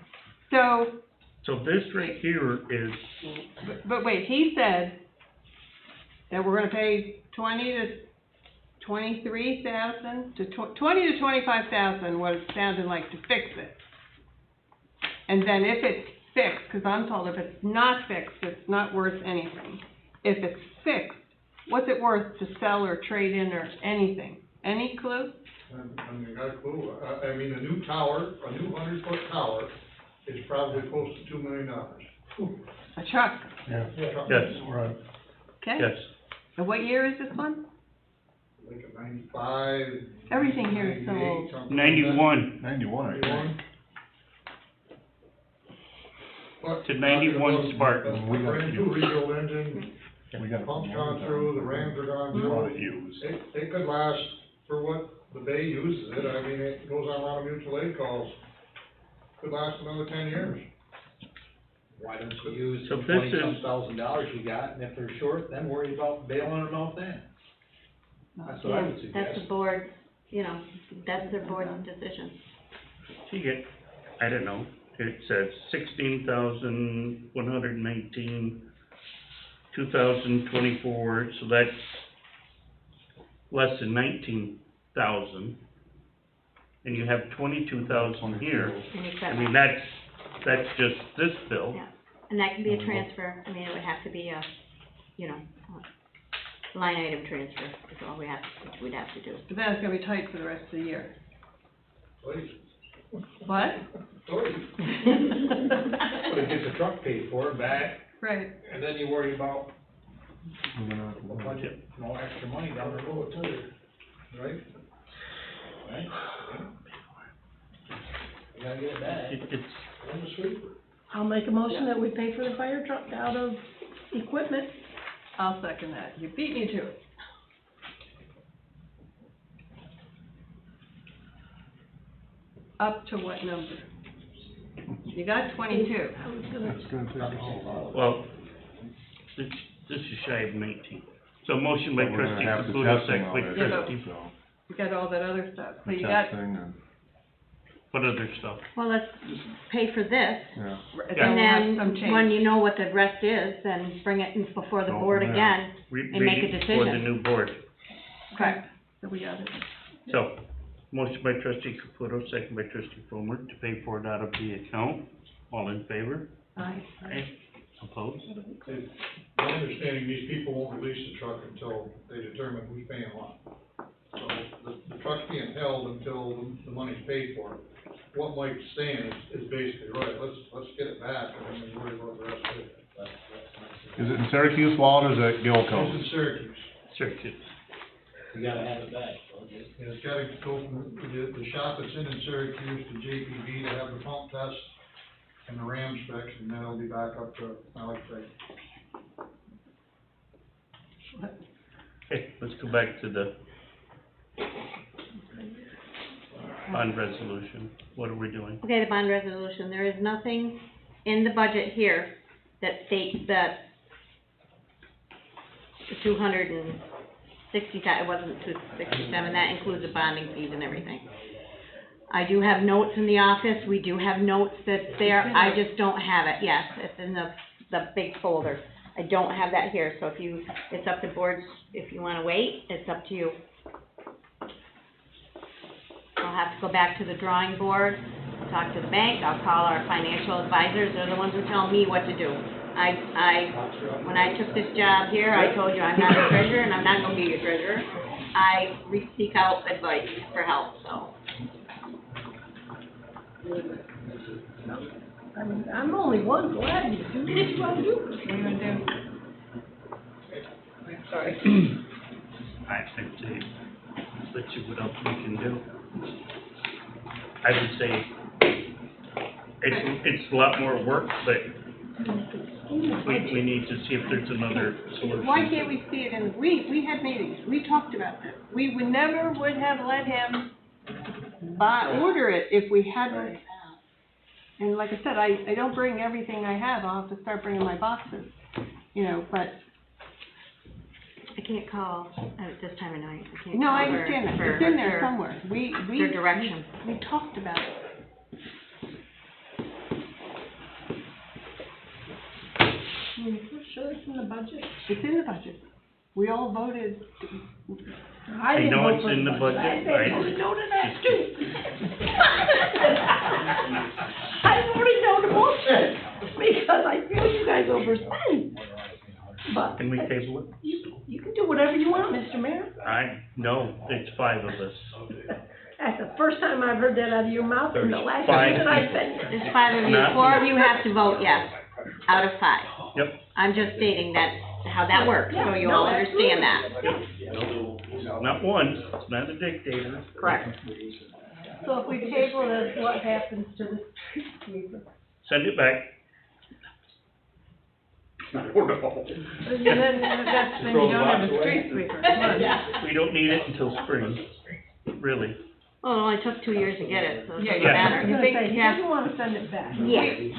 So, so this right here is, but wait, he said that we're gonna pay $20,000 to $23,000 to $20,000 to $25,000, what it sounded like, to fix it. And then if it's fixed, because I'm told if it's not fixed, it's not worth anything. If it's fixed, what's it worth to sell or trade in or anything? Any clue? I mean, you got a clue, I mean, a new tower, a new 100-foot tower is probably close to $2 million. A truck, Yeah. yes, Right. okay? yes. And what year is this one? Like a 95. Everything here is so 98, old. something like that. 91 91, I think. 91. But to 91 Spartan. We got brand new used. rebuild engine, We got. pump's gone through, the rams are gone We bought through. it used. It could last for what the bay uses it, I mean, it goes on a lot of mutual aid calls. Could last another 10 years. Why don't you use So the this is- $20-some thousand you got, and if they're short, then worry about bailing them out then. That's what I would Yeah, suggest. that's the board, you know, that's their board's decision. So you get, I don't know, it says 16,119, 2024, so that's less than 19,000, and you have 22,000 here, And it's I that mean, much. that's just this bill. Yeah, and that can be a transfer, I mean, it would have to be a, you know, a line item transfer, is all we'd have to do. But then it's gonna be tight for the rest of the year. Please, What? please. But it gets the truck paid for, back, Right. and then you worry about the budget, no extra money down the road, right? Right? You gotta get it back. It's, I'll make a motion that we pay for the fire truck out of equipment. I'll second that. You beat me to it. Up to what number? You got 22. I was gonna, well, this is shy of 19. So motion by But we're gonna trustee have the Caputo, testing second by already, trustee, so, You got all that other stuff. So the you got, testing and, what other stuff? Well, let's pay for this, yeah. then we'll have some and then, change. when you know what the rest is, then bring it in before the Go board from there. again, and make a Read it for the decision. new board. Correct. So we got it. So, motion by trustee Caputo, second by trustee Fulmer, to pay for it out of the account. All in favor? Aye. Aye. Opposed? My understanding, these people won't release the truck until they determine who's paying what. So the truck's being held until the money's paid for. What Mike's saying is basically right, let's get it back and then worry about the rest of it. Is it in Syracuse, Walt, or is it Gilco? It's in Syracuse. Syracuse. You gotta have it back. And it's gotta go from the shop that's in Syracuse to JPB to have the pump test and the RAM specs, and then it'll be back up to Alex Bay. Okay, let's go back to the bond resolution. What are we doing? Okay, the bond resolution, there is nothing in the budget here that states that the 260,000, it wasn't 267, that includes the bonding fees and everything. I do have notes in the office, we do have notes that's there, I just don't have it, yes, it's in the big folder. I don't have that here, so if you, it's up to boards, if you wanna wait, it's up to you. I'll have to go back to the drawing board, I'll talk to the bank, I'll call our financial advisors, they're the ones who tell me what to do. When I took this job here, I told you I'm not a treasurer, and I'm not gonna be your treasurer. I seek out advice for help, so. I'm only one, go ahead, you do what you wanna do. What are you gonna do? Sorry. I think let's see what else we can do. I would say it's a lot more work, but we need to see if there's another solution. Why can't we see it in, we had meetings, we talked about that. We would never would have let him order it if we hadn't. And like I said, I don't bring everything I have, I'll have to start bringing my boxes, you know, but. I can't call at this time of night, I can't No, call I her understand that, for it's in there her- somewhere, for direction. We talked about it. For sure it's in the budget. It's in the budget. We all voted. I didn't know vote it's for in the budget, I right? voted no to that too. I voted no to bullshit, because I feel you guys overspend. But Can we table it? you can do whatever you want, Mr. Mayor. No, it's 5 of us. That's the first time I've heard that out of your mouth, and the There's last 5 time that I people. said it. There's 5 of you, Not- 4 of you have to vote yes, out of 5. Yep. I'm just stating that's how that works, so you all understand that. Not one, it's not a dictator. Correct. So if we table it, what happens to the street sweeper? Send it back. And then you don't have a street sweeper, come on. We don't need it until spring, really. Well, it only took 2 years to get it, so it Yeah, doesn't yeah. I was matter. gonna say, he Yeah. doesn't wanna send it back. Yeah. You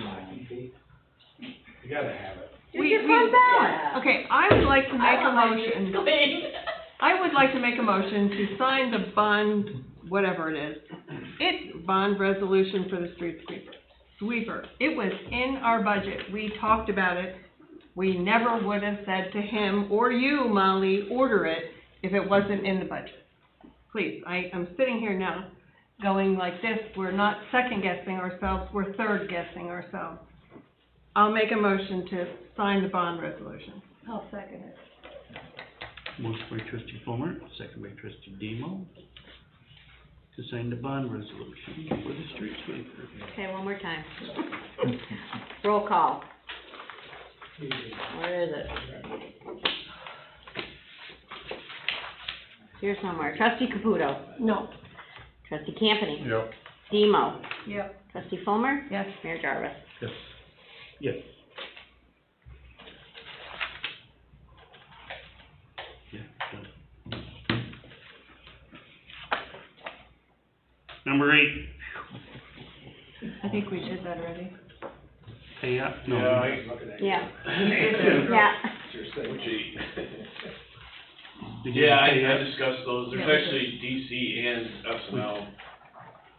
gotta have it. It's your fund balance. Okay, I would like to make a motion. I would like to make a motion to sign the bond, whatever it is. It's bond resolution for the street sweeper. It was in our budget. We talked about it. We never would have said to him or you, Molly, order it if it wasn't in the budget. Please, I'm sitting here now going like this, we're not second guessing ourselves, we're third guessing ourselves. I'll make a motion to sign the bond resolution. I'll second it. Motion by trustee Fulmer, second by trustee Demo, to sign the bond resolution for the street sweeper. Okay, one more time. Roll call. Where is it? Here's somewhere. Trustee Caputo. No. Trustee Campany. Yep. Demo. Yep. Trustee Fulmer. Yes. Mayor Jarvis. Yes. Yes. Yeah, done. Number 8, I think we did that already. pay up, no. Yeah. Yeah. Did you Yeah, pay I up? discussed those, there's Yeah. actually DC and SNL,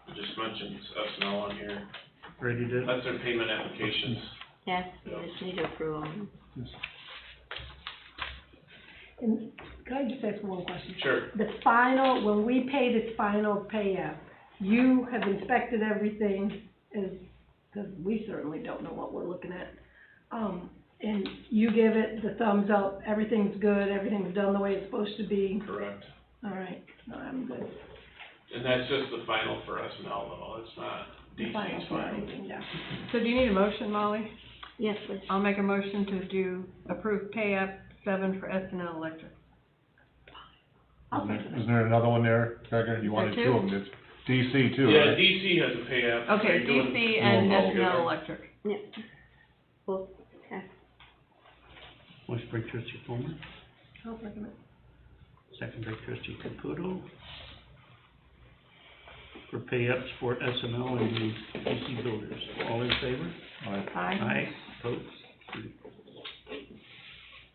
I just mentioned SNL on here, Ready to? that's their payment applications. Yes, you just need to approve them. And can I just ask one question? Sure. The final, when we pay this final payout, you have inspected everything, because we certainly don't know what we're looking at. And you give it the thumbs up, everything's good, everything's done the way it's supposed to be. Correct. All right, no, I'm good. And that's just the final for SNL though, it's not The final DC's for final. everything, yeah. So do you need a motion, Molly? Yes, please. I'll make a motion to approve pay app 7 for SNL Electric. I'll second it. Isn't there another one there, Becca? You wanted there two two? of them, it's DC too, Yeah, right? DC has a pay app. Okay, They're doing- DC and all SNL together. Electric. Yeah. Well, okay. Motion by trustee Fulmer, I'll second it. second by trustee Caputo, for pay ups for SNL and the DC builders. All in favor? Aye. Opposed?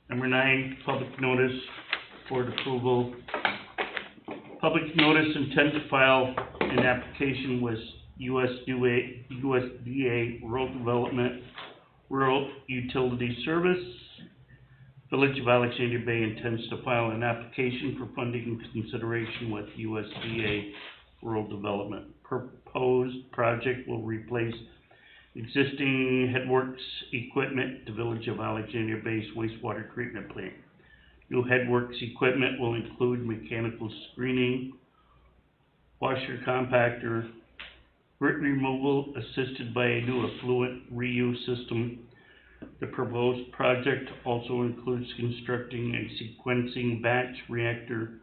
Number 9, public notice, board approval. Public notice intent to file an application with USDA Rural Development, Rural Utility Service. Village of Alexandria Bay intends to file an application for funding consideration with USDA Rural Development. Proposed project will replace existing headworks equipment, the Village of Alexandria Bay's wastewater treatment plant. New headworks equipment will include mechanical screening, washer compactor, grit removal assisted by a new effluent reuse system. The proposed project also includes constructing a sequencing batch reactor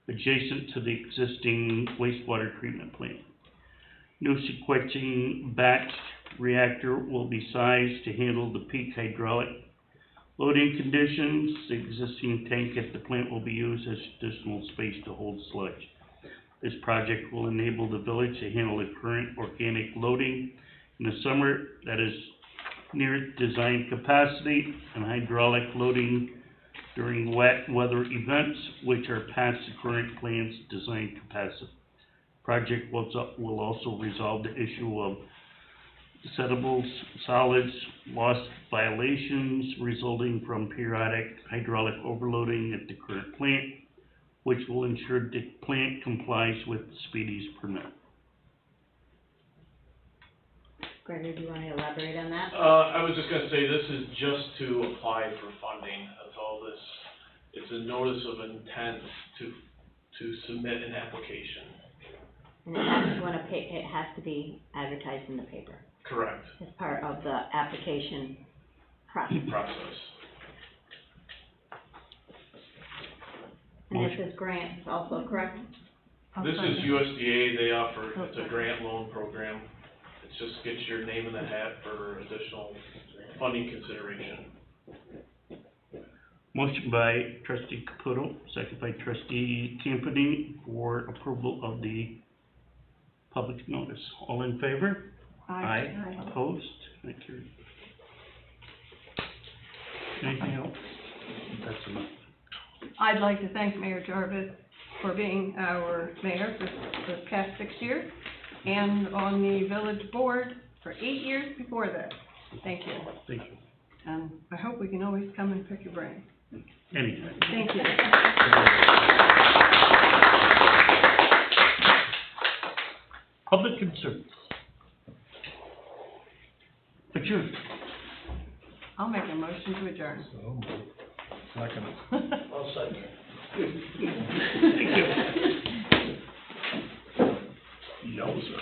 adjacent to the existing wastewater treatment plant. New sequencing batch reactor will be sized to handle the peak hydraulic loading conditions. The existing tank at the plant will be used as additional space to hold sludge. This project will enable the village to handle the current organic loading in the summer that is near design capacity and hydraulic loading during wet weather events which are past the current plant's design capacity. Project will also resolve the issue of settables, solids, loss violations resulting from periodic hydraulic overloading at the current plant, which will ensure the plant complies with Speedy's permit. Gregory, do you want to elaborate on that? I was just gonna say, this is just to apply for funding, that's all this, it's a notice of intent to submit an application. And it has, it has to be advertised in the paper Correct. as part of the application process. And this is grants also, correct? This is USDA, they offer, it's a grant loan program. It's just gets your name in the hat for additional funding consideration. Motion by trustee Caputo, second by trustee Campany for approval of the public notice. All in favor? Aye. Opposed? Thank you. Anything else? That's enough. I'd like to thank Mayor Jarvis for being our mayor for the past 6 years, and on the village board for 8 years before that. Thank you. Thank you. And I hope we can always come and pick your brain. Anytime. Thank you. Public concerns. Adjourn. I'll make a motion to adjourn. So, second. I'll second it. Thank you. Yowza.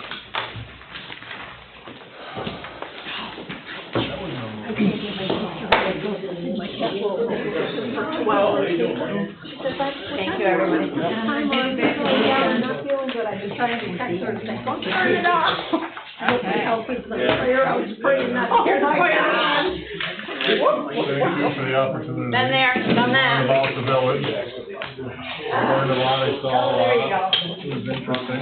Thank you, everybody. I'm not feeling good, I've been trying to text her and say, don't turn it off. Help with the prayer, I was praying not to hear the prayer. Thank you for the opportunity. Been there, done that. About the village. I learned a lot, I saw a lot. Oh, there you go. It was interesting.